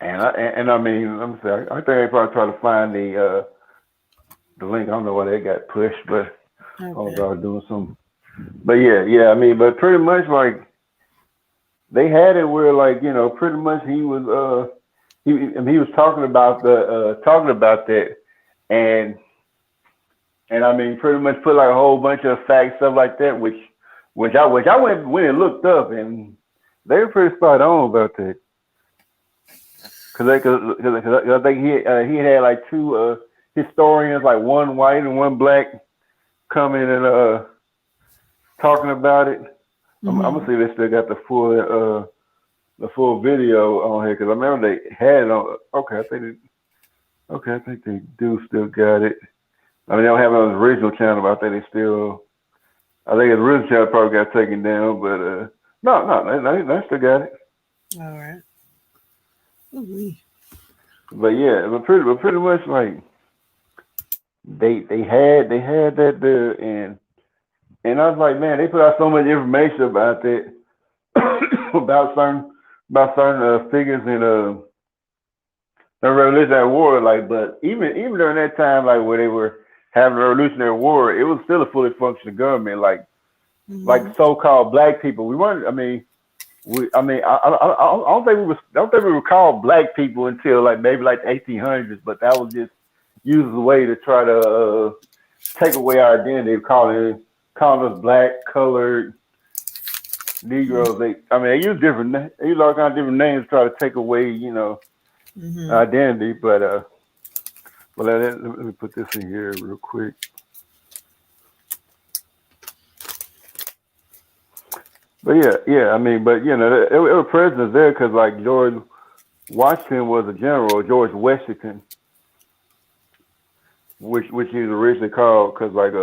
And I mean, let me say, I think they probably try to find the link. I don't know why they got pushed, but I was Okay. doing some. But yeah. I mean, but pretty much like they had it where like pretty much he was he was talking about that, and I mean pretty much put like a whole bunch of facts stuff like that, which I went and looked up, and they were pretty spot on about that. Cause I think he had like two historians, like one white and one black, coming and talking about it. I'm gonna Mhm. see if they still got the full video on here because I remember they had it on. Okay, I think they do still got it. I mean, they don't have it on the original channel, but I think they still. I think the original channel probably got taken down, but no, they still got it. All right. Ooh-wee. But yeah, but pretty much like they had that there, and I was like, man, they put out so much information about that, about certain figures in the Revolutionary War. Like, but even during that time, like where they were having the Revolutionary War, it was still a fully functioning government. Like Mhm. so-called black people, we weren't. I don't think we were called black people until like maybe like the 1800s, but that was just used as a way to try to take away our identity, calling us black, colored, Negroes. They use they use all kinds of different names to try to take away, Mhm. identity. But let me put this in here real quick. But yeah. I mean, but there were presidents there because like George Washington was a general, George Washington, which he was originally called because like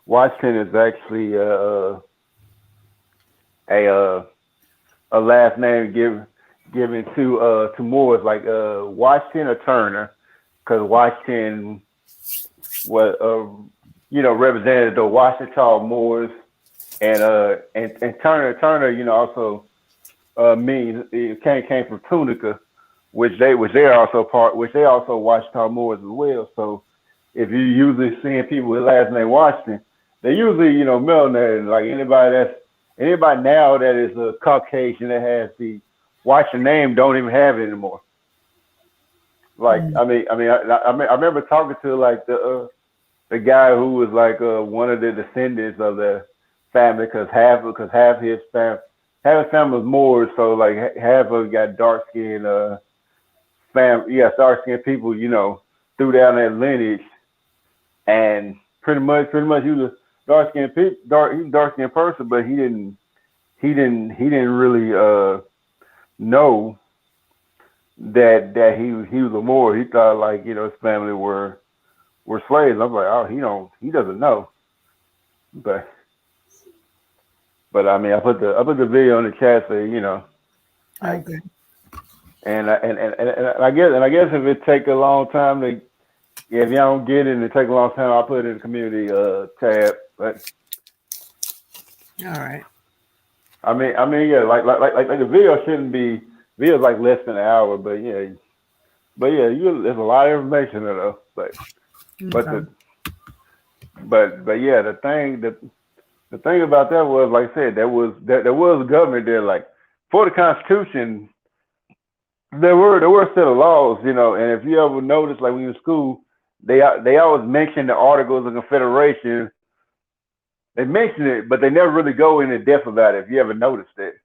Washington is actually a a last name given to Moors like Washington or Turner because Washington was represented the Washita Moors, and Turner also means it came from Tunica, which they also Washita Moors as well. So if you usually seeing people with last name Washington, they usually melanated. Like anybody now that is a Caucasian that has the Washington name don't even have it anymore. Like Mhm. I remember talking to like the guy who was like one of the descendants of the family because half his family was Moors, so like half of it got dark skinned dark skinned people, through down that lineage, and pretty much he was a he was a dark skinned person, but he didn't really know that he was a Moor. He thought like his family were were slaves. I'm like, oh, he doesn't know. But I mean, I put the video in the chat, so I Okay. and I guess if it take a long time to, yeah, if y'all don't get it and it take a long time, I'll put it in the community tab. But All right. yeah, like the video shouldn't be videos like less than an hour, but yeah, there's a lot of information in though. But Okay. the but yeah, the thing about that was, like I said, there was a government there. Like for the Constitution, there were a set of laws, and if you ever notice, like when you were in school, they always mention the Articles of Confederation. They mention it, but they never really go into depth about it. If you ever noticed it,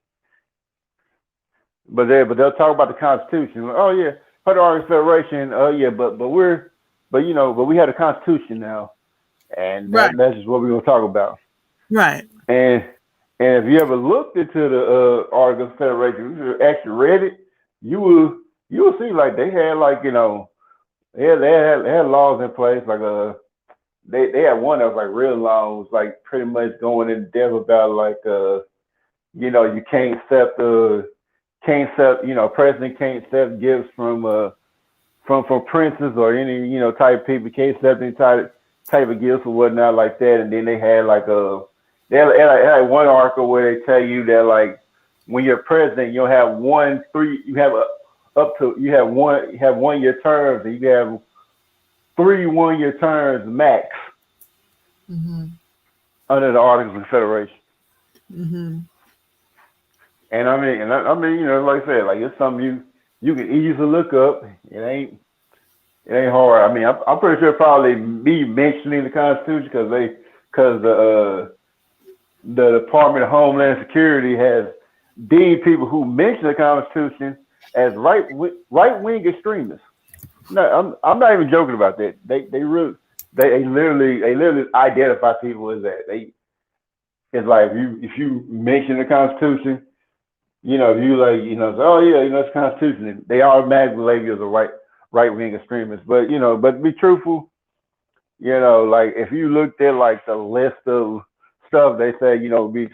but they'll talk about the Constitution. Like, oh yeah, part of our Federation. Oh yeah, but we had a Constitution now, and Right. that's just what we're gonna talk about. Right. And if you ever looked into the Articles of Federation, if you actually read it, you will see like they had like they had laws in place like they had one that was like real long, was like pretty much going in depth about like you can't accept president can't accept gifts from princes or any type of people, can't accept any type of gifts or whatnot like that. And then they had like they had one article where they tell you that like when you're president you'll have you have up to you have 1 year terms, and you have 3 1 year terms max Mhm. under the Articles of Confederation. Mhm. And I mean, like I said, like it's something you can easily look up. It ain't hard. I mean, I'm pretty sure probably me mentioning the Constitution because the Department of Homeland Security has deemed people who mention the Constitution as right wing extremists. No, I'm not even joking about that. They really they literally identify people as that. It's like if you mention the Constitution, if you like, say, oh yeah, it's Constitution, they automatically label you as a right wing extremist. But to be truthful, like if you looked at like the list of stuff they say, be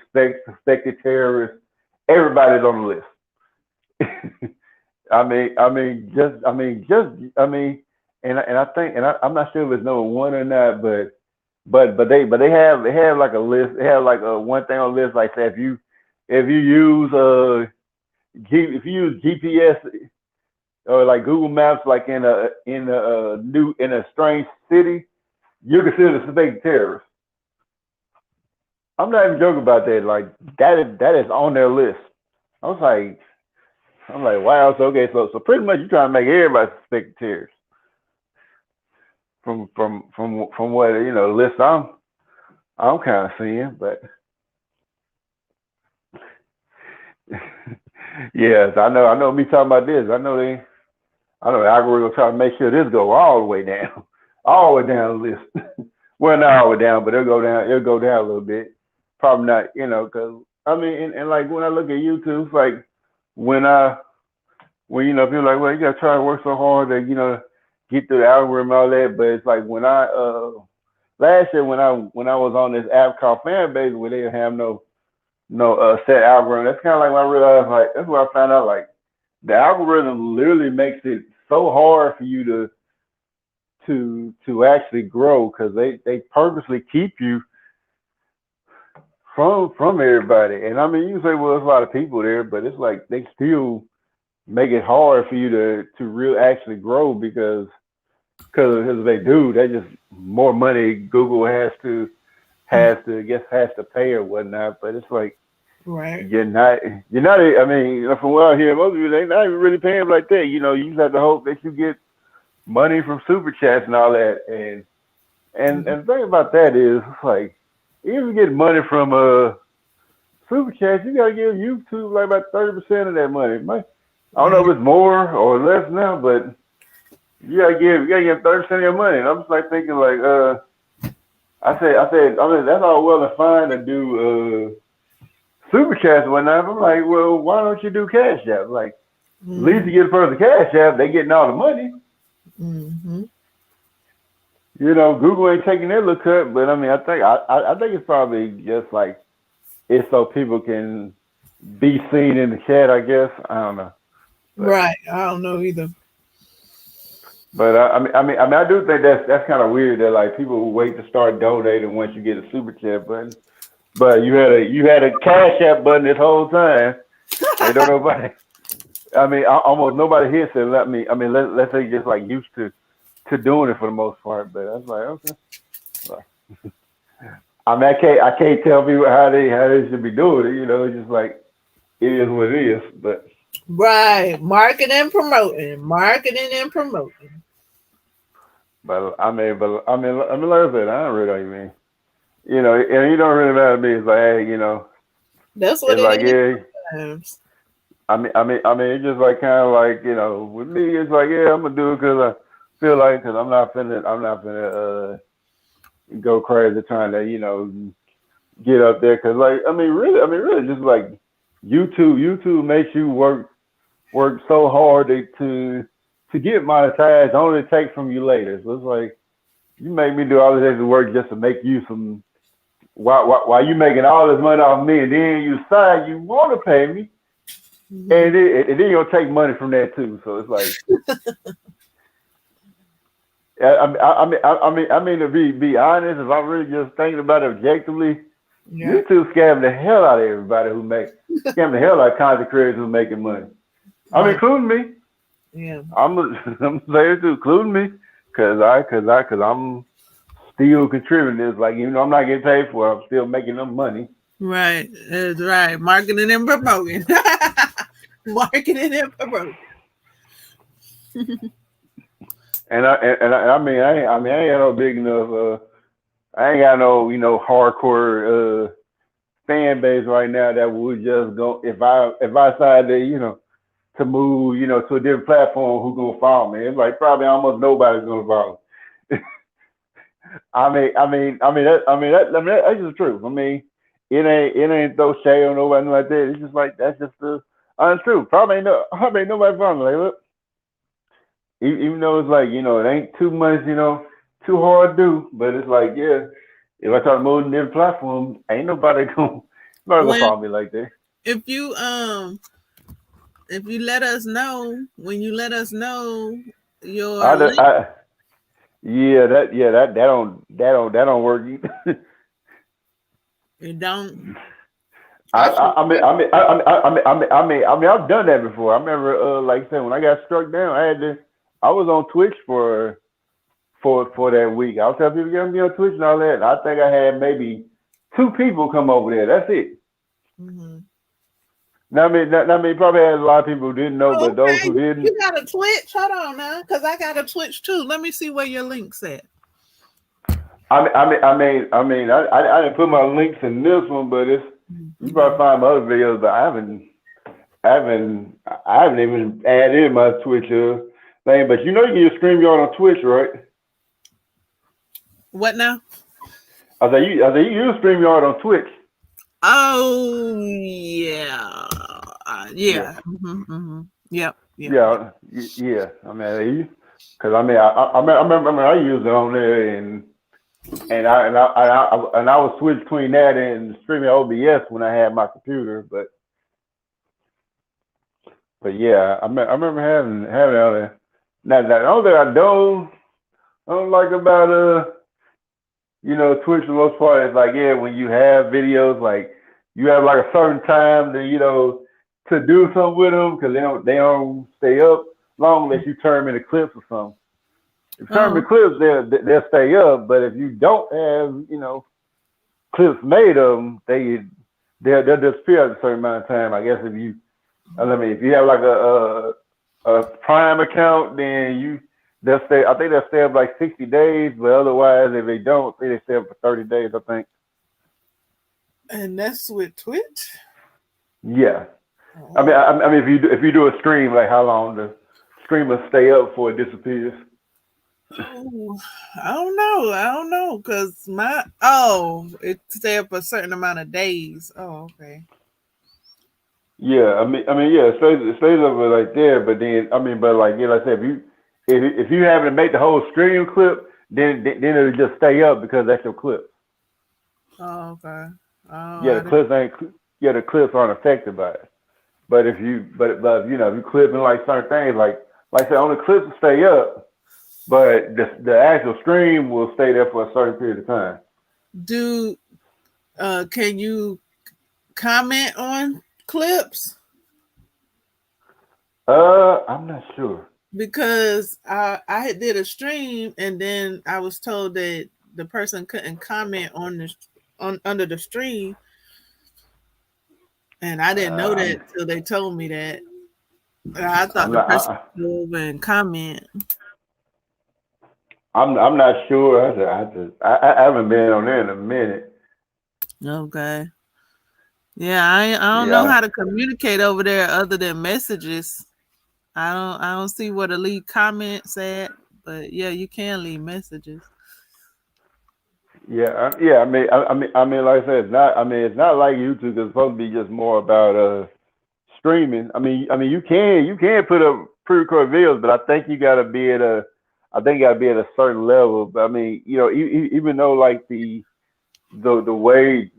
suspected terrorists, everybody's on the list. And I think, I'm not sure if it's number one or not, but they have like a list. They have like a one thing on the list, like say if you use if you use GPS or like Google Maps, like in a strange city, you're considered a suspected terrorist. I'm not even joking about that. Like that is on their list. I was like, wow. So okay, so pretty much you're trying to make everybody suspected terrorists from what the list I'm kind of seeing, but yes, I know me talking about this. I know the algorithm trying to make sure this go all the way down, all the way down the list. Well, not all the way down, but it'll go down a little bit. Probably not, because I mean, and like when I look at YouTube, it's like when people like, well, you gotta try to work so hard to get through the algorithm and all that, but it's like when I last year when I was on this app called Fanbase where they didn't have no set algorithm. That's kind of like when I realized, like that's what I found out, like the algorithm literally makes it so hard for you to actually grow, because they purposely keep you from everybody. And I mean, you say, well, there's a lot of people there, but it's like they still make it hard for you to really actually grow, because they do. They just more money Google has to pay or whatnot. But it's like Right. you're not. I mean, from what I hear, most of you they not even really paying like that. You just have to hope that you get money from super chats and all that. And the thing about that is, it's like, even if you get money from super chats, you gotta give YouTube like about 30% of that money. I don't know Right. if it's more or less now, but you gotta give 30% of your money. And I'm just like thinking like I mean that's all well and fine to do super chats and whatnot. I'm like, well, why don't you do cash app? Like at least Mhm. you get a person cash app, they getting all the money. Mhm. Google ain't taking their little cut, but I mean, I think it's probably just like it's so people can be seen in the chat. I guess I don't know, but Right. I don't know either. I do think that's kind of weird that like people will wait to start donating once you get a super chat button. But you had a cash app button this whole time. Ain't no nobody. I mean, almost nobody here said let me. I mean, let's say just like used to doing it for the most part. But I was like, okay. Well, I mean, I can't tell people how they should be doing it. It's just like it is what it is. Right. Marketing and promoting. Marketing and promoting. Like I said, I don't really mean. And you don't really matter to me. It's like, hey, That's what it's it like, is yeah. sometimes. It's just like kind of like with me, it's like, yeah, I'm gonna do it because I feel like because I'm not finna go crazy trying to get up there because like I mean really just like YouTube makes you work so hard to get monetized only to take from you later. So it's like you make me do all this extra work just to make you some. Why you making all this money off me and then you decide you want to pay me Mhm. and then you'll take money from that too. So it's like, I mean, to be honest, if I'm really just thinking about it objectively, Yeah. YouTube scamming the hell out of everybody scamming the hell out of content creators who making money. I mean, Yeah. including me. Yeah. I'm saying too, including me, cause I'm still contributing. It's like even though I'm not getting paid for it, I'm still making them money. Right. That's right. Marketing and promoting. Marketing and promoting. And I ain't got no big enough. I ain't got no hardcore fan base right now that would just go if I decide to move to a different platform. Who gonna follow me? It's like probably almost nobody's gonna follow. That's just the truth. I mean, it ain't no shade on nobody like that. It's just like that's just the honest truth. Probably ain't nobody following me. Like, look, even though it's like it ain't too much too hard to do, but it's like yeah, if I try to move to different platform, ain't nobody gonna When follow me like that. if you let us know when you let us know I, your do- link, I that don't work either. it don't. I, I I, should. I mean, I mean, I've done that before. I remember, like I said, when I got struck down, I was on Twitch for that week. I was telling people to get me on Twitch and all that. And I think I had maybe two people come over there. That's it. Mm-hmm. Now, I mean, probably had a lot of people who didn't know, but those Okay, who didn't, you got a Twitch. Hold on now, because I got a Twitch too. Let me see where your link's at. I didn't put my links in this one, but you probably Mhm. find my other videos, but I haven't even added in my Twitch thing. But you can use StreamYard on Twitch, right? What now? I say you use StreamYard on Twitch. Oh yeah, Yeah, yeah. Yep, yep, yep. yeah. I mean, because I remember I used it on there, and I was switch between that and streaming OBS when I had my computer, but yeah, I remember having it on there. Now the only thing I don't like about Twitch for the most part is like yeah, when you have videos like you have like a certain time to do something with them because they don't stay up long unless you turn them into clips or something. If you turn them Oh, into clips, they'll stay up. But if you don't have clips made of them, they'll disappear at a certain amount of time. I guess if you have like a Prime account, then they'll stay. I think they'll stay up like 60 days, but otherwise, if they don't, they stay up for 30 days. I think. and that's with Twitch. Yeah. Oh, If you do a stream, like how long the stream will stay up before it disappears. oh, I don't know. I don't know because it stay up a certain amount of days. Oh, okay. Yeah, yeah, it stays over like there, but then, but like, like I said, if you having to make the whole stream clip, then it'll just stay up because that's your clip. Oh, okay. Oh, Yeah, I the didn't. clips ain't. Yeah, the clips aren't affected by it. But if you, but if you clipping like certain things, like I said, on the clips will stay up, but the actual stream will stay there for a certain period of time. Do can you comment on clips? I'm not sure. Because I did a stream and then I was told that the person couldn't comment on the on under the stream, and I didn't know that I'm till they told me that. I thought I'm the not person could go over and comment. I'm not sure. I haven't been on there in a minute. Okay. Yeah, I don't know Yeah, how to communicate over there other than messages. I don't see where to leave comments at, but yeah, you can leave messages. yeah. I mean, like I said, it's not. I mean, it's not like YouTube. 'Cause it's supposed to be just more about streaming. I mean, you can put up pre-recorded videos, but I think you gotta be at a, I think you gotta be at a certain level. But I mean, even though like the way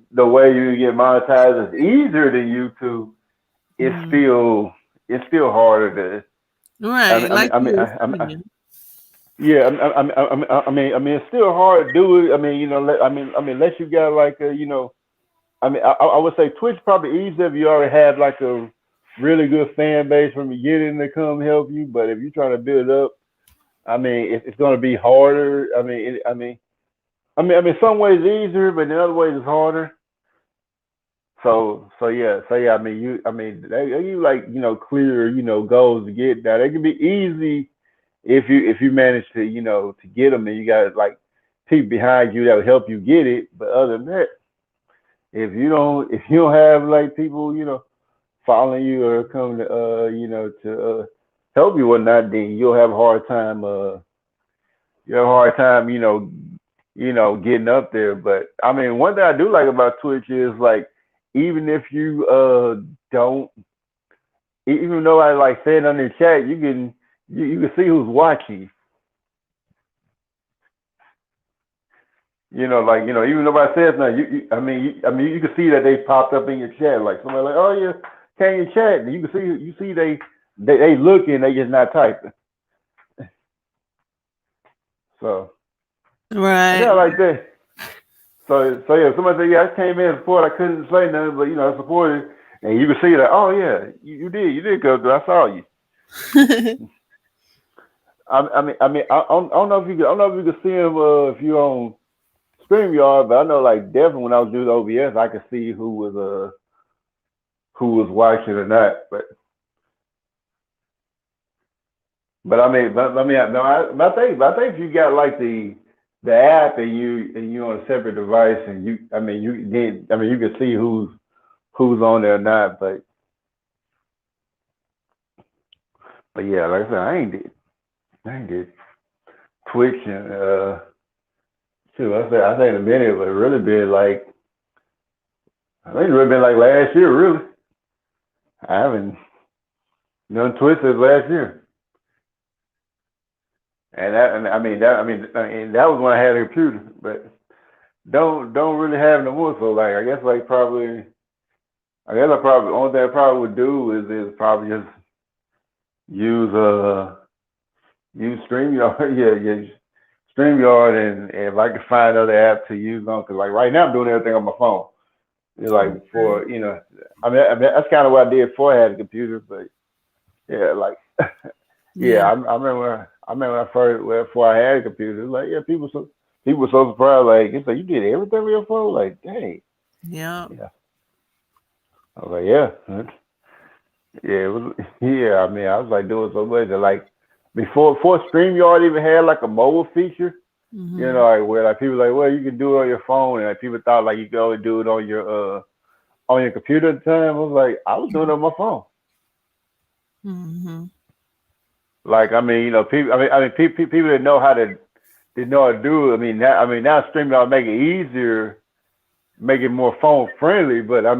you get monetized is easier than YouTube, it's Mhm. still it's still harder to. I Right, mean, I mean, like I mean, you I, were I, saying. yeah. I mean, it's still hard to do it. I mean, unless you got like a. I would say Twitch probably easier if you already have like a really good fan base from the beginning to come help you. But if you're trying to build up, I mean, it's going to be harder. I mean, some ways easier, but in other ways it's harder. So yeah. You like clear goals to get that. They can be easy if you manage to get them, and you got like people behind you that will help you get it. But other than that, if you don't have like people following you or coming to help you or not, then you'll have a hard time getting up there. But I mean, one thing I do like about Twitch is like even if you don't, even though I like saying on the chat, you can see who's watching. Like even nobody says nothing. You can see that they popped up in your chat. Like somebody like, oh yeah, can you chat? And you see they looking, they just not typing. So I Right. kind of like that. So yeah, somebody say, yeah, I came in and support. I couldn't say nothing, but I supported, and you can see that. Oh yeah, you did go through. I saw you. I don't know if you can see him if you on StreamYard, but I know like definitely when I was doing OBS, I could see who was watching or not. But no, I think if you got like the app and you on a separate device and you can see who's on there or not. But yeah, like I said, I ain't did Twitch and shoot, I say in a minute, but really been like I think it's really been like last year. Really, I haven't done Twitch since last year. And that was when I had a computer, but don't really have no more. So like I guess like probably I guess I probably only thing I probably would do is probably just use use StreamYard. Yeah, StreamYard, and if I could find other apps to use on, because like right now I'm doing everything on my phone. Like Okay. before, I mean that's kind of what I did before I had a computer. But yeah, like yeah, Yeah. I remember when I first before I had a computer. Like yeah, people were so surprised. Like it's like you did everything with your phone. Like dang, Yeah. yeah. I was like yeah, yeah. It was yeah. I mean I was like doing so much that like before StreamYard even had like a mobile feature. Hmm. Like where like people like, well, you can do it on your phone, and like people thought like you could only do it on your computer at the time. I was like, I was doing it on my phone. Hmm. Like people. People didn't know how to do it. Now StreamYard make it easier, make it more phone friendly. But I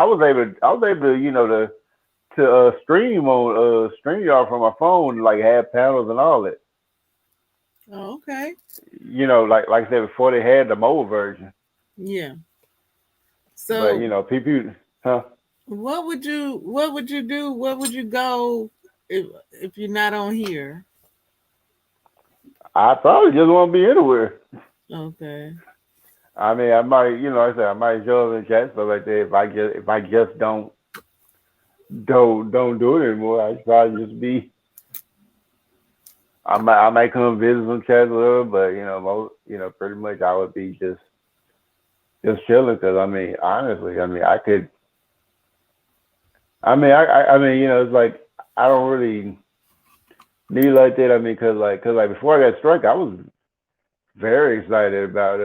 was able to stream on StreamYard from my phone, like have panels and all that. Okay. Like I said before, they had the mobile version, Yeah. but So people, huh? what would you do? What would you go if you're not on here? I probably just won't be anywhere. Okay. I mean, I might, like I said, I might show up in chat stuff like that. If I just don't do it anymore, I'd probably just be. I might come visit some chat a little, but pretty much I would be just chilling. Because I mean, honestly, I mean, I could. I mean, it's like I don't really need like that. I mean, cause like before I got struck, I was very excited about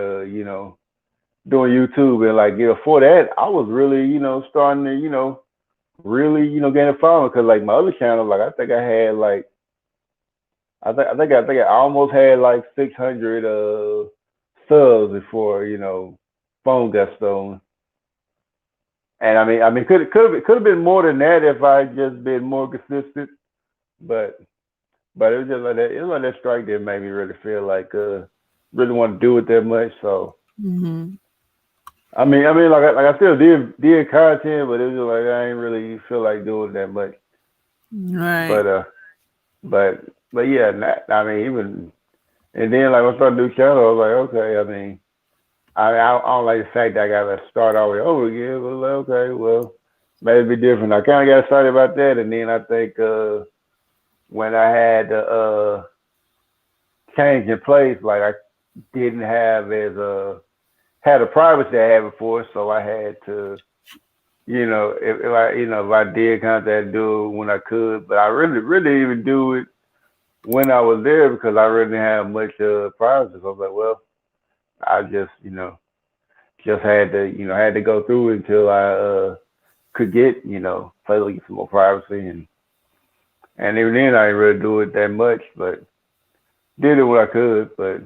doing YouTube and like before that, I was really starting to really getting a following because like my other channel, like I think I had like I think I almost had like 600 subs before phone got stolen. And I mean could have been more than that if I just been more consistent, but it was just like that. It was like that strike that made me really feel like really want to do it that much. So Mm-hmm. I mean, like I still did content, but it was just like I ain't really feel like doing that much. Right. But but yeah, I mean even and then like when I started a new channel, I was like, okay, I mean, I don't like the fact that I gotta start all the way over again. But like, okay, well, maybe different. I kind of got excited about that, and then I think when I had the change in place, like I didn't have as had a privacy I had before, so I had to, if I, if I did contact do it when I could, but I really didn't even do it when I was there because I really didn't have much privacy. So I was like, well, I just had to go through it until I could get, finally get some more privacy, and even then I didn't really do it that much, but did it when I could. But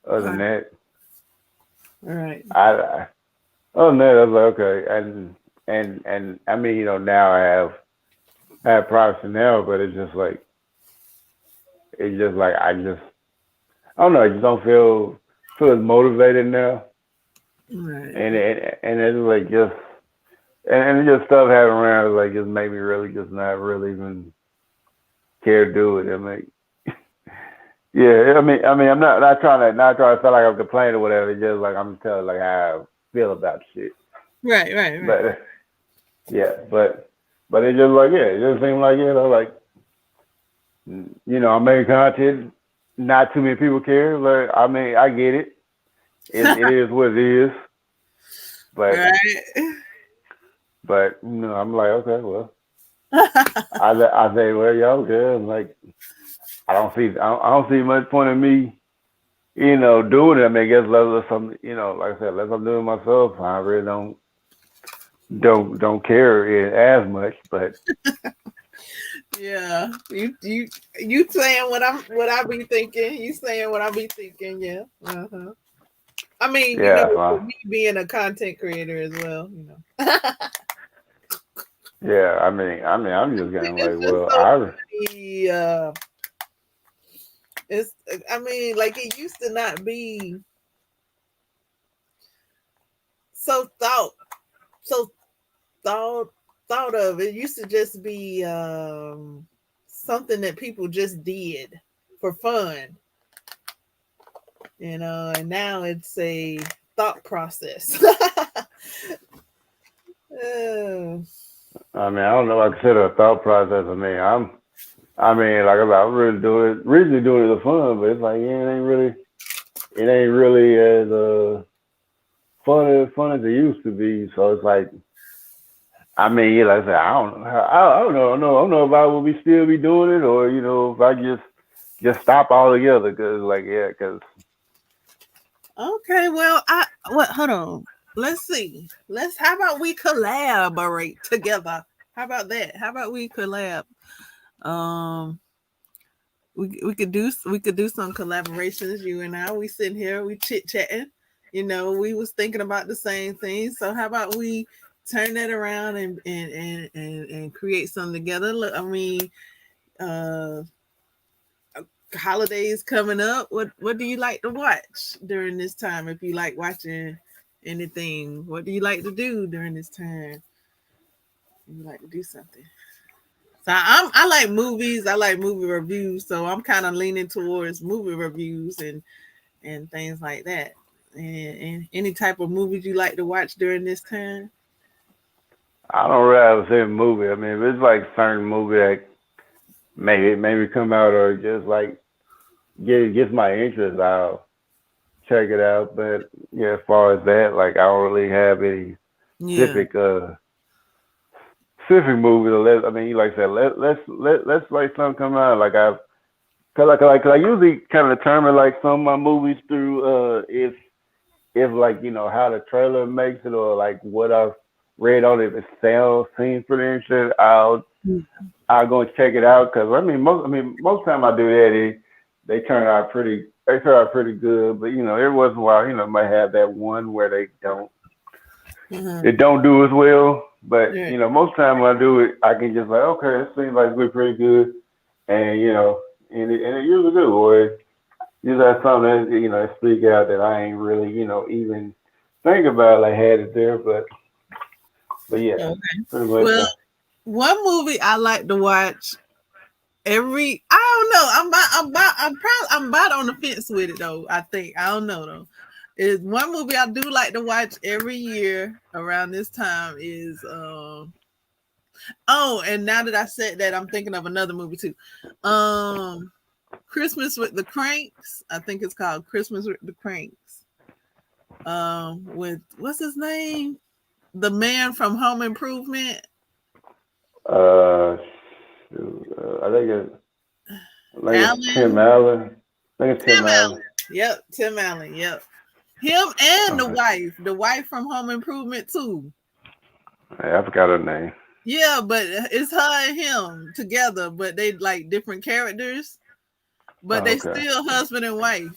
other than Right. that, Right. I other than that, I was like, okay, and I mean, now I have privacy now, but it's just like I don't know, I just don't feel as motivated now, Right. and it's like and it's just stuff happening around like just made me really just not really even care to do it. I mean, yeah, I mean, I'm not trying to feel like I'm complaining or whatever. It's just like I'm telling like how I feel about shit. Right. Right. Right. But yeah, but it's just like yeah, it just seems like like I'm making content. Not too many people care, but I mean, I get it. It is what it is. But Right. I'm like, okay, well, I say, well, y'all good. I'm like, I don't see much point in me, doing it. I mean, I guess let some, like I said, unless I'm doing it myself, I really don't care as much. But Yeah. You saying what I be thinking. You saying what I be thinking. Yeah. Uh-huh. I mean, yeah, with me being a content creator as well, yeah. I mean, I'm just getting like, it's just well, so funny. It's I mean, like it used to not be so so thought thought of. It used to just be something that people just did for fun, and now it's a thought process. Oh, I mean, I don't know. If I consider a thought process. I mean, like I said, I'm really doing it, originally doing it for fun, but it's like, yeah, it ain't really as fun as it used to be. So it's like, I mean, yeah, like I said, I don't know if I will be still be doing it or if I just stop altogether because like yeah, because okay. Well, what? Hold on. Let's see. How about we collaborate together? How about that? How about we collab? Um, we could do some collaborations. You and I, we sitting here, we chit chatting. We was thinking about the same thing. So how about we turn that around and create something together? Look, I mean, uh, holidays coming up. What do you like to watch during this time? If you like watching anything, what do you like to do during this time? You like to do something. So I like movies. I like movie reviews. So I'm kind of leaning towards movie reviews and things like that. And any type of movies you like to watch during this time. I don't really have a favorite movie. I mean, if it's like certain movie that maybe come out or just like gets my interest, I'll check it out. But yeah, as far as that, like I don't really have any Yeah. specific specific movie. Let I mean, you like I said, let's like something come out. Like I've cause I usually kind of determine like some of my movies through if like how the trailer makes it or like what I've read on it. If it sounds seems pretty interesting, I'll go and check it out. Cause most time I do that, they turn out pretty good. But every once in a while, might have that one where Uh-huh. it don't do as well. But Yeah. most time when I do it, I can just like, okay, it seems like we're pretty good, and and it usually do, or you have something that speak out that I ain't really even think about like had it there, but yeah, Okay. pretty much. Well, one movie I like to watch every I don't know. I'm about on the fence with it though. I think I don't know though. Is one movie I do like to watch every year around this time is oh, and now that I said that, I'm thinking of another movie too. Um Christmas with the Cranks. I think it's called Christmas with the Cranks. With what's his name? The man from Home Improvement. Uh, shoot, I think it's Tim Allen. Allen. I think it's Tim Tim Allen. Allen. Yep, Tim Allen. Yep. Him and Okay. the wife from Home Improvement too. Hey, I forgot her name. Yeah, but it's her and him together, but they like different characters, but Oh, they okay. still husband and wife.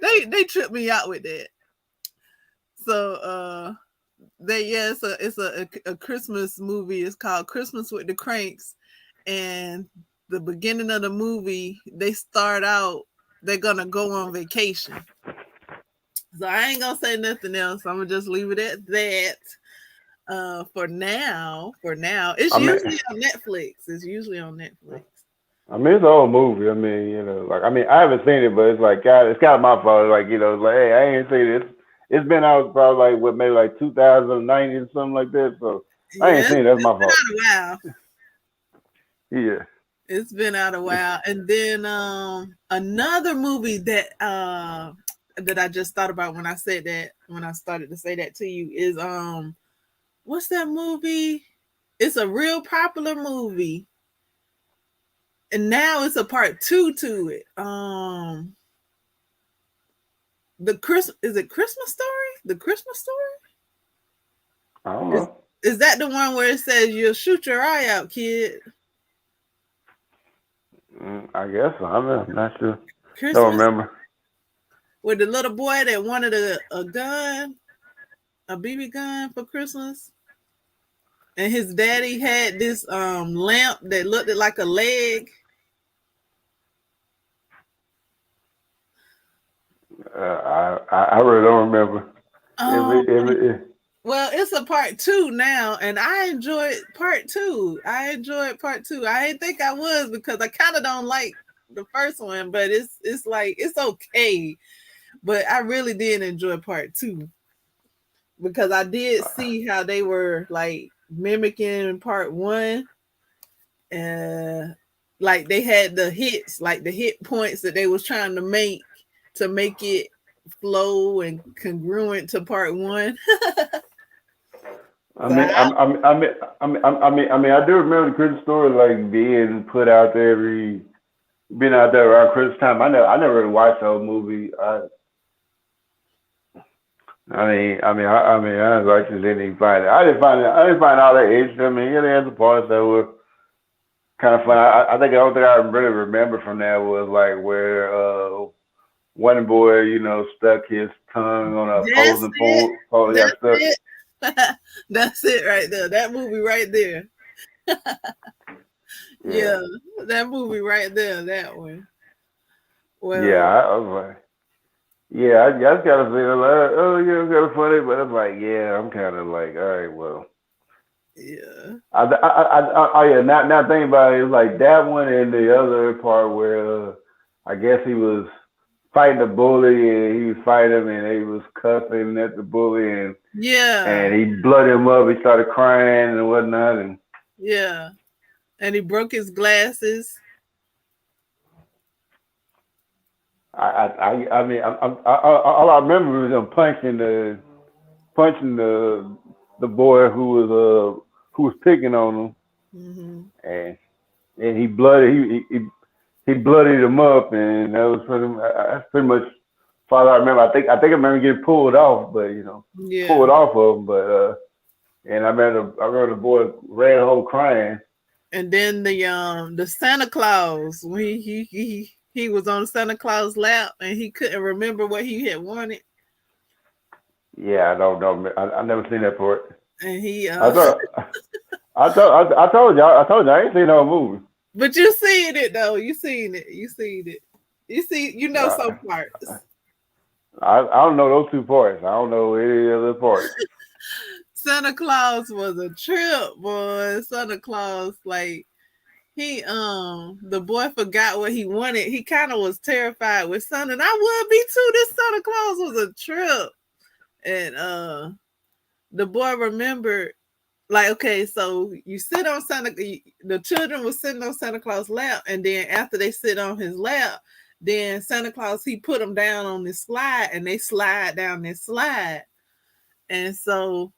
They trip me out with that. So they yeah, it's a Christmas movie. It's called Christmas with the Cranks, and the beginning of the movie they start out they're gonna go on vacation. So I ain't gonna say nothing else. I'm gonna just leave it at that. For now, it's I mean, usually on Netflix. It's usually on Netflix. it's an old movie. I mean, like I haven't seen it, but it's like God, it's kind of my fault. Like it's like hey, I ain't seen it. It's been out probably like what maybe like 2090 or something like that. So I ain't Yeah, seen it. That's it's my been fault. out a while. Yeah. It's been out a while. And then another movie that I just thought about when I said that when I started to say that to you is what's that movie? It's a real popular movie. And now it's a part two to it. The Chris is it Christmas Story? The Christmas Story? I don't Is know. is that the one where it says you'll shoot your eye out, kid? I guess so. I'm not sure. Don't Christmas remember. with the little boy that wanted a gun, a BB gun for Christmas, and his daddy had this lamp that looked like a leg. I really don't remember. Um, If it, well, it's a part two now, and I enjoyed part two. I enjoyed part two. I didn't think I was because I kind of don't like the first one, but it's like it's okay. But I really did enjoy part two because I did see how they were like mimicking part one, and like they had the hits, like the hit points that they was trying to make it flow and congruent to part one. I So mean, I do remember the Christmas story like being put out there being out there around Christmas time. I never really watched the whole movie. I just didn't even find it. I didn't find all that interesting. I mean, yeah, there's some parts that were kind of fun. I think the only thing I really remember from that was like where one boy, stuck his tongue on a that's opposing it. pole. He got That's stuck. it. That's it right there. That movie right there. Yeah, Yeah, that movie right there, that one. yeah. Well, I was like, yeah, I just kind of feel like, oh yeah, it's kind of funny, but I'm like, yeah, I'm kind of like, all right, well, yeah, oh yeah, now thinking about it, it's like that one and the other part where I guess he was fighting a bully and he was fighting him and he was cussing at the bully yeah, and he blooded him up. He started crying and whatnot, and yeah. And he broke his glasses. I mean, all I remember was him punching the boy who was picking on him, Hmm. and he blooded he bloodied him up, and that was that's pretty much far as I remember. I think I remember getting pulled off, but Yeah. pulled off of him, but and I remember the boy ran home crying. And then the Santa Claus when he was on Santa Claus lap and he couldn't remember what he had wanted Yeah, I don't know. I never seen that part. and he I thought I told you I ain't seen no movie. but you seen it though. You seen it. You see you know some I, parts. I don't know those two parts. I don't know any other parts. Santa Claus was a trip, boy. Santa Claus, like he the boy forgot what he wanted. He kind of was terrified with Santa, and I would be too. This Santa Claus was a trip. And the boy remembered, like, okay, so you sit on the children were sitting on Santa Claus lap, and then after they sit on his lap, then Santa Claus he put them down on this slide and they slide down this slide. And so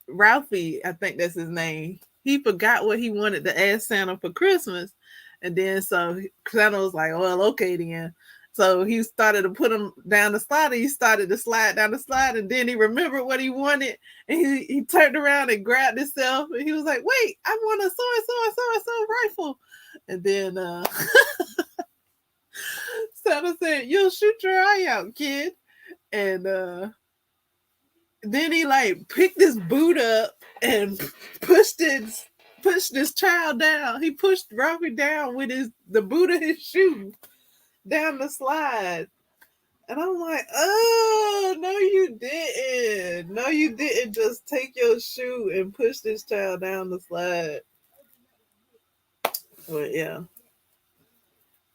Ralphie, I think that's his name. He forgot what he wanted to ask Santa for Christmas. And then so Santa was like, well, okay then. So he started to put him down the slide and he started to slide down the slide. And then he remembered what he wanted. And he turned around and grabbed himself. And he was like, wait, I want a so and so and so and so rifle. And then Santa said, you'll shoot your eye out, kid. And then he like picked his boot up and pushed this child down. He pushed Ralphie down with the boot of his shoe down the slide. And I'm like, oh no, you didn't. No, you didn't just take your shoe and push this child down the slide. But yeah.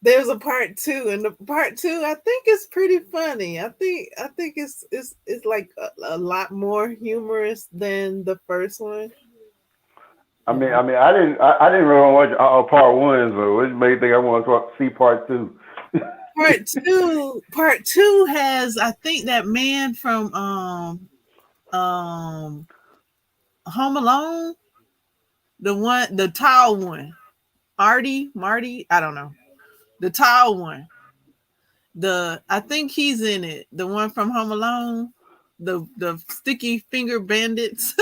There's a part two, and the part two I think is pretty funny. I think it's like a lot more humorous than the first one. I didn't really watch part one, so it made me think I want to see part two. Part two has I think that man from um Home Alone, the tall one, Marty, I don't know, the tall one. I think he's in it. The one from Home Alone, the sticky finger bandits.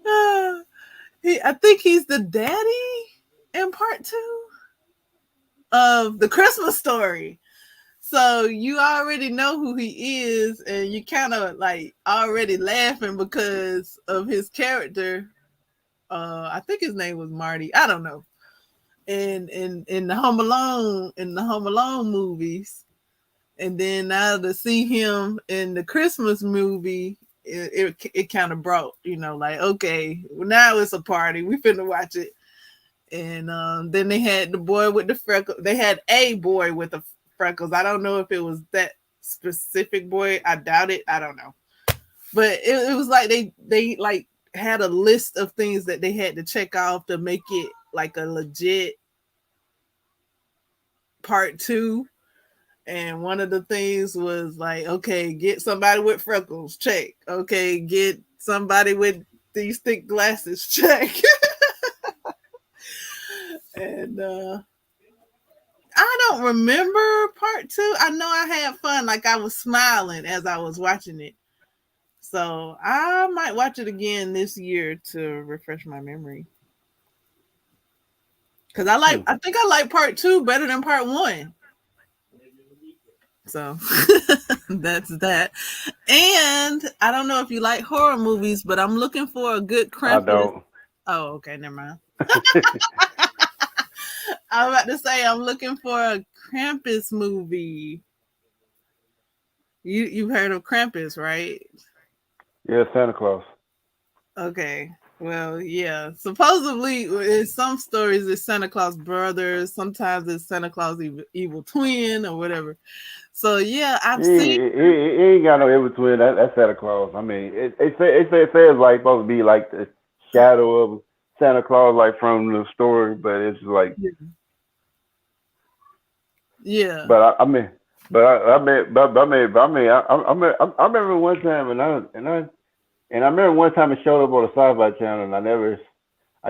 I think he's the daddy in part two of the Christmas Story. So you already know who he is, and you kind of like already laughing because of his character. I think his name was Marty. I don't know. And in the Home Alone movies, and then now to see him in the Christmas movie, it kind of brought, like, okay, well, now it's a party. We finna watch it. And then they had the boy with the freckles. They had a boy with the freckles. I don't know if it was that specific boy. I doubt it. I don't know. But it was like they like had a list of things that they had to check off to make it like a legit part two. And one of the things was like, okay, get somebody with freckles, check. Okay, get somebody with these thick glasses, check. And I don't remember part two. I know I had fun, like I was smiling as I was watching it. So I might watch it again this year to refresh my memory. Because Hmm. I think I like part two better than part one. So that's that. And I don't know if you like horror movies, but I'm looking for a good I Krampus. don't. Oh, okay, never mind. I was about to say I'm looking for a Krampus movie. You've heard of Krampus, right? Yeah, Santa Claus. Okay. Well, yeah. Supposedly, in some stories, it's Santa Claus brothers. Sometimes it's Santa Claus evil twin or whatever. So yeah, He, I've seen. he ain't got no in between. That's Santa Claus. I mean, it says like supposed to be like the shadow of Santa Claus, like from the story, but it's like, Yeah. but I mean, I remember one time, and I remember one time it showed up on the Sci-Fi Channel, and I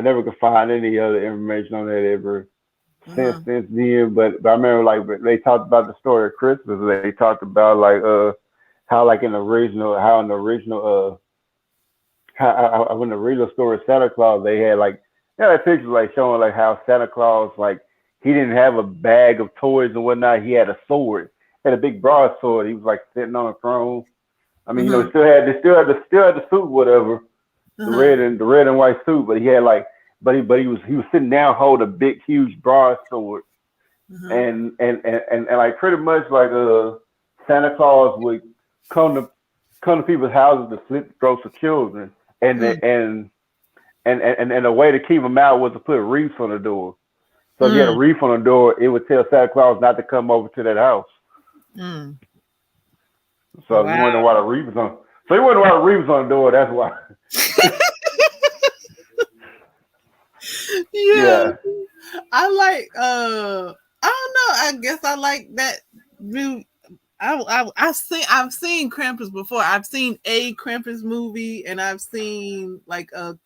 never could find any other information on that ever Uh-huh. since then. But I remember like they talked about the story of Christmas. They talked about like how like in the original how in the original how in the original story of Santa Claus they had like like pictures like showing like how Santa Claus like he didn't have a bag of toys and whatnot. He had a sword, had a big broadsword. He was like sitting on a throne. I mean, Uh-huh. still had the suit, whatever, Uh-huh. the red and white suit, but he had like, he was sitting down holding a big, huge broadsword, Uh-huh. and like pretty much like Santa Claus would come to come to people's houses to slit the throats of children, and Mm, the, and the way to keep them out was to put wreaths on the door. So if you had a mm, wreath on the door, it would tell Santa Claus not to come over to that house. mm. So if you wonder Wow. why the wreath was on, so you wonder why the wreath was on the door. That's why. Yeah. Yeah. I like I don't know. I guess I like that new I've seen Krampus before. I've seen a Krampus movie and I've seen like a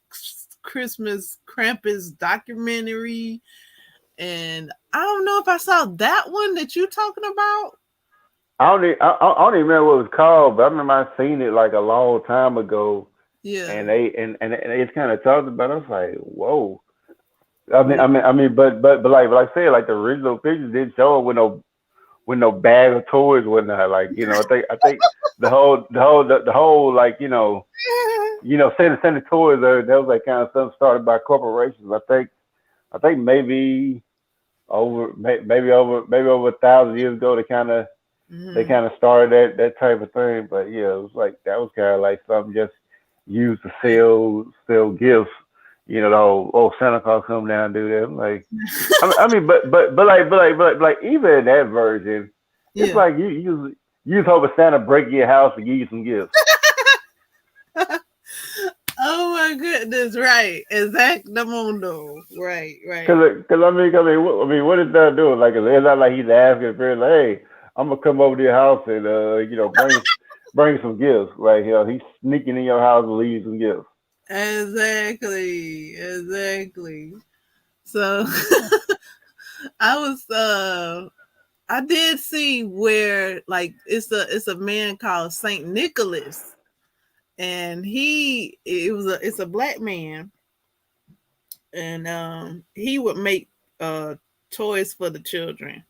Christmas Krampus documentary, and I don't know if I saw that one that you talking about. I don't even remember what it was called, but I remember I seen it like a long time ago, Yeah. and and it's kind of talked about. I was like, whoa. Yeah. But like I said, like the original pictures didn't show it with no bag of toys, whatnot. Like I think the whole like sending toys there. That was like kind of something started by corporations. I think maybe over 1,000 years ago they Mhm. kind of started that type of thing. But yeah, it was like that was kind of like something just used to sell gifts. The whole Santa Claus come down and do that. I'm like, I mean, but even in that version, it's Yeah. like you just hope Santa break your house and give you some gifts. Oh my goodness! Right, exactamundo. Right, right. I mean, what is that doing? Like, it's not like he's asking for, like, hey, I'm gonna come over to your house and bring some gifts. Like, he's sneaking in your house and leaving some gifts. Exactly, exactly. So I was I did see where like it's a man called Saint Nicholas, and it's a black man, and he would make toys for the children,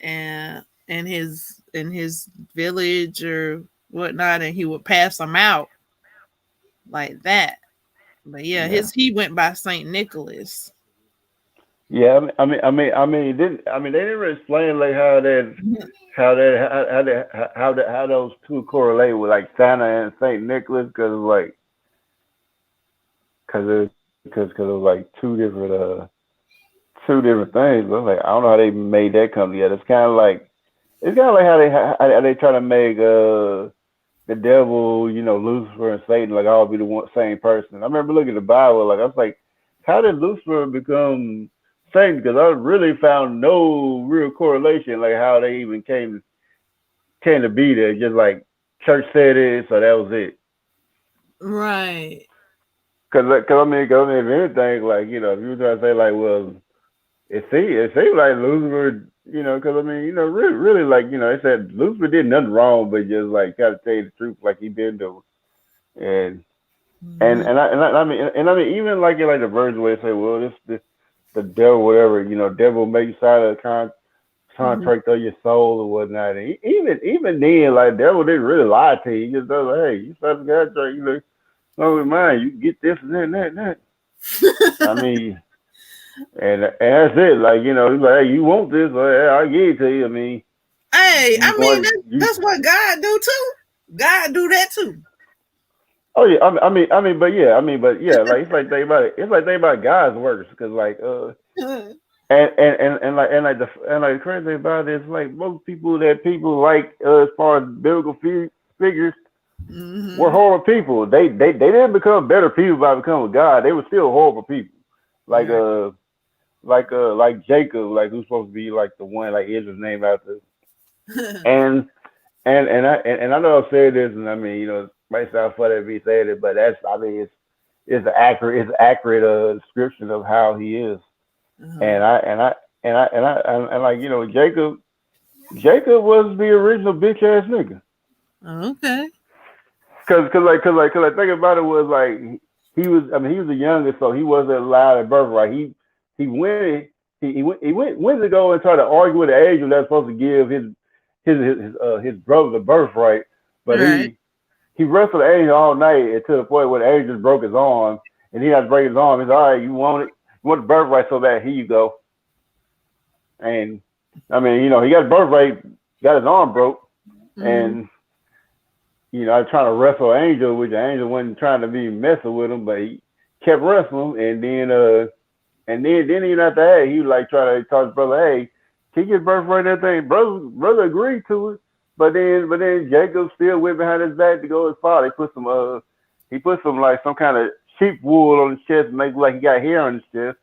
and in his village or whatnot, and he would pass them out like that. But yeah, Yeah, his he went by Saint Nicholas. yeah. They didn't really explain like how those two correlate with like Santa and Saint Nicholas, because like because it was like two different things. But I was like, I don't know how they made that come together. It's kind of like how they try to make the devil, Lucifer and Satan like all be the one same person. I remember looking at the Bible, like I was like, how did Lucifer become Satan? Because I really found no real correlation, like how they even came to be there. Just like church said it, so that was it. Right. Cause if anything, like if you were trying to say like, well, it seemed like Lucifer, because really, like they said Lucifer did nothing wrong, but just like gotta tell you the truth, like he been doing, and Mhm. I mean even like in like the version where they say, well, this the devil, whatever, devil make you sign a Mhm. contract of your soul or whatnot, and even then, like devil didn't really lie to you. He just does like, hey, you signed a contract, you know, with mine, you get this and that and that and that. I mean, and that's it. Like he's like, hey, you want this? Well, yeah, I give it to you. I mean, Hey, you I mean going you? that's what God do too. God do that too. Oh yeah, but yeah, like it's like think about it. It's like think about God's works, because like and like the crazy thing about it is like most people that people like as far as biblical figures were Mm-hmm. horrible people. They didn't become better people by becoming God. They were still horrible people. Like Right. like Jacob, like who's supposed to be like the one like Israel's name after. And and I know I've said this, and I mean it might sound funny if he said it, but that's I mean it's accurate description of how he is. Uh-huh. And and like Jacob was the original bitch ass nigga. Okay. Cause think about it was like he was the youngest, so he wasn't allowed at birthright. He went went to go and try to argue with the angel that's supposed to give his brother the birthright, but Right. he wrestled the angel all night, and to the point where the angel broke his arm, and he had to break his arm. He's all right, you want it, you want the birthright so bad, here you go. And I mean he got his birthright, got his arm broke, Mm-hmm. and I was trying to wrestle Angel, which the Angel wasn't trying to be messing with him, but he kept wrestling, and then even after that, he was like trying to talk to his brother, hey, can you get birthright that thing? Brother agreed to it, but then Jacob still went behind his back to go with his father. He put some like some kind of sheep wool on his chest and make it like he got hair on his chest,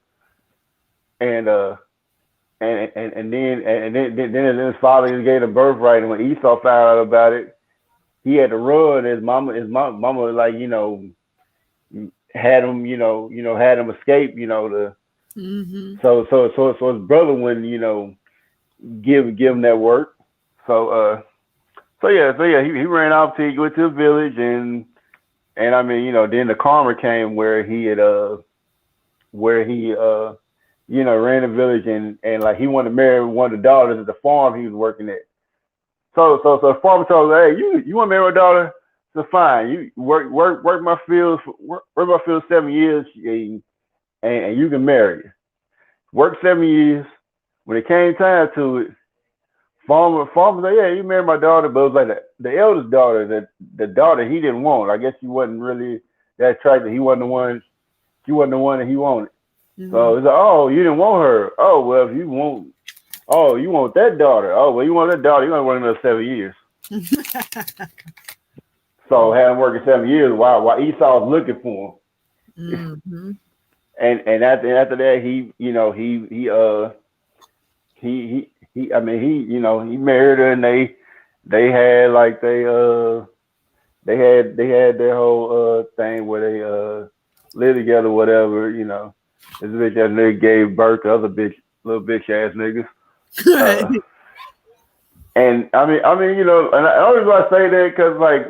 and then his father just gave him birthright, and when Esau found out about it, he had to run. His mama like had him had him escape to Mm-hmm. so his brother wouldn't give him that work. So so yeah he ran off till he went to the village, and I mean then the karma came where he ran the village, and like he wanted to marry one of the daughters at the farm he was working at. So the farmer told her, hey, you want to marry my daughter? So fine, you work my fields, work my fields 7 years, and you can marry her. Worked 7 years. When it came time to it, farmer said, yeah, you marry my daughter, but it was like the eldest daughter, the daughter he didn't want. I guess she wasn't really that attractive. He wasn't the one. She wasn't the one that he wanted. Mm-hmm. So he's like, oh, you didn't want her. Oh well, if you want, oh you want that daughter. Oh well, you want that daughter. You gonna work another 7 years. So had him working 7 years while Esau was looking for him. Mm-hmm. And after that he I mean he married her, and they had like they had their whole thing where they live together, whatever. This bitch ass nigga gave birth to other little bitch ass niggas. Right. Uh, and and I always want to say that because like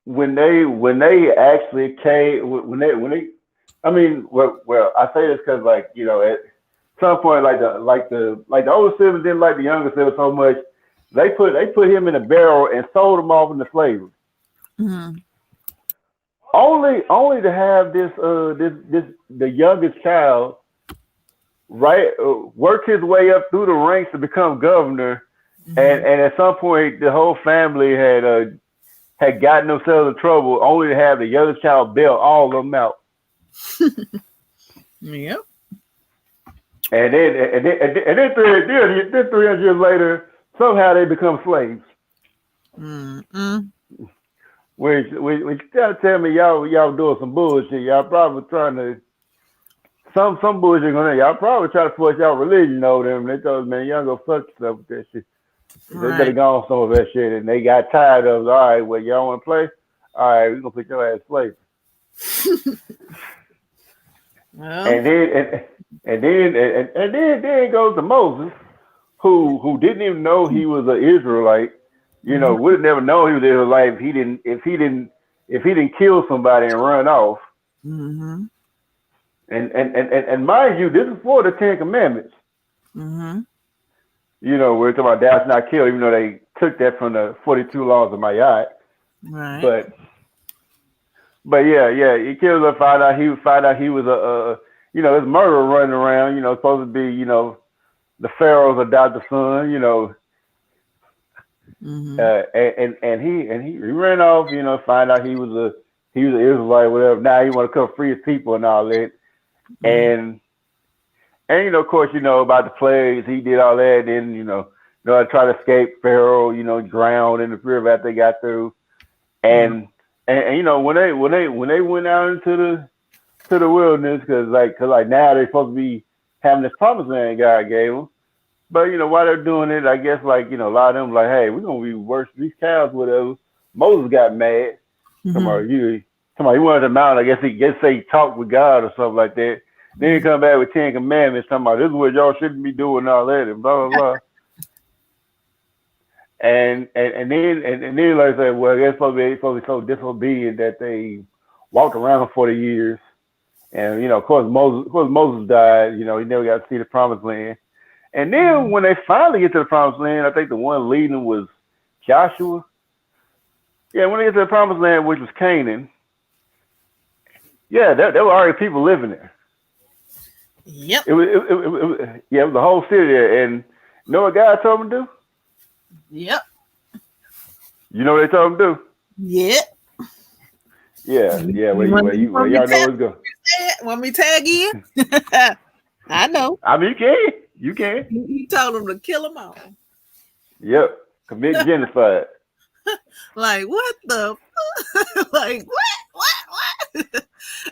when they actually came when they I mean well I say this because like at some point like the older siblings didn't like the younger siblings so much, they put him in a barrel and sold him off into slavery, Mm-hmm. only to have this the youngest child right work his way up through the ranks to become governor, Mm-hmm. and at some point the whole family had gotten themselves in trouble, only to have the youngest child bail all of them out. Yep. And then 300 years later, somehow they become slaves. Mm-hmm. Which gotta tell me y'all doing some bullshit. Y'all probably trying to some bullshit on there. Y'all probably try to force y'all religion over them. They told us, man, y'all go fuck yourself with that shit. They better Right. go on some of that shit, and they got tired of it. All right, well y'all want to play? All right, we gonna put your ass slave. Well. And then and then goes to Moses, who didn't even know he was an Israelite. Mm-hmm. Would have never known he was an Israelite if he didn't kill somebody and run off. Mm-hmm. And mind you, this is for the Ten Commandments. Mm-hmm. We're talking about thou shalt not kill, even though they took that from the 42 laws of Mayat. Right. But But yeah, he kills her. Find out he was his murderer running around. Supposed to be the Pharaoh's adopted son. Mm-hmm. And he ran off. Find out he was an Israelite, whatever. Now he want to come free his people and all that. Mm-hmm. And of course, about the plagues. He did all that. And I tried to escape Pharaoh. Drowned in the river after they got through. Mm-hmm. And when they went out into the wilderness, cause now they're supposed to be having this promised land God gave them. But while they're doing it, I guess a lot of them like, hey, we're gonna be worshiping these cows, whatever. Moses got mad. Mm-hmm. Somebody he went to the mountain. I guess he talked with God or something like that. Then he come back with 10 Commandments, talking about this is what y'all shouldn't be doing, and all that, and blah blah blah. And then like I said, well, they're supposed to be so disobedient that they walked around for 40 years. And of course Moses died. He never got to see the promised land. And then when they finally get to the promised land, I think the one leading was Joshua. Yeah, when they get to the promised land, which was Canaan, yeah, there were already people living there. Yep. It was the whole city there. And you know what God told them to do? Yep. You know what they told them to do? Yep. Yeah. You Well, want me y'all know tag? what's going. Want me tag in? I know. I mean, you can. He told them to kill them all. Yep, commit genocide. Like what the? Like what?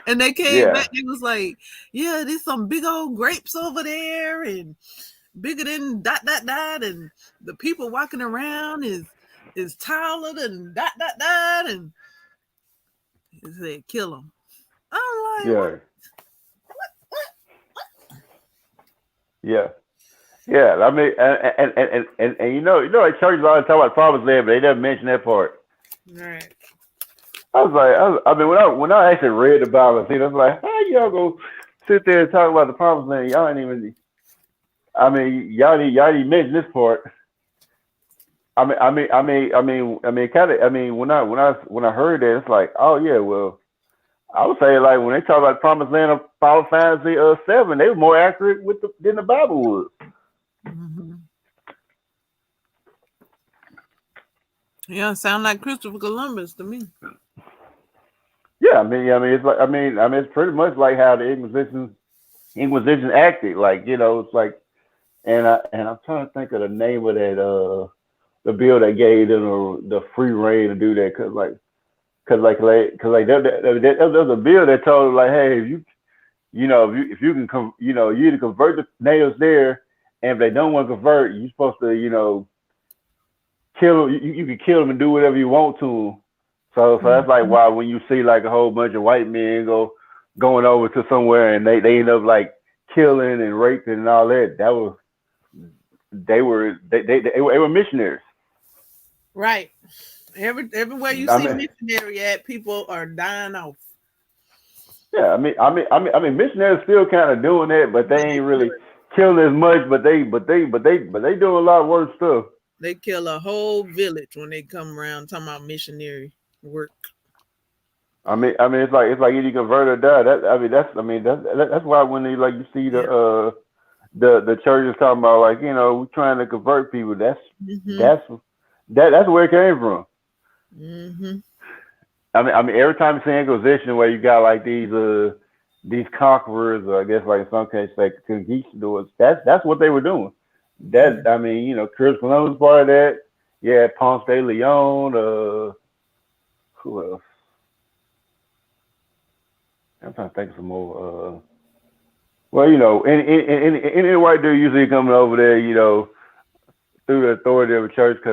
And they came back. Yeah, They was like, yeah, there's some big old grapes over there, and bigger than dot dot dot, and the people walking around is taller than dot dot dot, and he said kill them. I'm like, what? yeah, yeah, yeah. I mean, and like churches always talk about promised land, but they never mention that part. Right. I mean, when I actually read the Bible, I was like, how y'all go sit there and talk about the promised land? Y'all ain't even. I mean, y'all didn't mention this part. Kind of. I mean, when I heard that, it's like, oh yeah, well, I would say like when they talk about the promised land of Final Fantasy 7, they were more accurate than the Bible was. Mm-hmm. Yeah, sound like Christopher Columbus to me. Yeah, it's like it's pretty much like how the Inquisition acted. Like it's like, and I'm trying to think of the name of that the bill that gave them the free reign to do that there's a bill that told them like, hey, if you can you either convert the natives there, and if they don't want to convert, you're supposed to kill them. You can kill them and do whatever you want to them. So that's like Mm-hmm. why when you see like a whole bunch of white men going over to somewhere and they end up like killing and raping and all that, they were missionaries. Right. Everywhere you I see mean, missionary at, people are dying off. yeah, I mean, missionaries still kind of doing that, but they But ain't really killing as much. But they doing a lot of worse stuff. they kill a whole village when they come around talking about missionary work. It's like either you convert or die. That's why when they like you see Yeah. the churches talking about like we're trying to convert people. Mm-hmm. That's where it came from. Mm-hmm. I mean, every time you see Inquisition where you got like these conquerors, or I guess like in some cases like conquistadors, that's what they were doing. Yeah. Chris Columbus was part of that. Yeah, Ponce de Leon. Who else? I'm trying to think of some more. Well, any white dude usually coming over there, through the authority of a church, be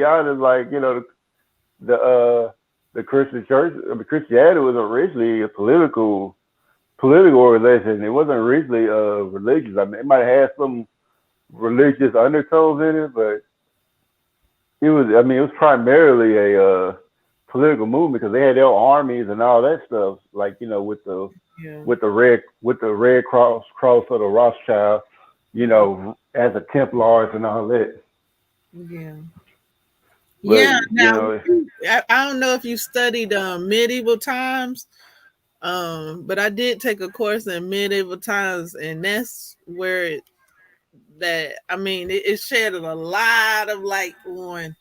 honest, like the uh the Christian church, Christianity was originally a political organization. It wasn't originally religious. I mean, it might have had some religious undertones in it, but it was primarily a political movement because they had their armies and all that stuff, like with the Yeah. red cross of the Rothschild, as a Templars and all that. Yeah. But Yeah. you Now, know, I don't know if you studied medieval times, but I did take a course in medieval times, and that's where I mean, it shed a lot of light on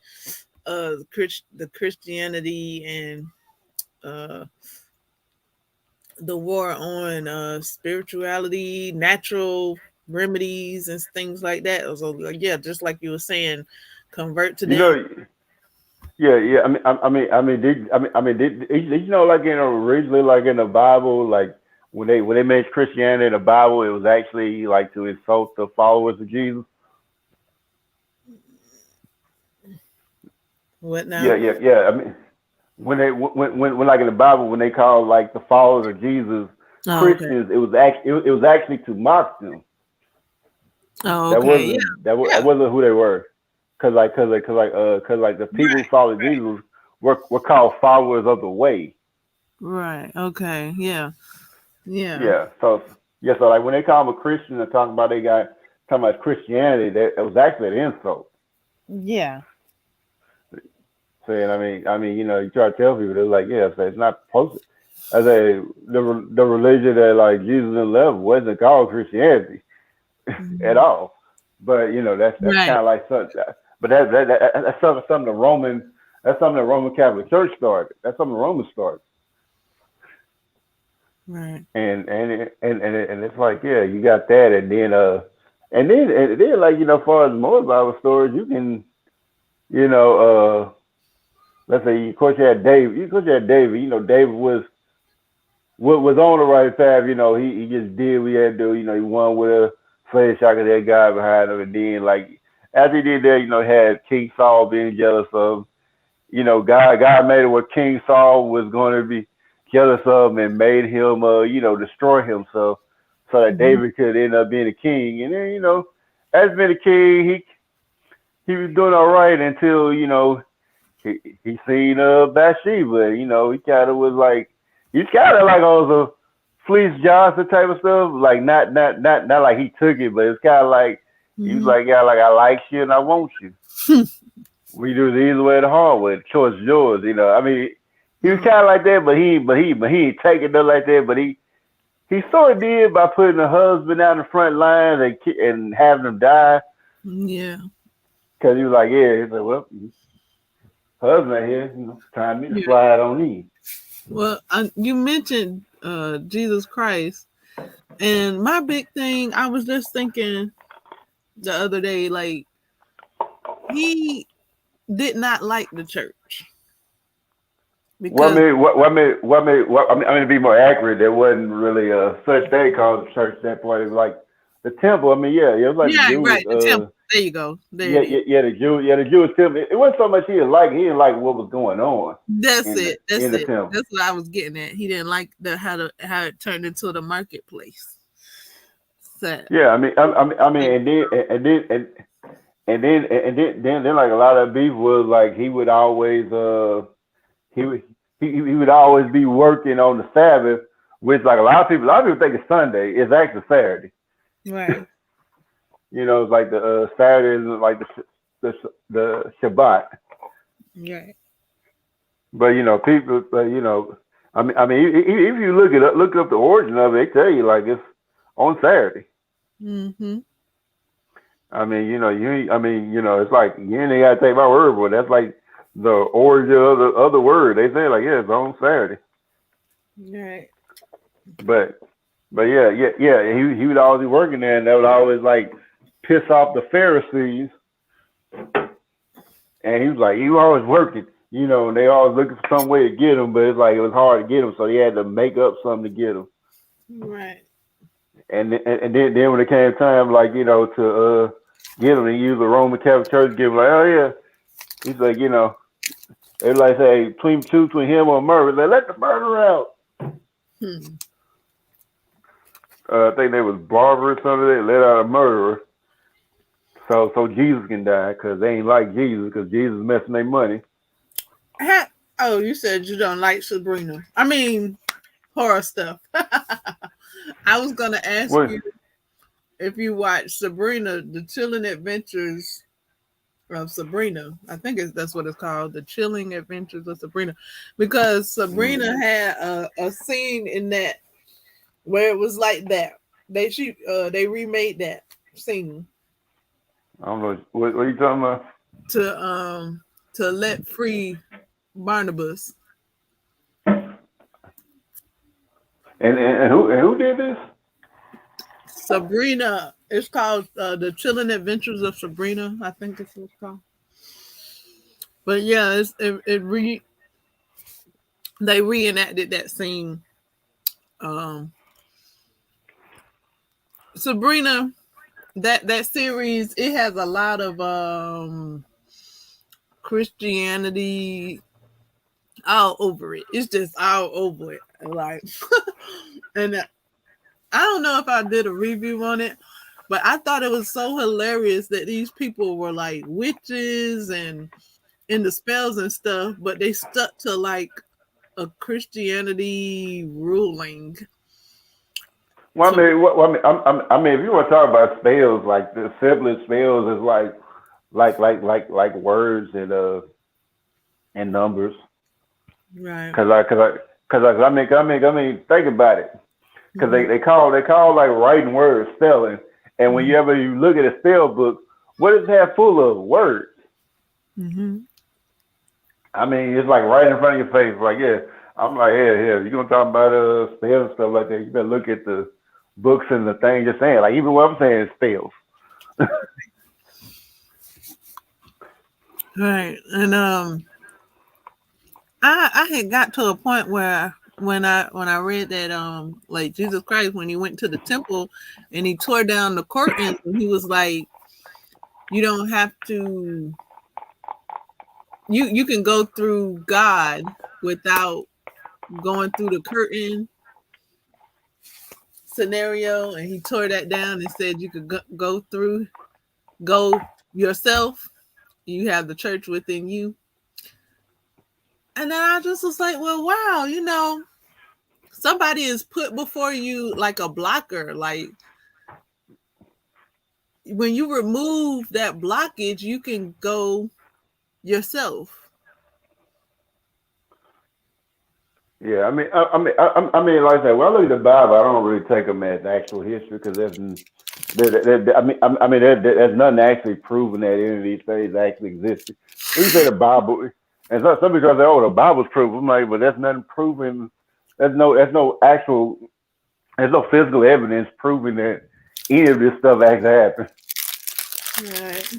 the Christianity and uh the war on spirituality, natural remedies, and things like that. So like, yeah, just like you were saying, convert to you them. know, yeah, yeah. Did you know, like originally, like in the Bible, like when they mentioned Christianity in the Bible, it was actually like to insult the followers of Jesus. What Yeah, now? yeah, yeah. When like in the Bible, when they call like the followers of Jesus Oh, okay. Christians, it was actually to mock them. Oh, That okay. wasn't that, Yeah. that wasn't who they were. Cause like the people who followed Jesus were called followers of the way. Right. Okay. Yeah. Yeah. Yeah. So like when they call them a Christian and talking about Christianity, that it was actually an insult. Yeah. Saying, you try to tell people, they're like, yeah, so it's not supposed to. I say the religion that like Jesus and left wasn't called Christianity at Mhm. all. But that's Right. kind of like something. But that's something the Roman Catholic Church started. That's something the Romans started. Right. And it's like, yeah, you got that, and then like as far as more Bible stories, you can you know let's say, of course, you had David. Of course, you had David. David was on the right path. He just did what he had to do. He won with a sled shot of that guy behind him, and then like after he did that, he had King Saul being jealous of him. God made it where King Saul was going to be jealous of him and made him, destroy him, so that Mhm. David could end up being a king. And then, as being a king, he was doing all right until he seen Bathsheba. He kind of was like he's kind of like on the Fleece Johnson type of stuff. Like not like he took it, but it's kind of like he was Mhm. like, yeah, like I like you and I want you. We do the easy way or the hard way. The choice is yours. He was Mm. kind of like that, but he ain't taking it like that. But he sort of did by putting the husband out in the front line and having him die Yeah. because he was like, yeah, he's like, well, husband here, time me to Yeah. slide on in. Well, you mentioned Jesus Christ, and my big thing, I was just thinking the other day, like he did not like the church What because made what made what made what to be more accurate, there wasn't really a such thing called the church at that point. It was like the temple. Yeah, it was like the yeah, Jews. right, the temple. There you go. There Yeah, it is. yeah, yeah, the Jewish temple. It wasn't so much he didn't like what was going on That's in the it. That's in the it. temple. That's what I was getting at. He didn't like how it turned into the marketplace. So Yeah, and then like a lot of beef was like he would always he would he would always be working on the Sabbath, which like a lot of people think it's Sunday. It's actually Saturday. right, It's like the Saturday is like the Shabbat. right. But people, if you look up the origin of it, they tell you like it's on Saturday. Mm-hmm. It's like you ain't gotta take my word for it. That's like the origin of the other word. They say like, yeah, it's on Saturday. Right. But yeah. He would always be working there, and that would always like piss off the Pharisees. And he was like, he was always working, and they always looking for some way to get him, but it's like it was hard to get him, so he had to make up something to get him. Right. And then when it came time, like to get him, he used the Roman Catholic Church to give him like, oh yeah, he's like, they like say between him or murder, they let the murderer out. Hmm. I think they was barber or something. They let out a murderer, so Jesus can die because they ain't like Jesus because Jesus messing their money. Oh, you said you don't like Sabrina. I mean, horror stuff. I was gonna ask What? you if you watched Sabrina: The Chilling Adventures of Sabrina. I think that's what it's called, The Chilling Adventures of Sabrina, because Sabrina Mm. had a scene in that where it was like that. They remade that scene I don't know what are you talking about. to let free Barnabas. And who did this? Sabrina. It's called The Chilling Adventures of Sabrina. I think it's what it's called. But yeah, they reenacted that scene. Um, Sabrina, that series, it has a lot of Christianity all over it. It's just all over it. Like, and I don't know if I did a review on it, but I thought it was so hilarious that these people were like witches and in the spells and stuff, but they stuck to like a Christianity ruling. Well, I So mean, I mean, if you want to talk about spells, like the simplest spells is like words and numbers. right. Cause I mean, think about it. Cause Mm-hmm. they call like writing words spelling, and when you look at a spell book, what is that full of words? Mm-hmm. I mean, it's like right in front of your face. Like, yeah, I'm like, yeah. You gonna talk about spells and stuff like that? You better look at the books and the things you're saying. Like, even what I'm saying is spells. Right. And I had got to a point where when I read that like Jesus Christ, when he went to the temple and he tore down the curtains, and he was like, you don't have to, you can go through God without going through the curtain scenario, and he tore that down and said you could go yourself. You have the church within you. And then I just was like, well, wow, somebody is put before you like a blocker. Like when you remove that blockage, you can go yourself. Yeah, I mean, like I said, when I look at the Bible, I don't really take them as actual history because there's nothing actually proving that any of these things actually existed. When you say the Bible, and some people say, "Oh, the Bible's proof," I'm like, but that's nothing proving. There's no physical evidence proving that any of this stuff actually happened. Right.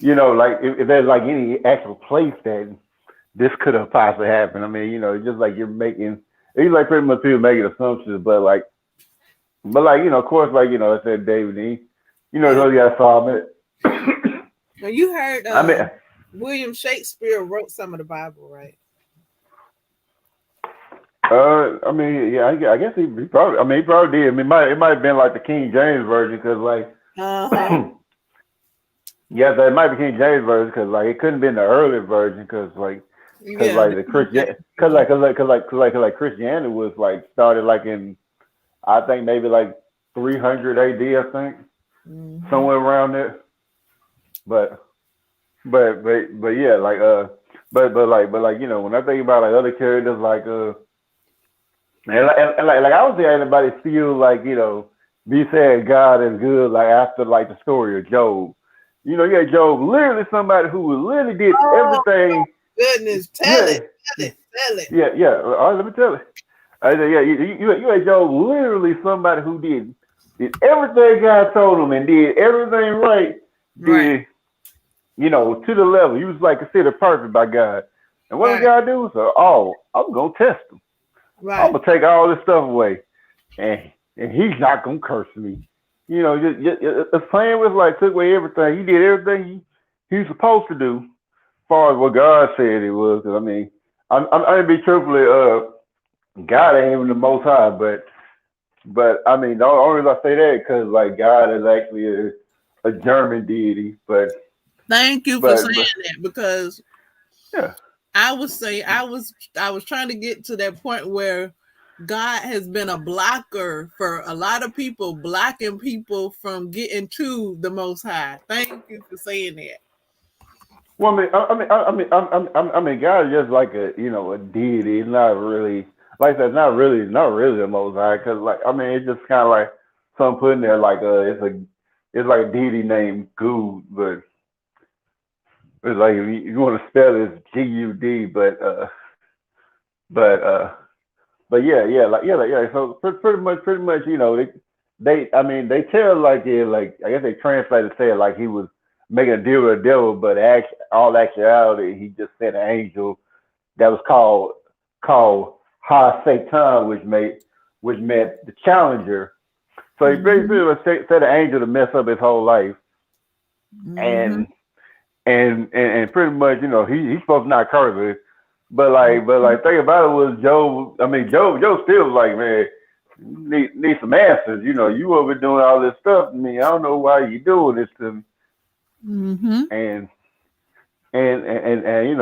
Like if there's like any actual place that this could have possibly happened. I mean, it's just like it's like pretty much people making assumptions, but of course, like, I said, David E. Yeah. You got to solve it. Now you heard I mean, William Shakespeare wrote some of the Bible, right? I mean, yeah, I guess he probably, I mean, he probably did. I mean, it might have been like the King James version, because like, Uh-huh. yes, it might be King James version, because like it couldn't have been the early version, because Yeah, like the the King Christian, James because version. like Christianity was like started like in, I think maybe like 300 AD, I think, Mm-hmm. somewhere around there. But but yeah, like but like when I think about like other characters, like and like I don't see anybody feel like, be saying God is good like after like the story of Job. Yeah, Job, literally somebody who literally did Oh everything. goodness, tell Yeah, it, tell it, tell it. yeah. All right, let me tell you. I said, yeah, you had Job, literally somebody who did everything God told him and did everything right. Right, Did to the level. He was like considered perfect by God. And what did right, God do? So, oh, I'm gonna test him. I'm right, gonna take all this stuff away, and he's not gonna curse me. The plan was like took away everything. He did everything he was supposed to do, as far as what God said it was. 'Cause I mean, I'm to be truthfully, God ain't even the Most High, but I mean, the only reason I say that because like God is actually a German deity, thank you for saying but that, because yeah. I was saying I was trying to get to that point where God has been a blocker for a lot of people, blocking people from getting to the Most High. Thank you for saying that. Well, God is just like a, a deity. It's not really, like I said, not really the Most High. Cause like, it's just kind of like some put in there like it's like a deity named Good, but it's like if you want to spell it, it's Gud, but but yeah. So pretty much, they tell like it, like I guess they translated say it like he was making a deal with the devil, but all actuality, he just sent an angel that was called Ha Satan, which meant the challenger. So he Mm-hmm. basically set an angel to mess up his whole life, Mm-hmm. and and pretty much, he's supposed to not curse it, but thing about it was Job. Job still was like, man, need some answers. You over doing all this stuff to me. I don't know why you doing this to me. Mm-hmm. And and and he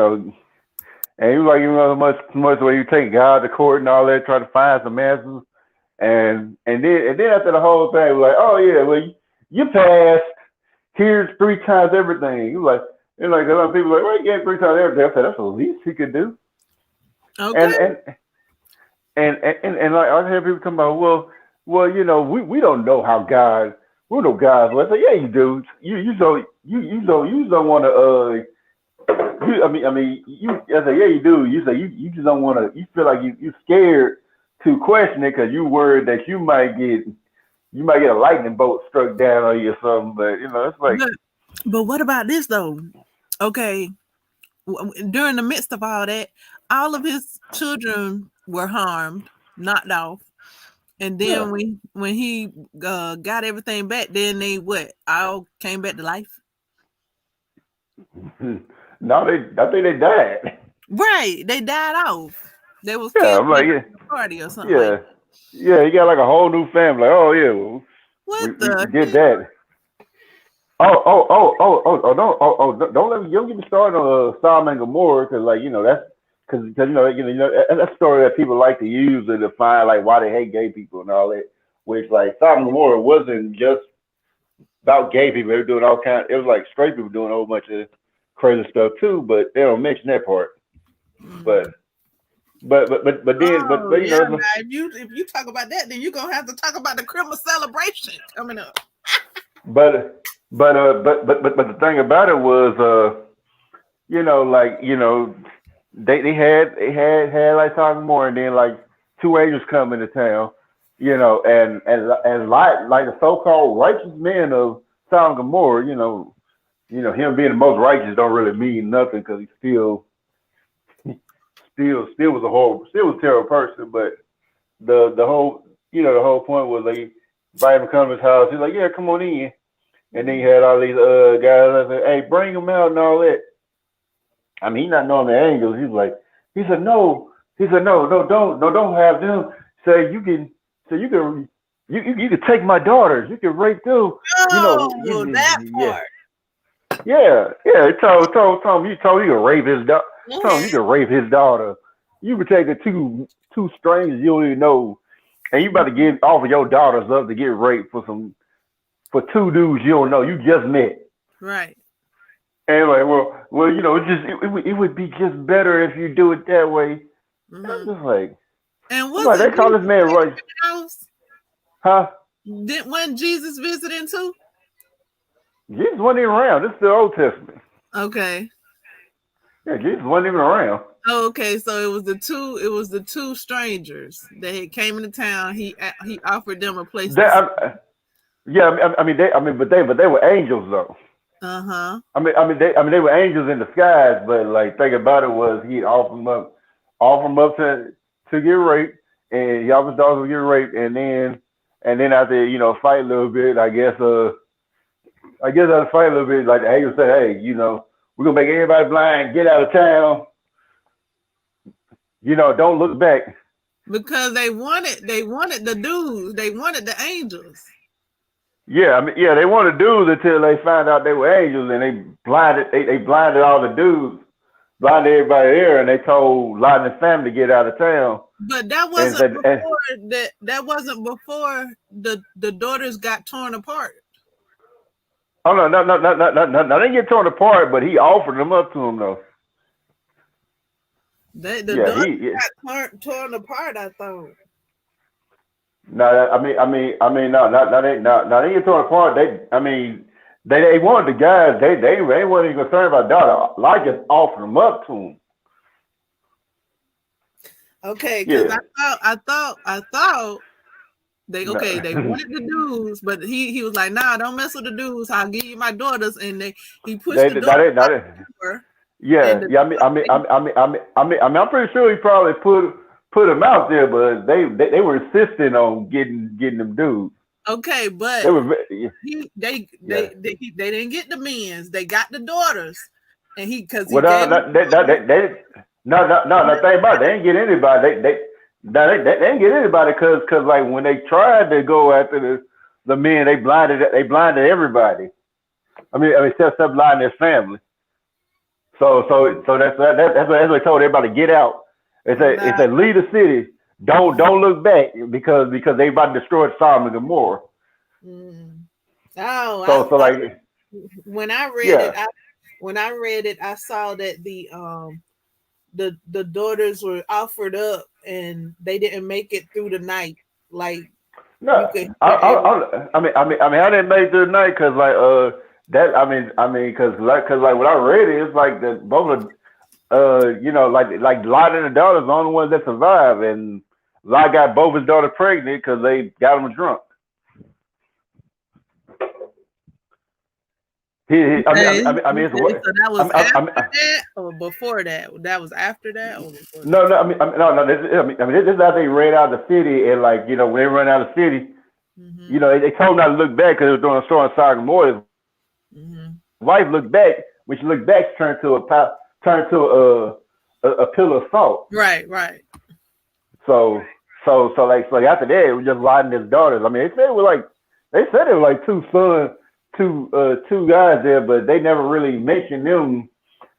was like, much where you take God to court and all that, try to find some answers. And then after the whole thing, was like, oh yeah, well you passed. Here's three times everything. He was like, a lot of people like, well, he gave three times everything. I said that's the least he could do. Okay. And and and like I hear people talking about, well, we don't know how God, we don't know God's way. I say, yeah, you do. You don't want to. I say, yeah, you do. You say you just don't want to. You feel like you scared to question it because you worried that you might get a lightning bolt struck down on you or something. But it's like, But but what about this though? Okay, during the midst of all that, all of his children were harmed, knocked off, and yeah. then when he got everything back, then they what? All came back to life. No, I think they died. Right? They died off. They was Yeah, killed I'm in like, yeah, a party or something like yeah, that. yeah. He got like a whole new family. Like, oh yeah, well, we, What we, the we did hell? that. Don't let me, don't get me started on Sodom and Gomorrah because like that's because that's a story that people like to use to define like why they hate gay people and all that. Which like Sodom and Gomorrah wasn't just about gay people. They were doing all kind. It was like straight people doing a whole bunch of crazy stuff too, but they don't mention that part. Mm. But but Oh yeah, it's now if you talk about that, then you're gonna have to talk about the Christmas celebration coming up. but the thing about it was like they had like talking more, and then like two angels come into town, and like the so-called righteous men of Sodom and Gomorrah, him being the most righteous don't really mean nothing because he still was a terrible person, but the whole the whole point was like invite him to come to his house. He's like, yeah, come on in. And then you had all these guys that said, hey, bring them out and all that. He's not knowing the angels. He said, no. He said, no, no, don't have them. Say you can, you can take my daughters. You can rape them. Oh, that Yeah, part. yeah. He told him, you can rape his daughter. Go Told him ahead. you can rape his daughter. You can take two strangers you don't even know, and you about to get offer your daughters up to get raped for two dudes you don't know. You just met. Right. Anyway, it would be just better if you do it that way. I'm Hmm. just like, And I'm was like, it they call this Jesus man came right, to the house? huh? Didn't when Jesus visiting too? Jesus wasn't even around. This is the Old Testament. Okay. Yeah, Jesus wasn't even around. Okay, so it was the two strangers that had came into town. He offered them a place to That, stay. yeah, but they were angels though. Uh-huh. They were angels in disguise. But like, thing about it was he offered them up to get raped, and he offered his daughters to get raped, and then after fight a little bit, I guess after fight a little bit, like the angel said, hey, we're gonna make everybody blind, get out of town, don't look back. Because they wanted the dudes, they wanted the angels. Yeah, yeah, they wanted dudes until they found out they were angels, and they blinded all the dudes, blinded everybody there, and they told Lot and his family to get out of town. But that And wasn't said, before that wasn't before the daughters got torn apart. Oh no, no, no, no, no, no, no, no. They get torn apart, but he offered them up to him though. The Yeah, daughter he. Yeah. got torn apart. I thought. No, no, no. They get torn apart. They wanted the guys. They weren't even concerned about daughter. Like just offered them up to him. Okay, because Yeah. I thought No. they wanted the dudes, but he was like, nah, don't mess with the dudes. I'll give you my daughters, and he pushed they, the no, daughter they, no, out they, the door, and yeah, the yeah. I'm pretty sure he probably put him out there, but they were insisting on getting them dudes. okay, They but were, he yeah. they didn't get the men's, they got the daughters, and because he Well, gave them no. The thing about it, they didn't get anybody. They didn't get anybody because like when they tried to go after the men, they blinded everybody. Except blinding their family. So that's what they told everybody get out. It's nah, a lead the city. Don't look back because they about to destroy Sodom and Gomorrah. mm. Oh, So like when I read it, yeah. I saw that the daughters were offered up and they didn't make it through the night. Like you No, could hear every I didn't make it through the night because that because when I read it, it's like the both of like Lot and the daughters are the only ones that survive, and Lot got both his daughters pregnant because they got him drunk. okay. It's Okay, what so that was I after mean, that or before that? That was after that or before that? no, no, no. This is after they ran out of the city, and like when they run out of the city, Mm-hmm. they told him not to look back because it was during a storm in Sodom and Gomorrah. His Mm-hmm. wife looked back. When she looked back, she turned to a pillar of salt. Right, right. So like after that, it was just Lot and his daughters. They said it was like two sons, two guys there, but they never really mentioned them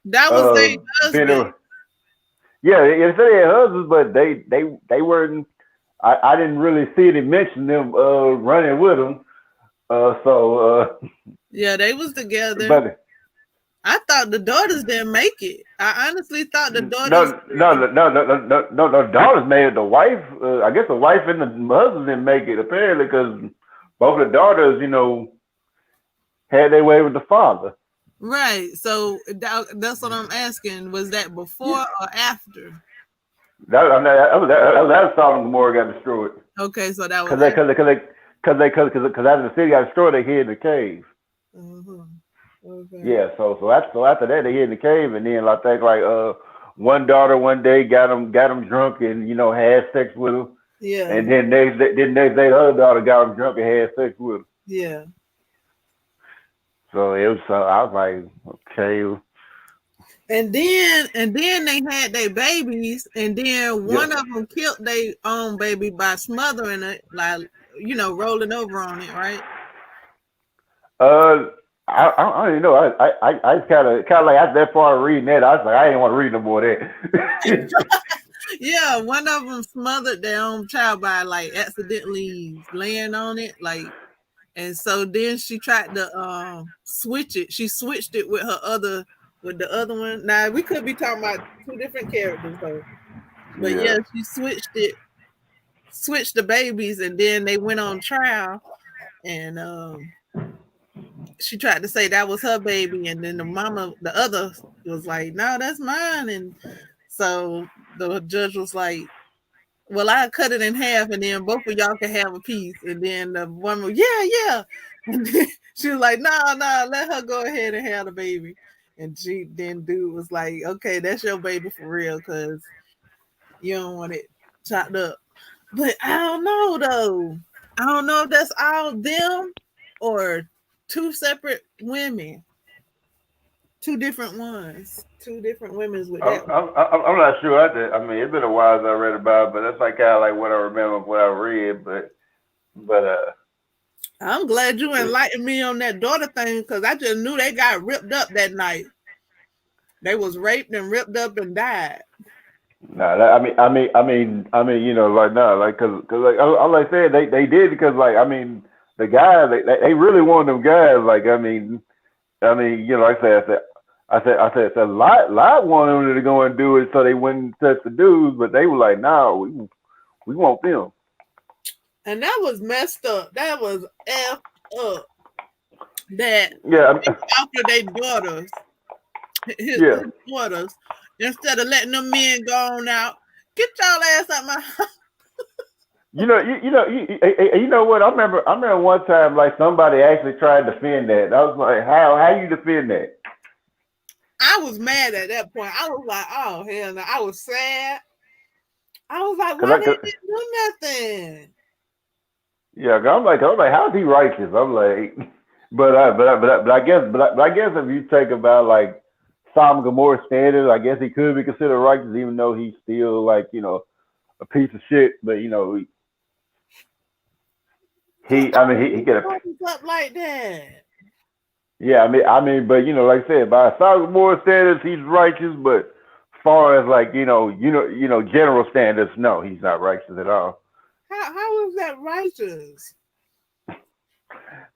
That was their being husband. a, yeah, they said they had husbands, but they weren't. I didn't really see them mention them running with them. Yeah, they was together. But I thought the daughters didn't make it. I honestly thought the no, daughters no, no, were. no, no, no, no, no. The daughters made it. The wife, I guess the wife and the husband didn't make it apparently because both of the daughters, had their way with the father. Right. So that's what I'm asking. Was that before Yeah, or after? that Sodom and Gomorrah got destroyed Okay, so that was because they after. because because after the city got destroyed, they hid in the cave. Hmm. Okay. Yeah, so after that they hid in the cave, and then I think like one daughter one day got him drunk and had sex with him, Yeah. and then next day the other daughter got him drunk and had sex with him. Yeah. So it was I was like okay, And then they had their babies, and then yeah. one of them killed their own baby by smothering it, like rolling over on it, right? Uh, I don't even know. I just kind of like after that part of reading that, I was like I didn't want to read no more of that. Yeah, one of them smothered their own child by like accidentally laying on it, like, and so then she tried to switch it. She switched it with the other one. Now we could be talking about two different characters though, but yeah, Yeah. she switched the babies, and then they went on trial, and she tried to say that was her baby, and then the other was like, no, that's mine, and so the judge was like, well, I cut it in half, and then both of y'all can have a piece. And then the woman, yeah, yeah. And then she was like, no, no, let her go ahead and have the baby. And then dude was like, okay, that's your baby for real, because you don't want it chopped up. But I don't know though. I don't know if that's all them or two separate women, two different women's with I'm, that. I'm, I'm not sure. It's been a while since I read about it, but that's like kind of like what I remember, what I read. But I'm glad you enlightened me on that daughter thing, because I just knew they got ripped up that night. They was raped and ripped up and died. no, like no, like cause like I like I said, they did because like the guys, they really want them guys. Like I mean, like I said, it's a lot wanted them to go and do it so they wouldn't touch the dudes, but they were like, no, we want them. And that was messed up. That was f up. That Yeah, after they daughters, his yeah. daughters, instead of letting them men go on out, get y'all ass out my house. You know what? I remember one time like somebody actually tried to defend that. I was like, how you defend that? I was mad at that point. I was like, oh hell no. I was sad. I was like, Cause why I, they cause, didn't do nothing? yeah, I'm like, how's he righteous? I'm like, but I guess if you think about like Sodom and Gomorrah standards, I guess he could be considered righteous, even though he's still like a piece of shit. But To I mean, open he his could have. daughters up like that. Yeah, I mean, but like I said, by Sodom and Gomorrah standards, he's righteous. But as far as like general standards, no, he's not righteous at all. How is that righteous?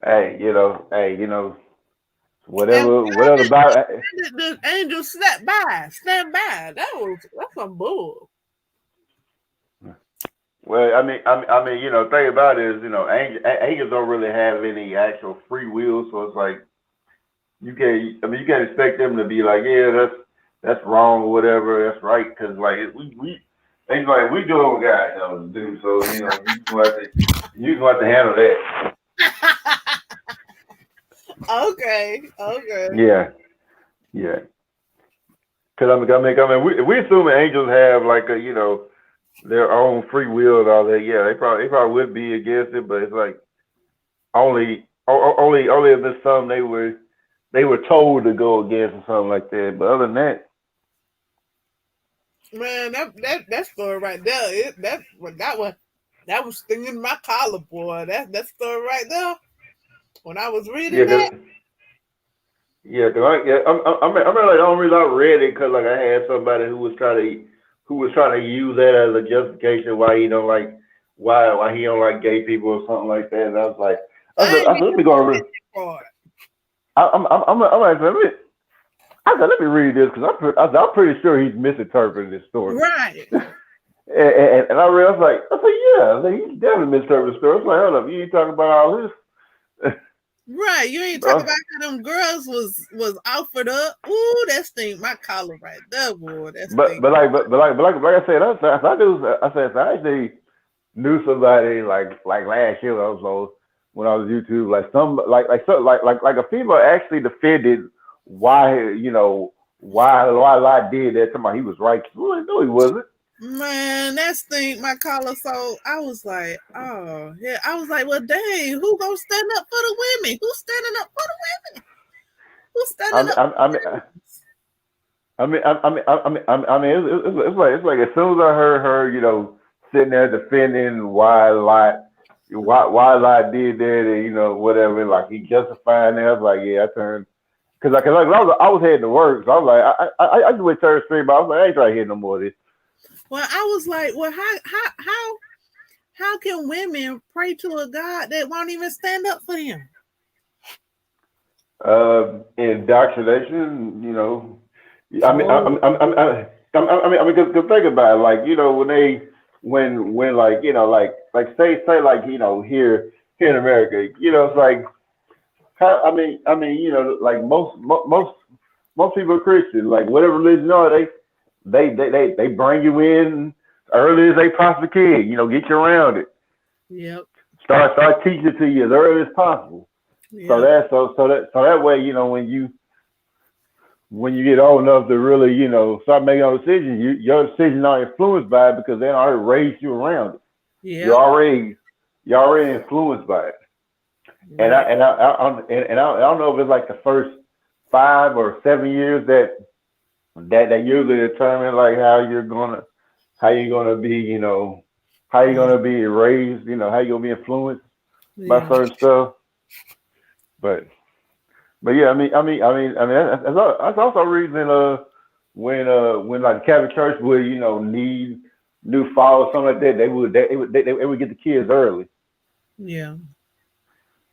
Hey, And why whatever about. did the angel stand by? That's some bull. Well, I mean, thing about it is, angels don't really have any actual free will, so it's like you can't expect them to be like, yeah, that's wrong or whatever, that's right, because like it's like we do what God tells us to do, so you just have to handle that. Okay, okay. Yeah, yeah. Because we assuming angels have like their own free will and all that. Yeah, they probably would be against it, but it's like only if there's something they were told to go against or something like that. But other than that, Man, that story right there, that was stinging my collar, boy. That story right there. When I was yeah, reading cause that, yeah, cause I mean, like, I don't really not read it because like I had somebody who was trying to use that as a justification why he don't like why he don't like gay people or something like that. And I was like, I I said, ain't I said let me go over. even for it. I'm like, I said, let me read this because I'm pretty sure he's misinterpreting this story. Right, And I realized, I said, yeah, I said, he's definitely misinterpreting the story. I was like, hold up, you ain't talking about all this. right. You ain't talking Bro. about how them girls was offered up. Ooh, that stink my collar right there, boy. That But stink. like I said, I actually knew somebody like last year when I was YouTube, like some like a female actually defended why why Lot did that. Somebody he was righteous. Well, no, he wasn't. Man, that stink my collar. So I was like, oh yeah. I was like, well, dang, who gonna stand up for the women? Who's standing up for the women? Who's standing I'm, up I'm, for I mean, the it's like as soon as I heard her, sitting there defending why Lot did that, and whatever, like he justifying that. I was like, yeah, I turned because I was heading to work, so I was like, I just went to her stream, but I was like, I ain't trying to hear no more of this. Well, I was like, well, how can women pray to a God that won't even stand up for them? Indoctrination, I mean, Oh, cause think about it, like when like like say like here in America, it's like how like most people are Christian, like whatever religion are they bring you in early as they possibly can, get you around it, yep, start teaching it to you as early as possible. So yep, that way, when you get old enough to really, start making your decisions, your decisions are influenced by it because they already raised you around it. You're yep, already you're already influenced by it. And I right, and I don't know if it's like the first 5 or 7 years that usually determine like how you're gonna be, how you're gonna be raised, how you're gonna be influenced by yeah, certain stuff. But yeah, that's also a reason when like the Catholic Church would need new followers something like that they would get the kids early. yeah.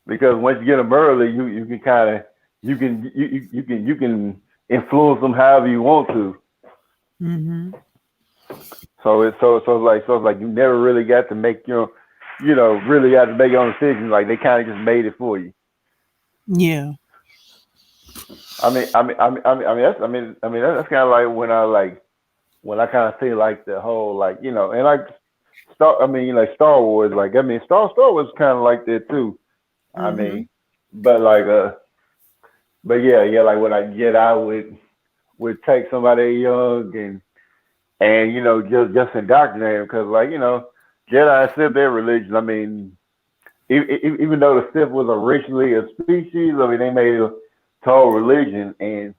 because once you get them early, you can kind of you can influence them however you want to. Mm-hmm. So it's like you never really got to make your really got to make your own decisions. Like they kind of just made it for you. Yeah. That's kind of like when I kind of see like the whole and like Star Wars. Like Star Wars kind of like that too. I Mm-hmm. mean, but but yeah, like when I get out would take somebody young and just indoctrinate them because Jedi Sith their religion. I mean, even though the Sith was originally a species, I mean they made a whole religion. And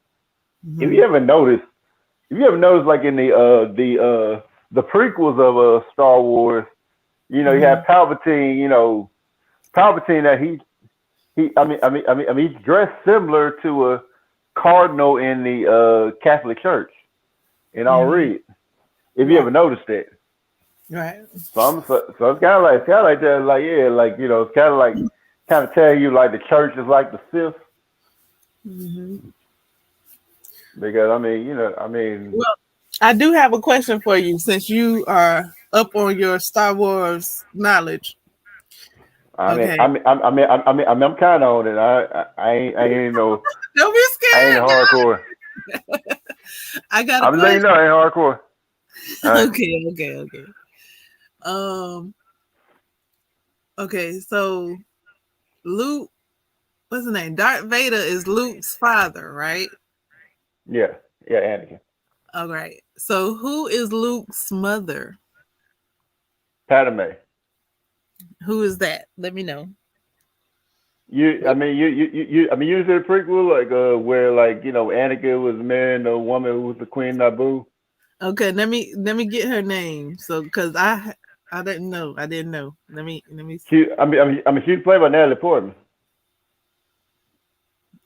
if Mm-hmm. you ever notice, like in the prequels of Star Wars, you Mm-hmm. have Palpatine. Palpatine that he's dressed similar to a cardinal in the Catholic Church in all Mm-hmm. read. If you Right. ever noticed that. Right. So it's kind of like that, like yeah, like it's kind of tell you like the church is like the Sith Mm-hmm. because I mean, Well, I do have a question for you since you are up on your Star Wars knowledge. I mean, I Okay. mean, I mean, I'm kind of on it. I ain't no, Don't be I ain't scared hardcore. now. I got a I'm letting you question. know I ain't hardcore. All right. Okay, okay, okay. Um, okay, so Luke, what's his name? Darth Vader is Luke's father, right? Yeah, yeah, Anakin, All right. So who is Luke's mother? Padme. Who is that? Let me know. I mean, I mean, you see the prequel like where Anakin was marrying the woman who was the Queen Naboo. Okay, let me get her name. So because I didn't know. I didn't know. Let me She's played by Natalie Portman.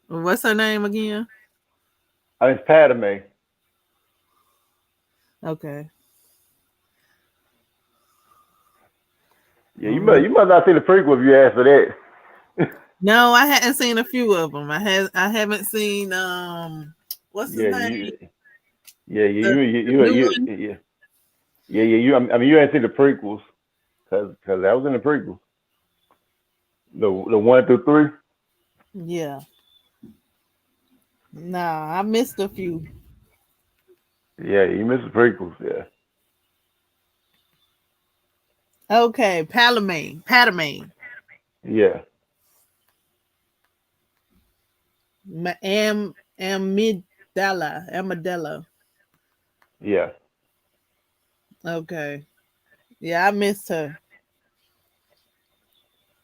what's her name again? I mean, it's Padme. Okay. Yeah, All right. you must not see the prequel if you ask for that. No, I hadn't seen a few of them. I haven't seen what's his Yeah, name? The you, new one. I mean, you ain't seen the prequels because that was in the prequels. The 1 through 3. Yeah. Nah, I missed a few. Yeah, you missed the prequels. Yeah, Okay, Palame. Padme. yeah, Amidala. yeah, Okay. Yeah, I missed her.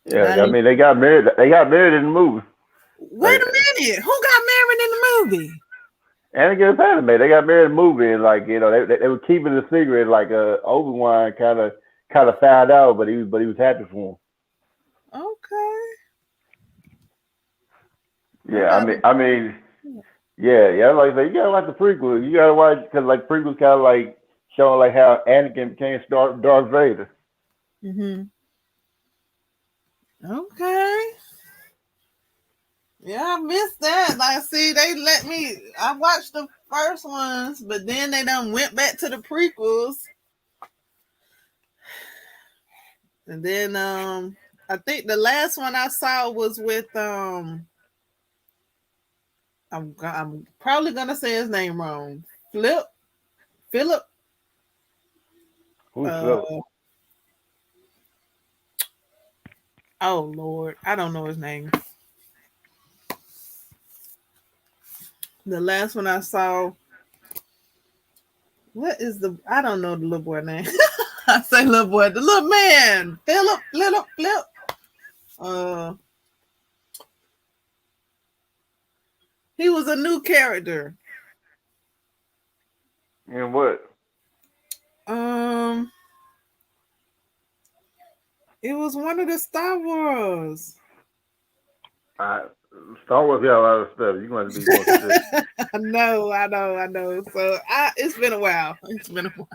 yeah. I I need mean, they got married. They got married in the movie. Wait Like a minute. Who got married in the movie? Anakin and Padme, they got married in the movie, and they were keeping the secret. Like Obi-Wan kind of found out, but he was happy for him. Okay. I Yeah, got yeah. Like I say, you gotta watch the prequel. You gotta watch because like prequels kind of like showing like how Anakin became Darth Vader. hmm Okay. Yeah, I missed that. Like, see, they let me. I watched the first ones, but then they done went back to the prequels, and then I think the last one I saw was with I'm probably gonna say his name wrong. Philip. Who's Philip? Uh, oh Lord, I don't know his name. The last one I saw, what is the? I don't know the little boy name. I say little boy, the little man, Philip, little Flip. Uh, he was a new character. And what? Um, it was one of the Star Wars. I, Star Wars got a lot of stuff. You're going to be more specific. I know. So it's been a while. It's been a while.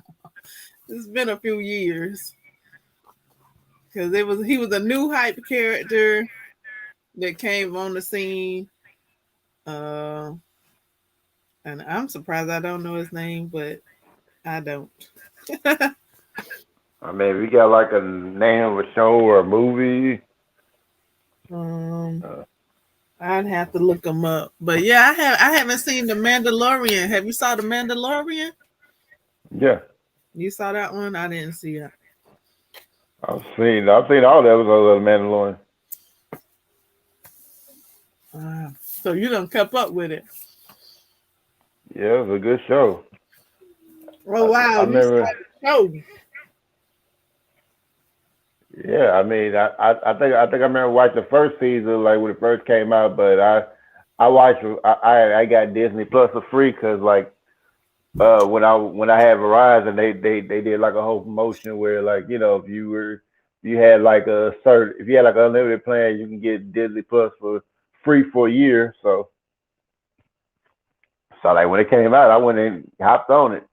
It's been a few years because he was a new hype character. that came on the scene. Uh, and I'm surprised I don't know his name, but I don't. I mean, we got like a name of a show or a movie. um, Uh, I'd have to look him up. But yeah, I haven't seen the Mandalorian. Have you saw the Mandalorian? yeah, You saw that one? I didn't see it. I've seen all the episodes of The Mandalorian. So you done kept up with it. Yeah, it was a good show. Oh I, wow, I you saw never. the show. Yeah, I mean, I think I remember watching the first season like when it first came out, but I watched I got Disney Plus for free because like when I had Verizon, they did like a whole promotion where like if you had like a certain if you had like an unlimited plan, you can get Disney Plus for free for a year. So like when it came out, I went and hopped on it.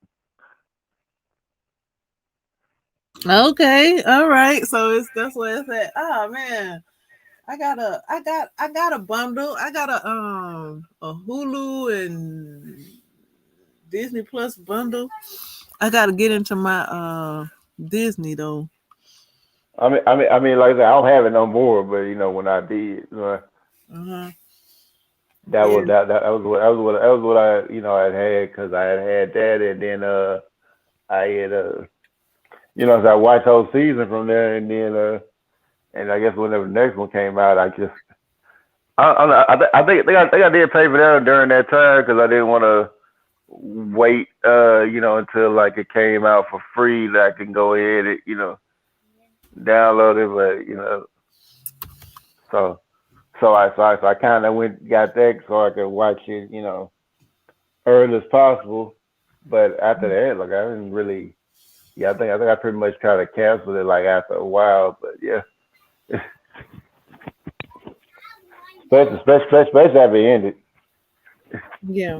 Okay, all right. So it's that's what it's at. Oh man, I got a bundle. I got a Hulu and Disney Plus bundle. I gotta get into my Disney though. I mean, like I said, I don't have it no more. But when I did, Uh-huh. that Yeah. was that was what I had because I had that, and then I had so I watched the whole season from there, and then and I guess whenever the next one came out, I just I think I did pay for that during that time because I didn't want to wait until like it came out for free that I can go ahead and download it, but so so I kind of went got that so I could watch it early as possible. But after that, like I didn't really. Yeah, I think I pretty much tried to cancel it like after a while. But yeah, especially after it ended. Yeah.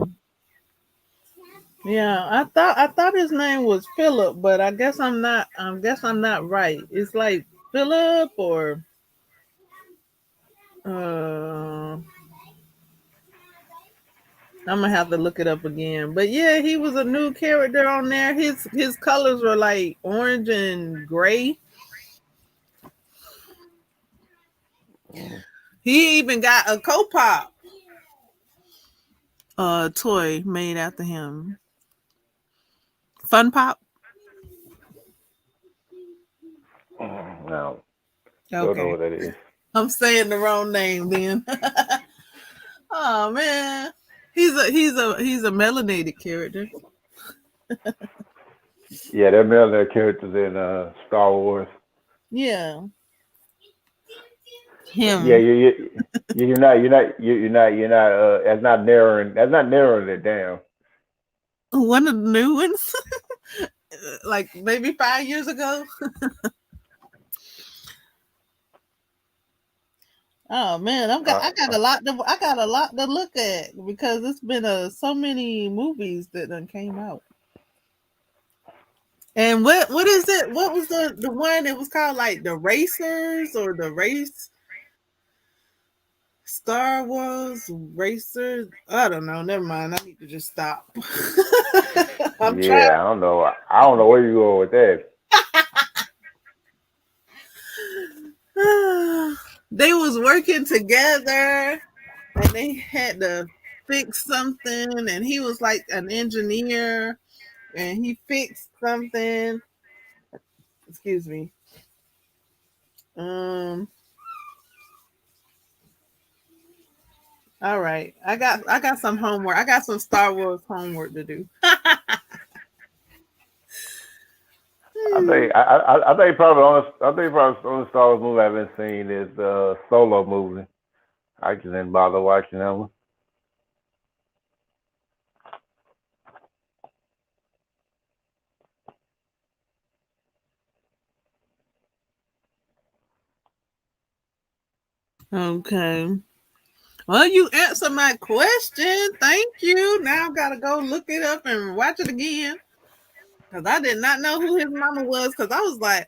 Yeah. I thought his name was Philip, but I guess I'm not. I guess I'm not right. It's like Philip or uh. I'm gonna have to look it up again. But yeah, he was a new character on there. His colors were like orange and gray. Mm. He even got a co-pop toy made after him. Fun Pop. No, don't know Okay. what that is. I'm saying the wrong name then. Oh man. He's a melanated character. Yeah, they're male characters in Star Wars. Yeah. Yeah, Him. you're not. That's not narrowing it down. One of the new ones. Like maybe 5 years ago. Oh man, Uh, I got a lot to look at because it's been so many movies that done came out. And what is it? What was the one that was called like the Racers or the Race Star Wars Racers? I don't know. Never mind. I need to just stop. I'm trying. yeah, I don't know. I don't know where you go with that. They was working together and they had to fix something and he was like an engineer and he fixed something. Excuse me. Um. All right. I got some homework. I got some Star Wars homework to do. I think probably the only Star Wars movie I haven't seen is the Solo movie. I just didn't bother watching that one. Okay. Well, you answered my question. Thank you. Now I gotta go look it up and watch it again. Cause I did not know who his mama was. Cause I was like,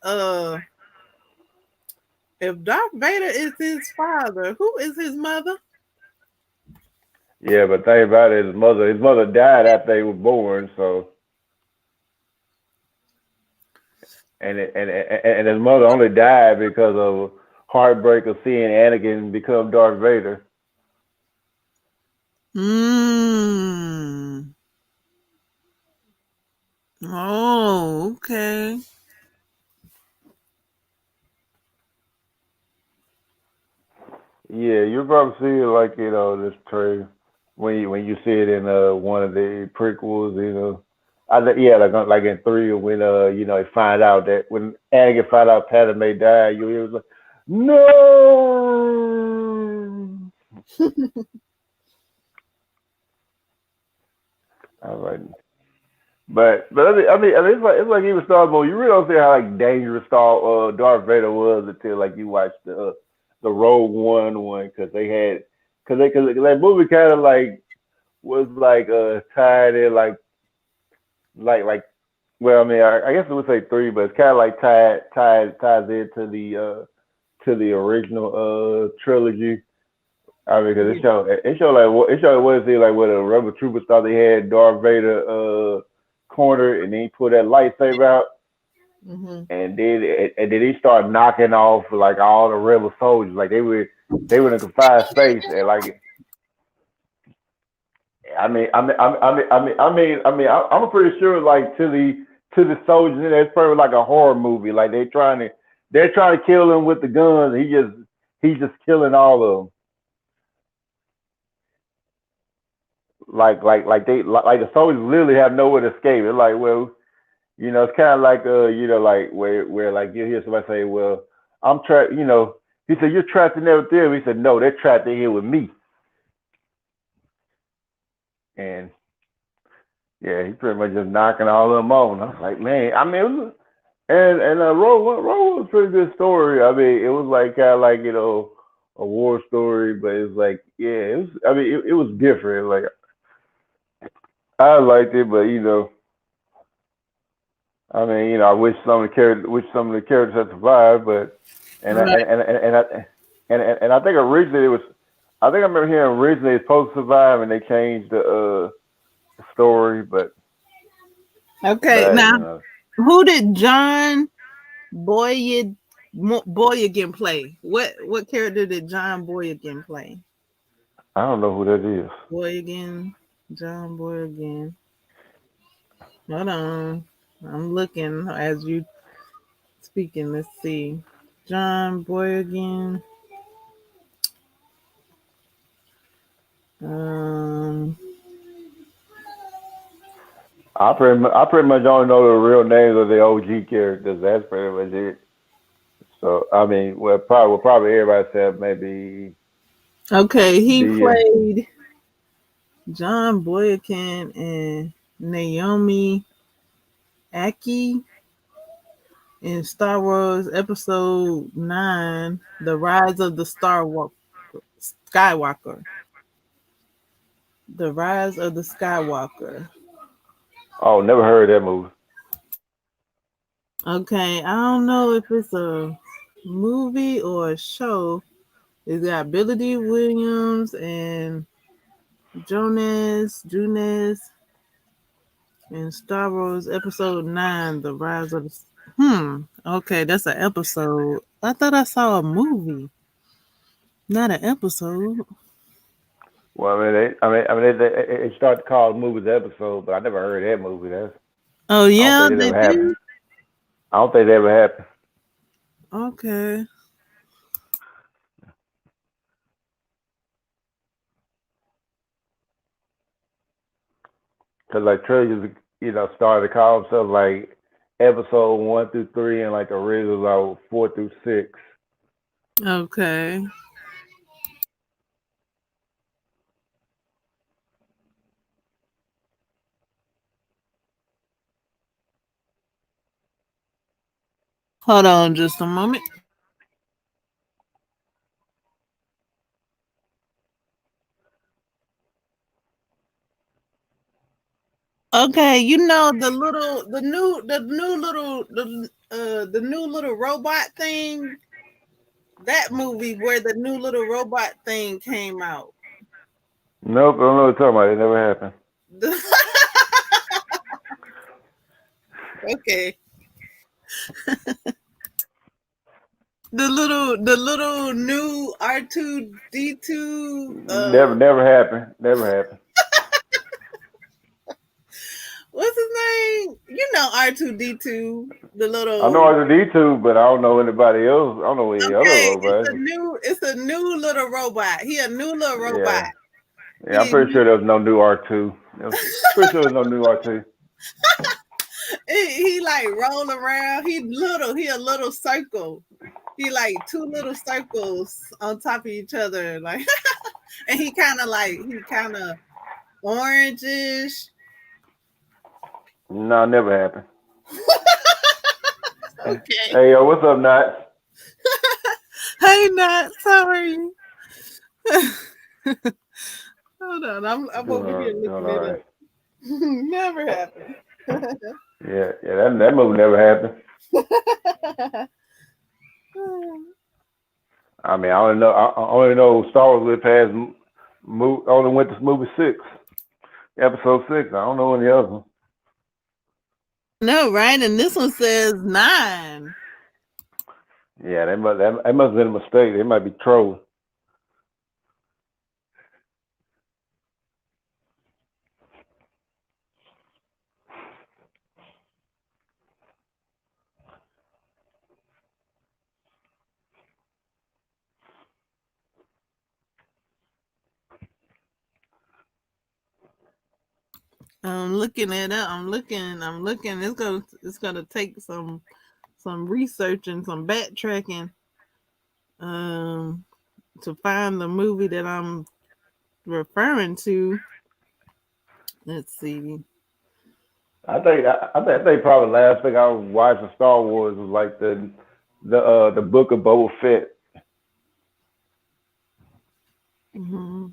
If Darth Vader is his father, who is his mother? Yeah, but think about it, his mother died after they were born, so and his mother only died because of heartbreak of seeing Anakin become Darth Vader. Hmm. Oh, okay. Yeah, you'll probably see it like this trailer when you see it in one of the prequels. Yeah, like in three when they find out that when Anakin find out Padme died, you hear it was like no. I was like, but I mean, it's like even Star Wars. You really don't see how like dangerous Darth Vader was until like you watch the Rogue One because they had because that movie kind of like was like tied in like well I mean I guess it would say three, but it's kind of like ties into the original trilogy. I mean, because it showed what it like what the rebel troopers thought they had Darth Vader corner, and then he pulled that lightsaber out, Mm-hmm. and then he started knocking off like all the rebel soldiers, like they were in a confined space, and like I'm pretty sure like to the soldiers, it's probably like a horror movie, like they're trying to kill him with the guns, he's just killing all of them. Like the soldiers literally have nowhere to escape. It's like, well, it's kind of like like where like you hear somebody say, well, I'm trapped. He said you're trapped in there with them. He said no, they're trapped in here with me. And yeah, he pretty much just knocking all of them off. And I was like, man, I mean, and Rogue was a pretty good story. I mean, it was like kind of like a war story, but it's like yeah, it was. I mean, it was different. Like I liked it, but I mean, I wish some of the characters had survived, but and I, Right. and I think originally it was. I think I remember hearing originally it's supposed to survive, and they changed the story, but Okay. Now, you know, who did John Boyega play? What character did John Boyega play? I don't know who that is. Boyega, John Boyega. Hold on. I'm looking as you speaking. Let's see. John Boyega. Um. I pretty much only know the real names of the OG characters. That's pretty much it. So I mean, well, probably everybody said maybe Okay, he the played John Boyega and Naomi Aki in Star Wars Episode 9, The Rise of the Skywalker. The Rise of the Skywalker. oh, never heard that movie. Okay, I don't know if it's a movie or a show. It's got Billy D. Williams and Jonas in Star Wars Episode 9, The Rise of the. Okay, that's an episode. I thought I saw a movie, not an episode. Well, they start to call movies episode, but I never heard that movie. Oh, I don't yeah, think it they ever happened. did? I don't think it ever happened. Okay. Cause like trilogies, started to call themselves like episode 1 through 3, and like the originals are 4 through 6. Okay. Hold on just a moment. Okay, the new little robot thing. that movie where the new little robot thing came out. Nope, I don't know what you're talking about. It never happened. Okay. The little new R2D2 Never happened. Never happened. what's his name? You know R2D2, the I know little R2D2, but I don't know anybody else. I don't know any other okay, robots. it's a new little robot. He a new little robot. Yeah, yeah. I'm He pretty sure there was no new R2. Pretty sure there's no new R2. he like roll around. He a little circle. He like two little circles on top of each other, like and he kind of orangish. No, never happened. Okay. Hey, yo, what's up, Knots? Hey Nuts, how are you? Hold on, I'm over here Doing looking all it right. up. Never happened. Yeah. That movie never happened. I mean, I only know Star Wars went past. Only went to movie 6, episode 6. I don't know any other one. No, right? And this one says 9. Yeah, that must have been a mistake. They might be trolling. I'm looking it up. I'm looking. It's gonna take some research and some backtracking um to find the movie that I'm referring to. Let's see. I think probably the last thing I watched of Star Wars was like the Book of Boba Fett. Hmm.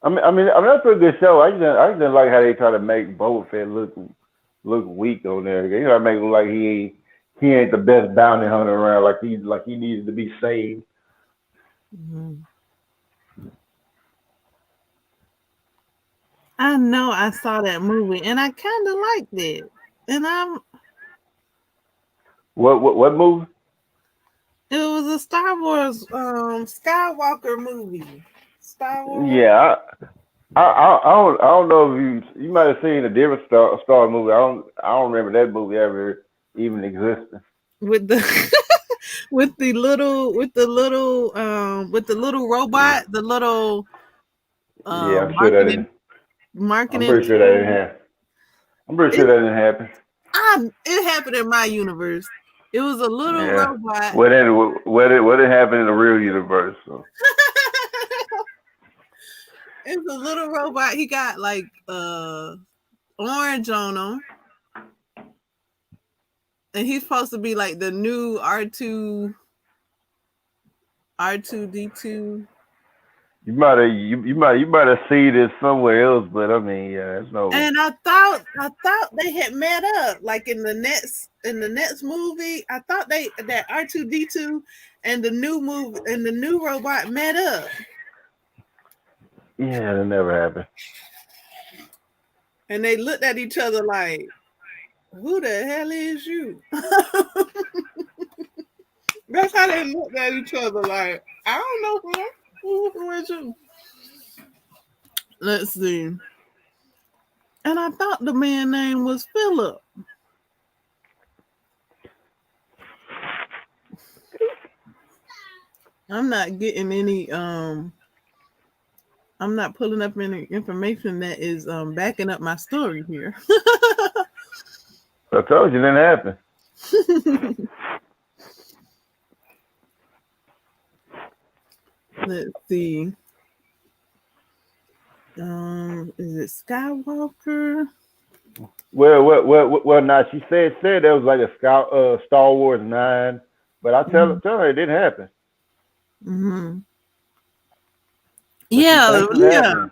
That's a good show. I just didn't like how they try to make Boba Fett look weak on there. They try to make him like he ain't the best bounty hunter around. Like he needs to be saved. Hmm. I know I saw that movie and I kind of liked it. And What movie? it was a Star Wars Skywalker movie. Star Wars Yeah, I don't know if you might have seen a different Star movie. I don't remember that movie ever even existing. with the with the little robot, the little Yeah, I'm sure that marketing didn't. I'm marketing pretty sure that didn't tool. happen. I'm pretty sure It that didn't happen. it happened in my universe. It was a little Yeah. robot. What did happen in the real universe? So. It's a little robot. He got like orange on him, and he's supposed to be like the new R2D2. You might have seen this somewhere else, but I mean, yeah, it's no. And I thought they had met up like in the next movie. I thought that R2D2 and the new robot met up, Yeah, that never happened. and they looked at each other like, "Who the hell is you?" That's how they looked at each other like, "I don't know who is you." Let's see. And I thought the man name was Philip. I'm not getting any I'm not pulling up any information that is backing up my story here. I told you it didn't happen. Let's see. Is it Skywalker? Well. Now she said there was like a Star Wars 9, but I Mhm. tell her it didn't happen. Mhm. But she Yeah, thinks it's yeah. happening.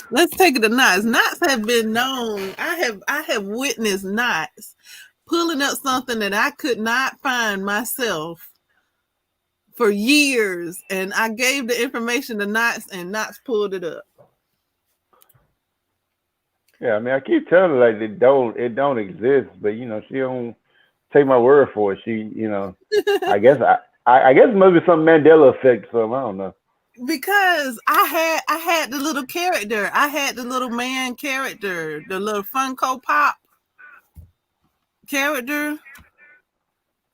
Let's take it to knots. Knots have been known. I have witnessed knots pulling up something that I could not find myself for years, and I gave the information to Knots, and Knots pulled it up. Yeah, I mean, I keep telling her like it don't exist, but she don't take my word for it. I guess I guess maybe some Mandela effect or something. I don't know. Because I had the little character. I had the little man character, the little Funko Pop character.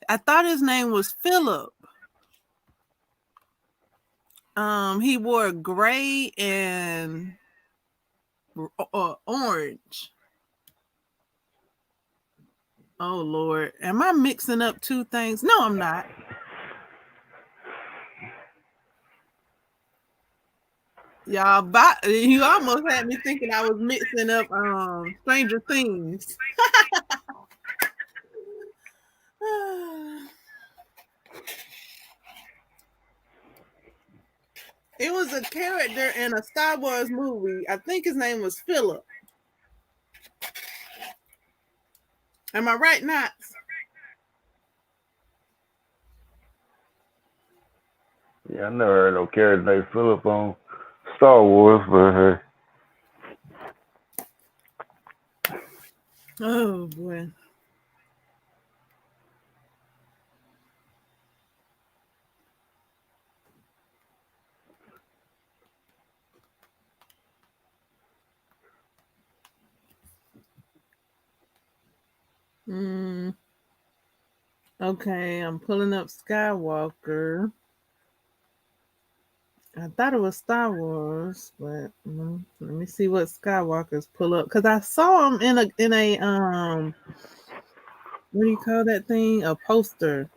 I thought his name was Philip. He wore gray and orange. Oh Lord, am I mixing up two things? No, I'm not. Y'all, you almost had me thinking I was mixing up Stranger Things. It was a character in a Star Wars movie. I think his name was Philip. Am I right, Knots? Yeah, I never heard no character named Philip on Star Wars, but Oh boy. Mm, okay, I'm pulling up Skywalker. I thought it was Star Wars, but let me see what Skywalkers pull up because I saw him in a what do you call that thing? A poster,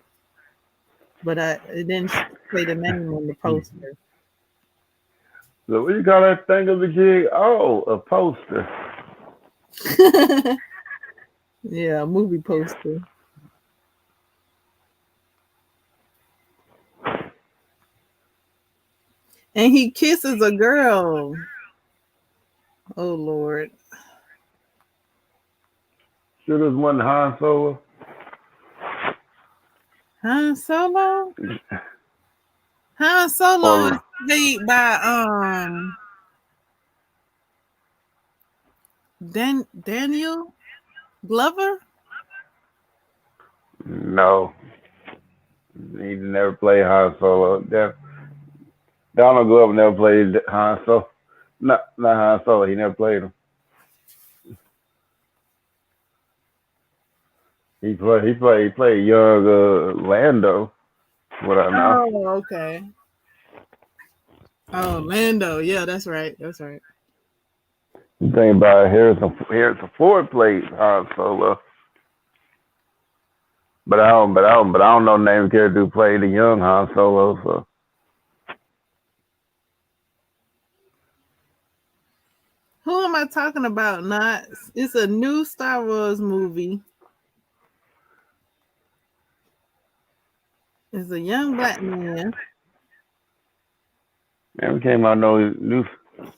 but it didn't say the name on the poster. so what you call that thing of the jig? Oh, a poster. Yeah, a movie poster. And he kisses a girl. Oh Lord. Sure, this one Han Solo. Han Solo? Han Solo is Or played by Daniel Glover? no, he never played Han Solo. Donald Glover never played Han Solo. Not Han Solo. He never played him. He played young Lando. What I know. Oh, okay. Oh, Lando. Yeah, that's right. That's right. You think about Harrison Ford played Han Solo, but I don't know the name of the character who played the young Han Solo. So Who am I talking about? Not it's a new Star Wars movie. It's a young black man. man, we came out no new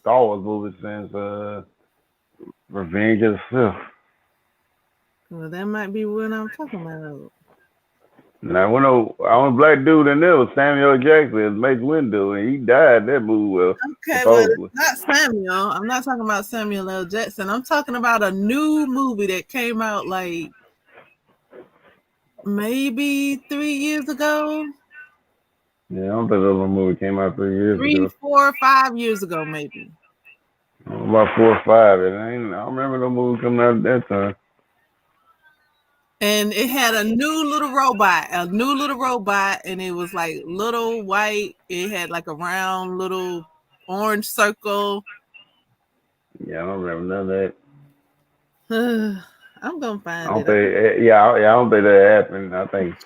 Star Wars movie since Revenge of the Sith. Well, that might be what I'm talking about. Now, when the only black dude in there was Samuel Jackson as Mace Windu, and he died in that movie. Well, Okay, well, supposedly. it's not Samuel. I'm not talking about Samuel L. Jackson. I'm talking about a new movie that came out like maybe 3 years ago. Yeah, I don't think that little movie came out 3 years Three, ago. 4, 5 years ago, maybe. About 4 or 5. I don't remember no movie coming out at that time. And it had a new little robot, and it was like little white. It had like a round little orange circle. Yeah, I don't remember none of that. I'm gonna I find don't it. think. Yeah, I don't think that happened. I think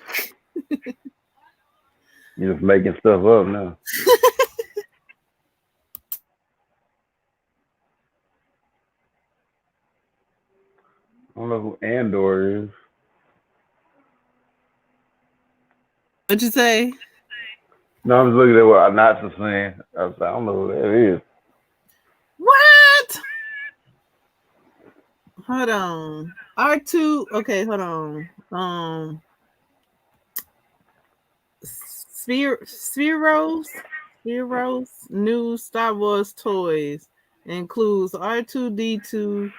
you're just making stuff up now. I don't know who Andor is. What'd you say? No, I'm just looking at what Anat's saying. I don't know who that is. What? Hold on. R2. Okay, hold on. Sphero's new Star Wars toys includes R2D2,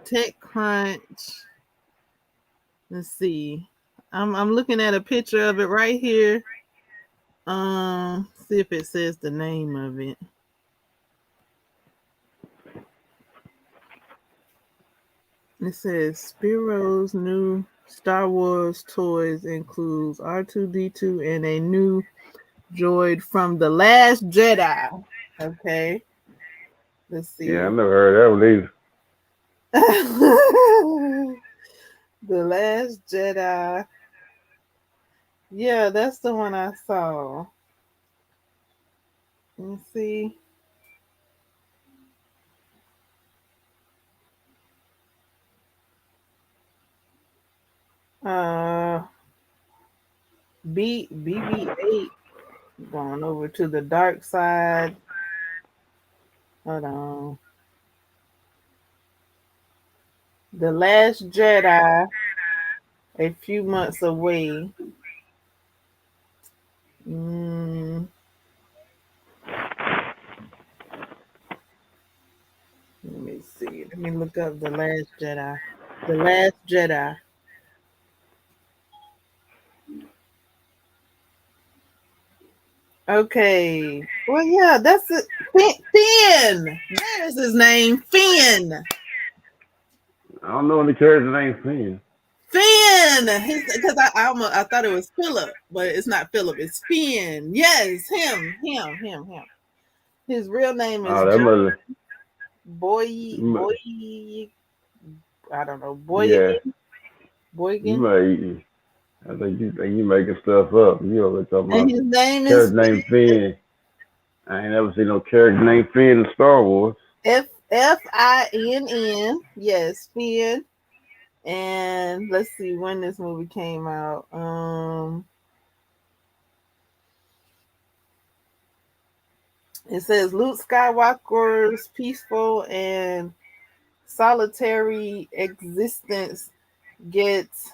TechCrunch. Let's see. I'm looking at a picture of it right here. See if it says the name of it. It says Spiro's new Star Wars toys includes R2D2 and a new droid from The Last Jedi. Okay, let's Yeah, I see. never heard that one either. The Last Jedi. Yeah, that's the one I saw. Let's see. Uh, BB-8 going over to the dark side. Hold on. The Last Jedi, a few months away. Mm, let me see. Let me look up The Last Jedi. The Last Jedi. Okay. Well, yeah, that's it. Finn. There's his name. Finn. I don't know any character named Finn. Finn. Because I thought it was Philip, but it's not Philip. It's Finn. Yes, him. His real name is Oh, that John mother. Boy. I don't know. Yeah, you Boygan. may. I think you making stuff up. You over talking And about his name is character named Finn. I ain't never seen no character named Finn in Star Wars. Finn. Yes, Finn. And let's see when this movie came out. It says Luke Skywalker's peaceful and solitary existence gets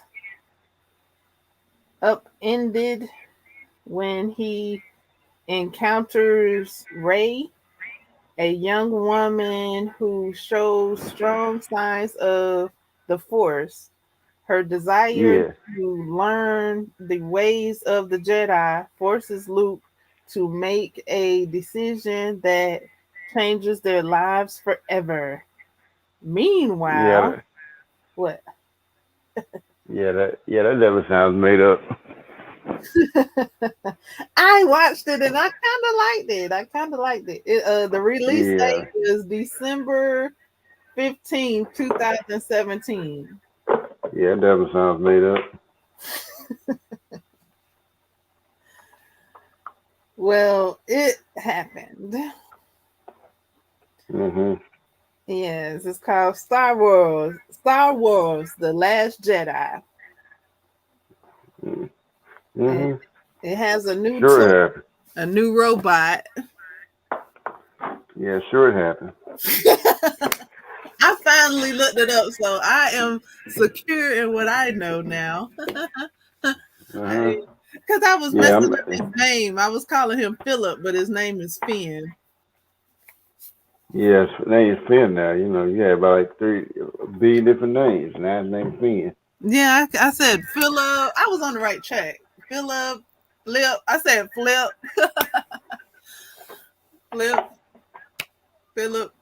upended when he encounters Rey, a young woman who shows strong signs of the Force. Her desire Yeah, to learn the ways of the Jedi forces Luke to make a decision that changes their lives forever. yeah, Meanwhile, what? that never sounds made up. I watched it and I kind of liked it. The release Yeah, date was December 15th, 2017. yeah, that never sounds made up. Well, it happened. Mhm. Yes, it's called Star Wars. Star Wars: The Last Jedi. And Mhm. it has a new Sure toy, it happened. a new robot. Yeah, sure it happened. I finally looked it up, so I am secure in what I know now. Uh huh. Because I was Yeah, messing up his name. I was calling him Philip, but his name is Finn. yes, name is Finn now. You know, you had about like three B different names. Now his name's Finn. Yeah, I said Philip. I was on the right track. Philip, Flip. I said Flip, Philip.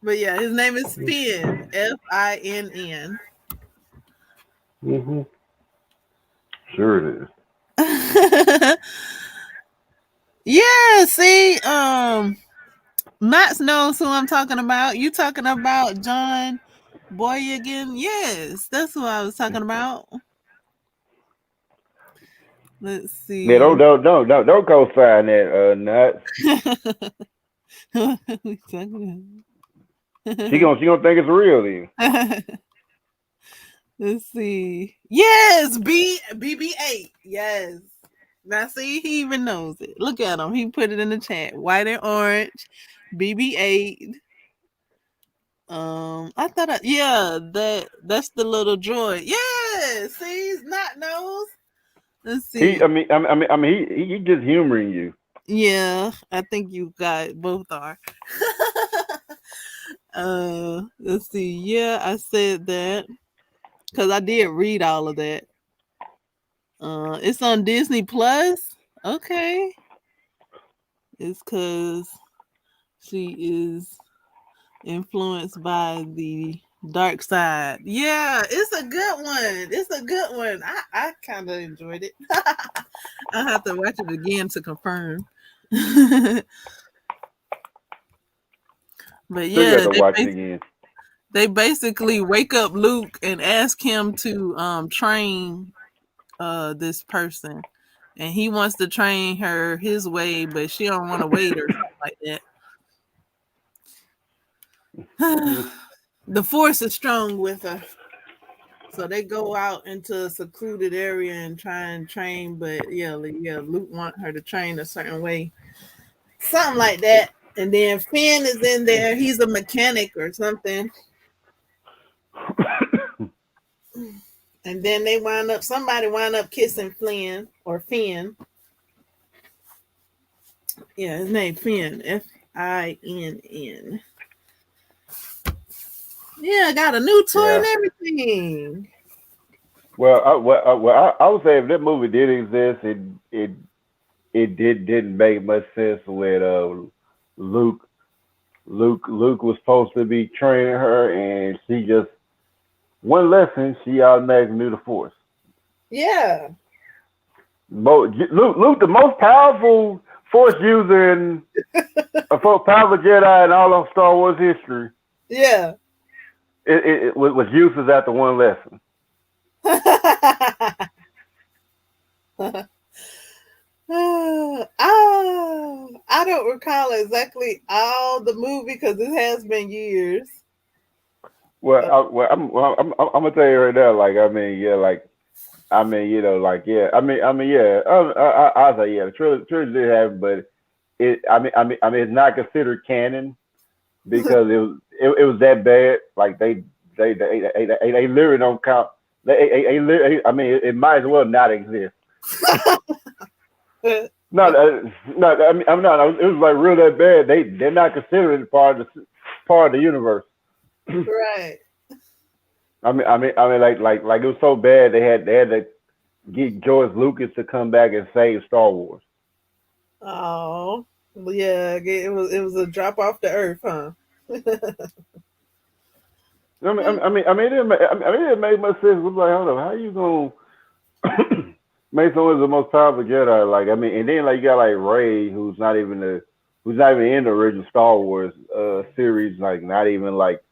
But yeah, his name is Finn. Finn. Mhm. Sure it is. Yeah, see, Max knows who I'm talking about. You talking about John Boygan? Yes, that's who I was talking about. Let's Yeah, see. don't co-sign that, nuts. What are we talking about? She gonna think it's real then. Let's see. Yes, BB-8. Yes. Now see, he even knows it. Look at him. He put it in the chat. White and orange. BB-8. I thought yeah, that's the little droid. Yeah, see, he's not knows. Let's He, see. he just humoring you. Yeah, I think you got both are. Let's see. Yeah, I said that because I did read all of that. It's on Disney Plus. Okay, it's because she is influenced by the dark side. Yeah, it's a good one. It's a good one. I kind of enjoyed it. I'll have to watch it again to confirm. But So you yeah, got to watch it again. they basically wake up Luke and ask him to train this person. And he wants to train her his way, but she don't want to wait or something like that. The force is strong with her. So they go out into a secluded area and try and train, but yeah, Luke want her to train a certain way, something like that. And then Finn is in there; he's a mechanic or something. And then somebody wind up kissing Flynn or Finn. Yeah, his name Finn, Finn. Yeah, got a new toy and Yeah. everything. I would say if that movie did exist, it didn't make much sense with Luke. Luke was supposed to be training her, and she just one lesson she automatically knew the Force. Yeah. Luke, the most powerful Force user in a powerful Jedi in all of Star Wars history. Yeah. It was useless after one lesson. I don't recall exactly all the movie because it has been years. Uh, I'm gonna tell you right now. Like, I mean, yeah, like, I mean, like, yeah, yeah. I'll say, yeah, the trilogy did happen, but it's not considered canon because it was that bad. Like, they literally don't count. I mean, it might as well not exist. No, no, I'm not. It was like real that bad. They're not considered part of the universe. right. Like it was so bad they had to get George Lucas to come back and save Star Wars. Oh, well, yeah. It was a drop off the earth, huh? It didn't make, it didn't make much sense. It was like, hold on, how you gonna make someone the most powerful Jedi? Like, I mean, and then like you got like Ray, who's not even in the original Star Wars series. Like, not even like,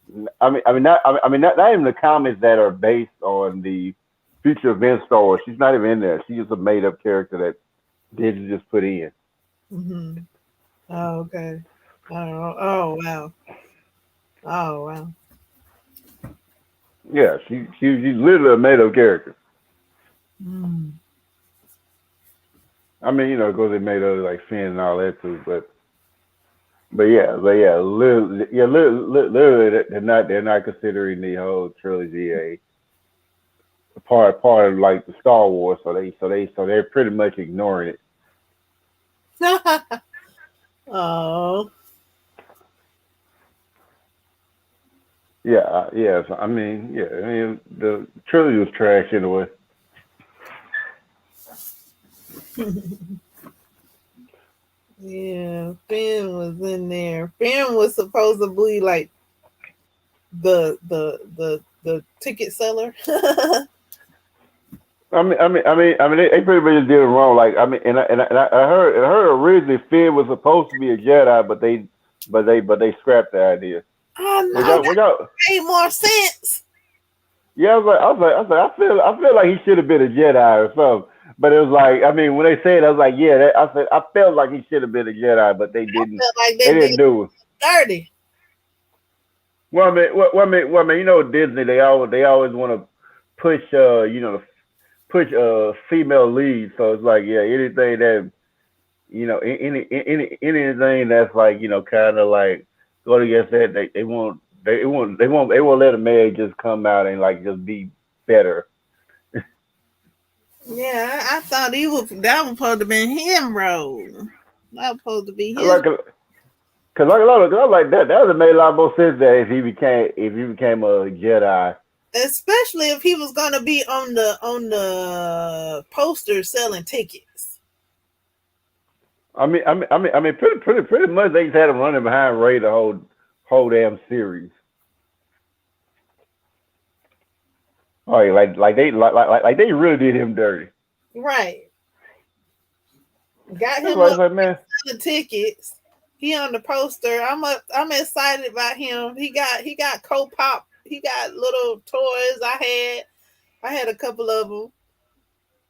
not even the comics that are based on the future events Star Wars. She's not even in there. She's just a made up character that Disney just put in. hmm Oh, okay. Oh, wow. Oh, wow. Yeah, she's literally a made up character. Mm. I mean, of course they made other like Finn and all that too, literally, they're not considering the whole trilogy a part of like the Star Wars, so they're pretty much ignoring it. oh. Yeah. So, the trilogy was trash anyway. Yeah, Finn was in there. Finn was supposedly like the ticket seller. They pretty much did it wrong. Like, I mean, I heard originally Finn was supposed to be a Jedi, but they scrapped the idea. I Which know I, that which I, made more sense. yeah, I feel like he should have been a Jedi or something. But it was like, I mean, when they said it, I was like, yeah, I felt like he should have been a Jedi, but they I didn't. felt like They they didn't did do it. dirty. Disney, they always want to push, push female leads. So it's like, yeah, anything that, anything that's like, kind of like going against that, they won't let a man just come out and like just be better. Yeah, I thought he was that was supposed to be him role. That was supposed to be his, Like, cause like a lot of, cause I was like that would have made a lot more sense that if he became a Jedi. especially if he was gonna be on the poster selling tickets. Pretty much they just had him running behind Ray the whole damn series. Oh, yeah, like they really did him dirty. Right. Got him It's up like man, selling tickets. He on the poster. I'm excited about him. He got co-pop. He got little toys. I had a couple of them.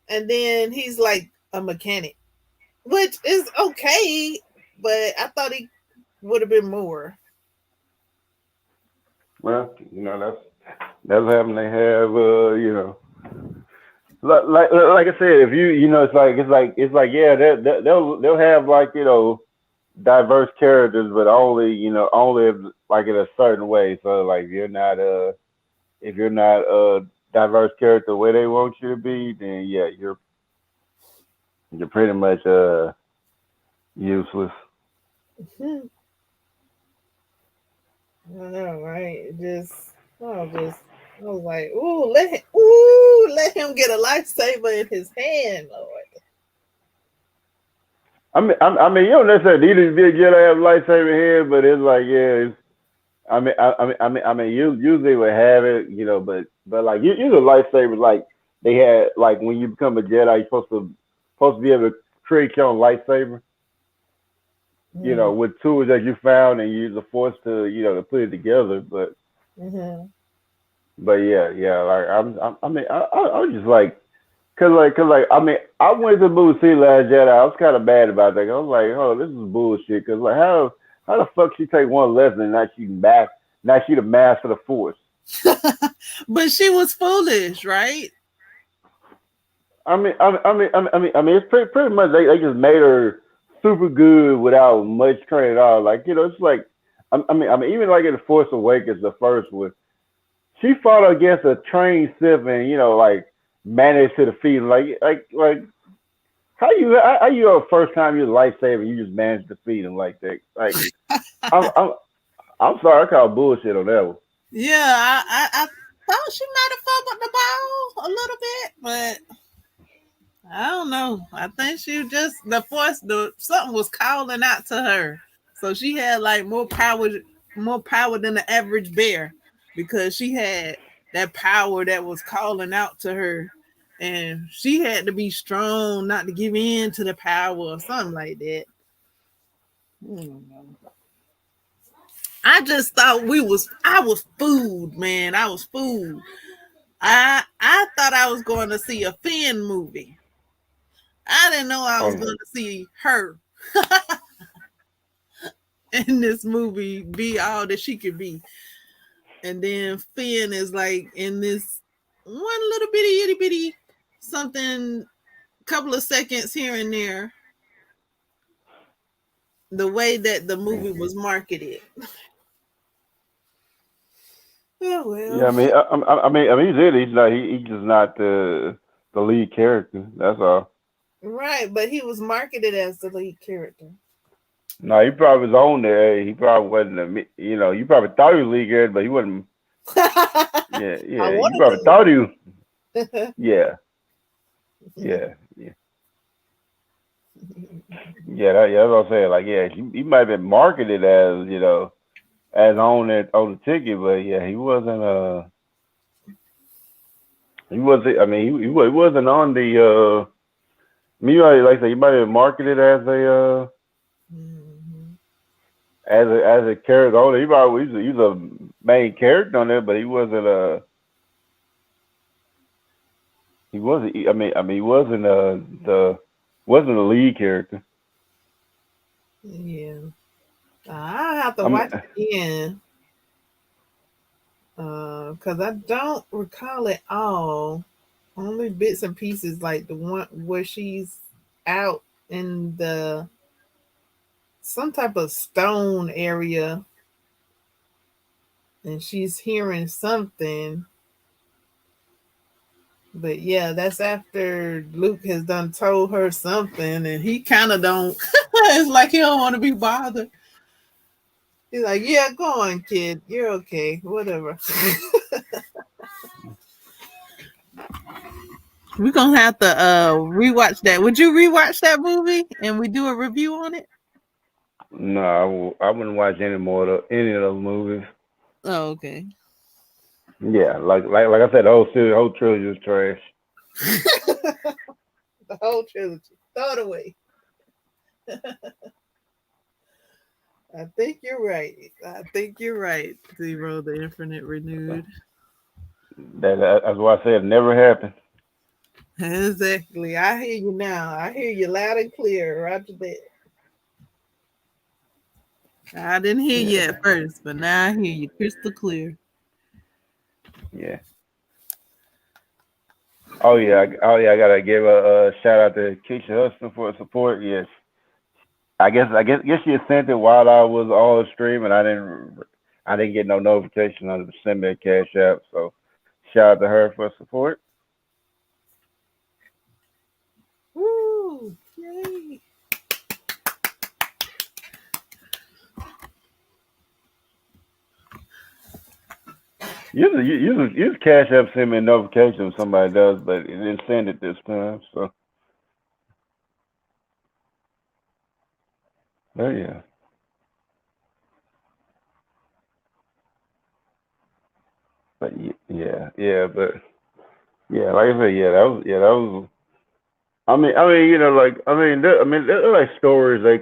And then he's like a mechanic, which is okay, but I thought he would have been more. well, that's having they have like I said, if it's like yeah, they'll have like diverse characters, but only like in a certain way. So like if you're not a diverse character the way they want you to be, then yeah, you're pretty much useless. I don't know, right? I was like, let him get a lifesaver in his hand, Lord. I mean, you don't necessarily need to be a Jedi have a lightsaber here, but it's like yeah, I mean, you usually would have it, but like usually lightsabers like they had like when you become a Jedi, you're supposed to be able to create your own lightsaber, Mm, with tools that you found and use the Force to put it together. mm-hmm. But yeah, like I was just like, cause like I went to the movie see Last Jedi. I was kind of mad about that. I was like, oh, this is bullshit. Cause like how the fuck she take one lesson and now she the master of the Force. But she was foolish, right? It's pretty much they just made her super good without much training at all. Like it's like even like in the Force Awakens, the first one, she fought against a trained Sith and like managed to defeat him. Like how you first time you lightsaber you just managed to defeat him like that. Like I'm I'm I'm sorry, I call bullshit on that one. Yeah, I thought she might have fumbled the ball a little bit, but I don't know. I think she just the something was calling out to her, so she had like more power than the average bear, because she had that power that was calling out to her, and she had to be strong not to give in to the power or something like that. I don't know. I just thought I was fooled, man. I was fooled. I thought I was going to see a Finn movie. I didn't know I was Um, going to see her in this movie be all that she could be. And then Finn is like in this one little bitty itty bitty something, couple of seconds here and there, the way that the movie was marketed. Oh yeah, well. he's just not the lead character. That's all. Right, but he was marketed as the lead character. No, he probably was on there. He probably wasn't. You probably thought he was league good, but he wasn't. Yeah, I yeah. You wanted probably thought he was. to. Yeah, yeah, yeah, yeah. That's what I'm saying. Like, yeah, he might have been marketed as as on the ticket, but yeah, he wasn't. He wasn't. I mean, he wasn't on the. Me like I said, he might have been marketed Mhm. as a character. On he was a main character on there, but he wasn't a. He wasn't. He wasn't the wasn't a lead character. Yeah. I have to I mean, watch it again, because I don't recall it all. Only bits and pieces, like the one where she's out in the some type of stone area and she's hearing something. But yeah, that's after Luke has done told her something, and he kind of don't. It's like he don't want to be bothered. He's like, "Yeah, go on, kid. You're okay. Whatever." We're gonna have to rewatch that. Would you rewatch that movie and we do a review on it? No, I wouldn't watch any of those movies. Oh, okay. Yeah, like I said, the whole series, whole trilogy is trash. The whole trilogy. Throw it away. I think you're right. I think you're right. Zero, the Infinite Renewed. That's why I said it never happened. Exactly. I hear you now. I hear you loud and clear. Roger that. I didn't hear you Yeah, at first, but now I hear you crystal clear. yeah. Oh yeah. I gotta give a shout out to Keisha Hudson for her support. Yes, guess she had sent it while I was on stream, and I didn't get no notification on the send me a cash app. So shout out to her for support. Woo! Yay! Use cash app send me a notification if somebody does, but it didn't send it this time. So but yeah, but yeah, like I said, that was. There are like stories they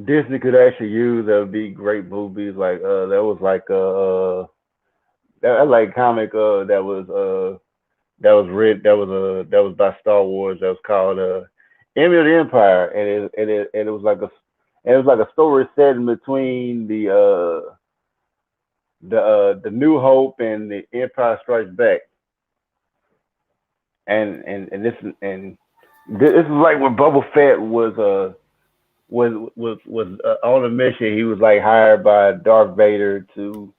Disney could actually use that would be great movies. Like there was like that like comic that was by Star Wars that was called Enemy of the Empire, and it was like a story set in between the New Hope and the Empire Strikes Back, and this is like when Boba Fett was on a mission. He was like hired by Darth Vader to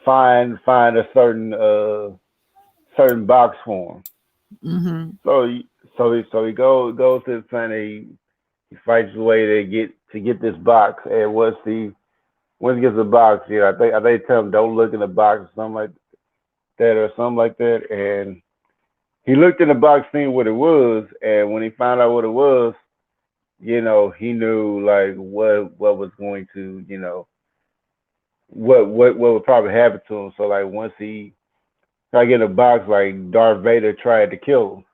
find a certain box for him. Mm-hmm. So he goes to the planet. He fights his way to get this box. And once he gets the box, I think tell him don't look in the box or something like that. And he looked in the box, seeing what it was. And when he found out what it was, he knew like what was going to what would probably happen to him. So like once he tried to get in the box, like Darth Vader tried to kill him.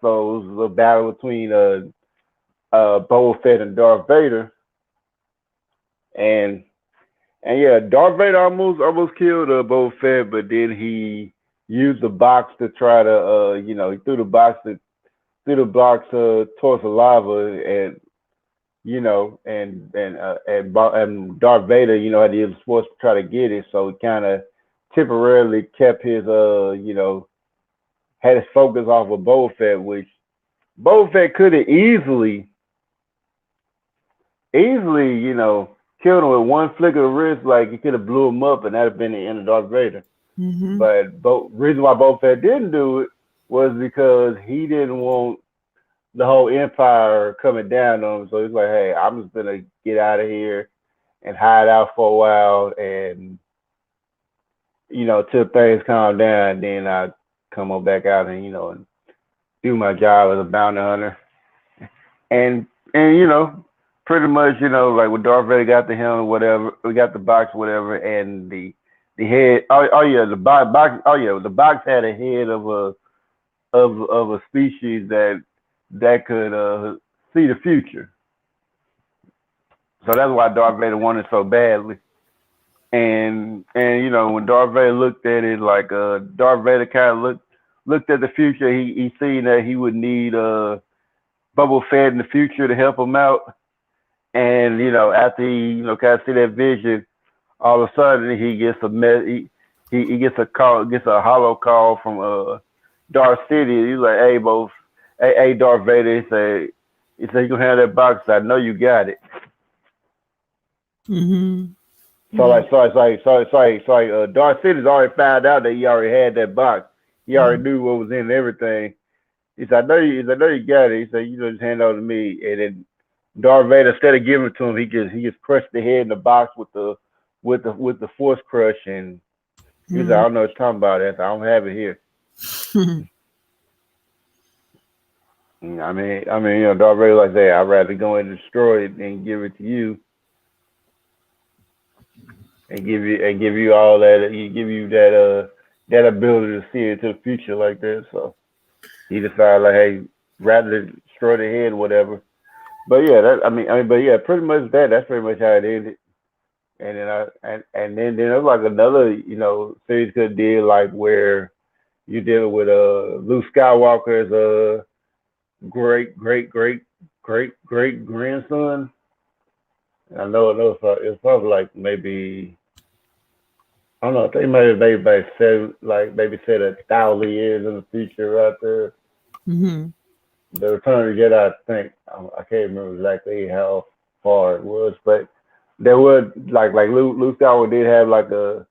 So it was a battle between Boba Fett and Darth Vader, and yeah, Darth Vader almost killed Boba Fett, but then he used the box to try to he threw the box towards the lava, and and Darth Vader had to use the force to try to get it, so he kind of temporarily kept his had his focus off of Boba Fett, which Boba Fett could have easily, killed him with one flick of the wrist. Like he could have blew him up, and that'd have been the end of Darth Vader. Mm-hmm. But reason why Boba Fett didn't do it was because he didn't want the whole empire coming down on him. So he's like, hey, I'm just gonna get out of here and hide out for a while, and till things calm down, then I come on back out and and do my job as a bounty hunter. And pretty much, like when Darth Vader got the helmet, whatever, we got the box, whatever, and the head. Oh yeah, the box. Oh yeah, the box had a head of a species that could see the future. So that's why Darth Vader wanted so badly. And when Darth Vader looked at it, like Darth Vader kind of looked at the future. He seen that he would need Boba Fett in the future to help him out. And after he kind of see that vision, all of a sudden he gets he gets a call, gets a hollow call from Darth City. He's like, hey, both, hey, Darth Vader. He said, you gonna have that box. I know you got it. Mm-hmm. So Mm-hmm. Darth City's already found out that he already had that box. he already knew what was in everything. He said, I know you got it. He said, you know, just hand it over to me. And then Darth Vader, instead of giving it to him, he just crushed the head in the box with the force crush, and he was like, I Mm. don't know what you're talking about. That I don't have it here. You know, Darth Vader like that. I'd rather go and destroy it than give it to you and give you all that. He give you that ability to see into the future like that. So he decided like, hey, rather destroy the head, whatever. But yeah, but yeah, pretty much that. That's pretty much how it ended. And then then there was like another, you know, series could did like where you deal with Luke Skywalker's great great great great grandson. And I know it's probably like maybe I don't know. I think maybe said like maybe said 1,000 years in the future right there. Mm-hmm. The Return of the Jedi. I think I can't remember exactly how far it was, but there was like Luke Skywalker did have like a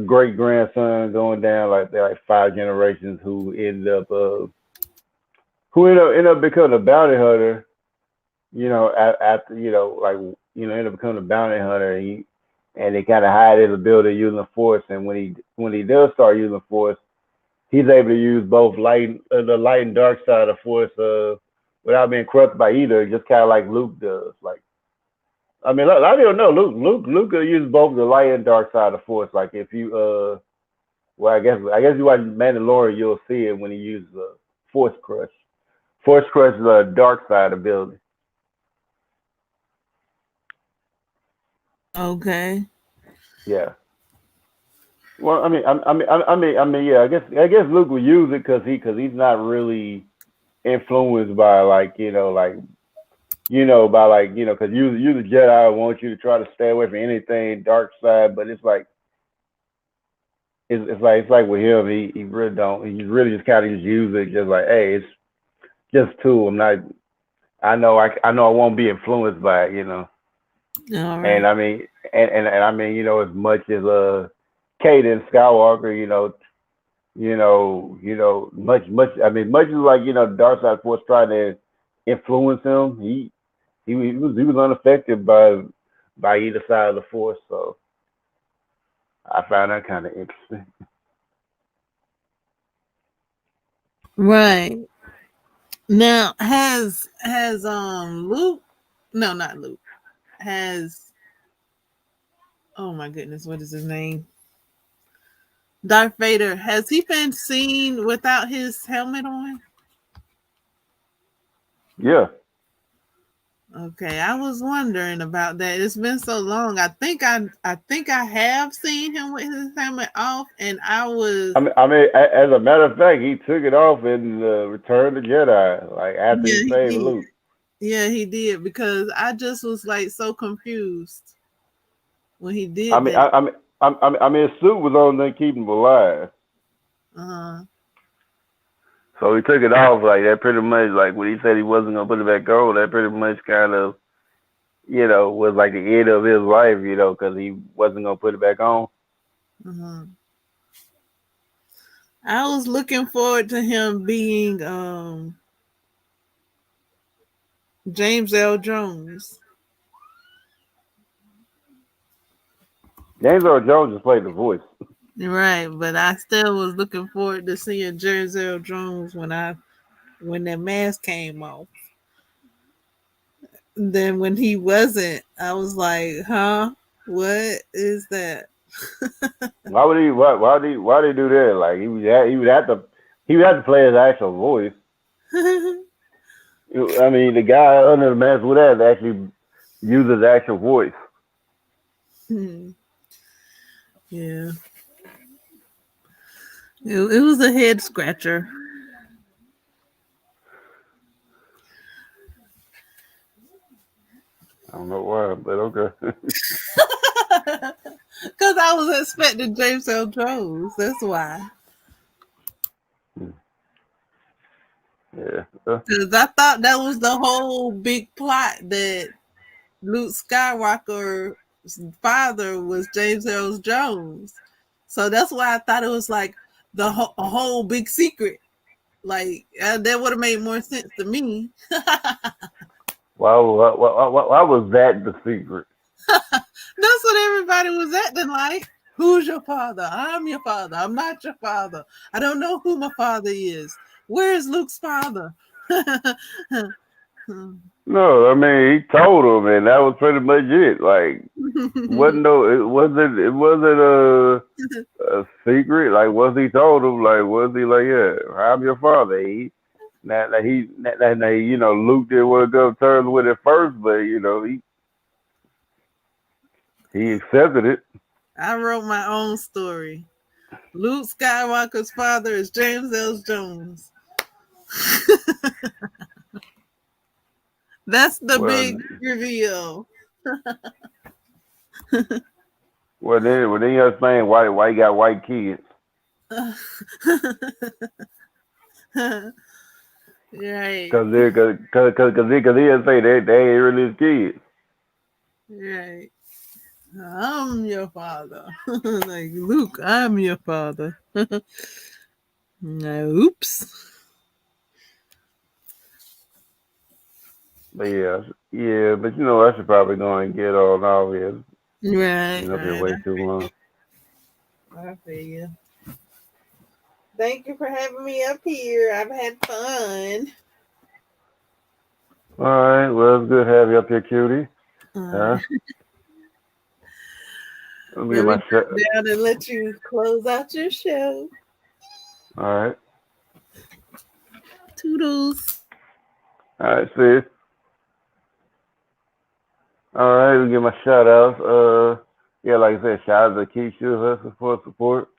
great grandson going down like there like 5 generations who ended up becoming a bounty hunter. You know, after ended up becoming a bounty hunter. And they kind of hide his ability using the force. And when he does start using the force, he's able to use both the light and dark side of the force without being corrupted by either. Just kind of like Luke does. Like a lot of people know Luke could use both the light and dark side of the force. Like if you well, I guess you watch Mandalorian, you'll see it when he uses Force Crush. Force Crush is a dark side ability. Okay. Yeah. Well, yeah. I guess Luke will use it because he's not really influenced by like because you the Jedi want you to try to stay away from anything dark side, but it's like with him, he really don't. He really just kind of just use it, just like, hey, it's just tool. I'm not. I know I won't be influenced by it, you know. All And right. as much as Caden Skywalker, much as like Dark Side Force trying to influence him, he was unaffected by either side of the Force. So I found that kind of interesting. Right. Now has Luke, no, not Luke, has, oh my goodness, what is his name? Darth Vader, has he been seen without his helmet on? Yeah, Okay, I was wondering about that. It's been so long. I think I have seen him with his helmet off, and I was, as a matter of fact, he took it off in Return of the Jedi, like after he yeah, he saved did. Luke. Yeah, he did, because I just was like so confused when he I did mean, that. I, I mean, his suit was on there keeping him alive. Uh, So he took it off like that. Pretty much like when he said he wasn't gonna put it back on. That pretty much kind of was like the end of his life. Because he wasn't gonna put it back on. uh I was looking forward to him being James L. Jones. James Earl Jones just played the voice. Right, but I still was looking forward to seeing James L. Jones when that mask came off. Then when he wasn't, I was like, huh? What is that? Why did he do that? Like he would have to play his actual voice. I mean, the guy under the mask would have to actually use his actual voice. Yeah, it was a head scratcher. I don't know why, but okay. Because I was expecting James L. Jones. That's why. Yeah. Because I thought that was the whole big plot, that Luke Skywalker's father was James Earl Jones. So that's why I thought it was like, a whole big secret. Like that would have made more sense to me. Why was that the secret? That's what everybody was acting like. Who's your father? I'm your father. I'm not your father. I don't know who my father is. Where's Luke's father? No, I mean he told him, and that was pretty much it. Like, wasn't no, it wasn't a secret. Like, was he told him? Like, was he like, yeah, I'm your father? Now, Luke didn't want to go terms with it first, but he accepted it. I wrote my own story. Luke Skywalker's father is James L. Jones. That's the Well, big reveal. well then you explain why he got white kids. Right, Cause he'll say they ain't really his kids. right. I'm your father. Like Luke, I'm your father. Oops. But yeah, but I should probably go and get on out here. Right, Been up here right. way too long. I feel you. Thank you for having me up here. I've had fun. All right, well it's good to have you up here, cutie. Uh, Huh? Let me Let get me my shut. drop down and let you close out your show. All right, Toodles. all right, sis. All right, we get my shout outs. Yeah, like I said, shout out to Keisha, hustle for support.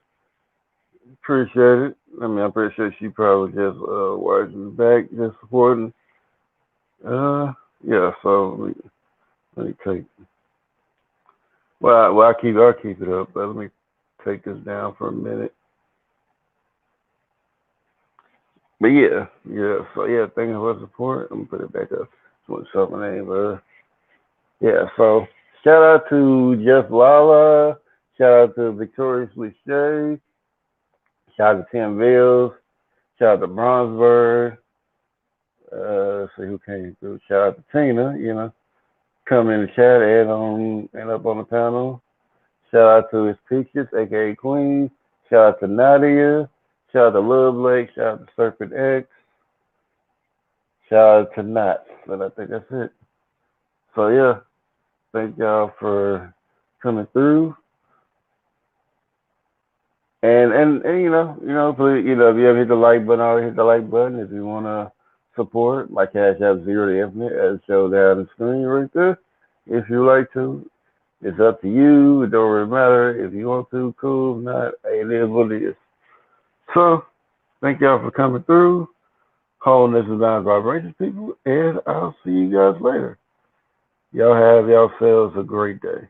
Appreciate it. I mean, I'm pretty sure she probably just watching back, just supporting. Yeah. So let me take. Well, I'll keep it up, but let me take this down for a minute. But yeah. So yeah, thank you for the support. I'm gonna put it back up. What's up, my name? Yeah. So shout out to Jeff Lala. Shout out to Victoria Sweet Shay. Shout out to Tim Vales. Shout out to Bronzebird. Let's see who came through. Shout out to Tina. Come in the chat and up on the panel. Shout out to his Peaches, aka Queen. Shout out to Nadia. Shout out to Love Lake. Shout out to Serpent X. Shout out to Knots. But I think that's it. So yeah, thank y'all for coming through. And please, if you ever hit the like button, always hit the like button. If you wanna support, my cash app Zero to Infinite as shown down the screen right there. If you like to, it's up to you. It don't really matter. If you want to, cool. If not, hey, it is what it is. So, thank y'all for coming through. Wholeness is down vibrations, people. And I'll see you guys later. Y'all have yourselves a great day.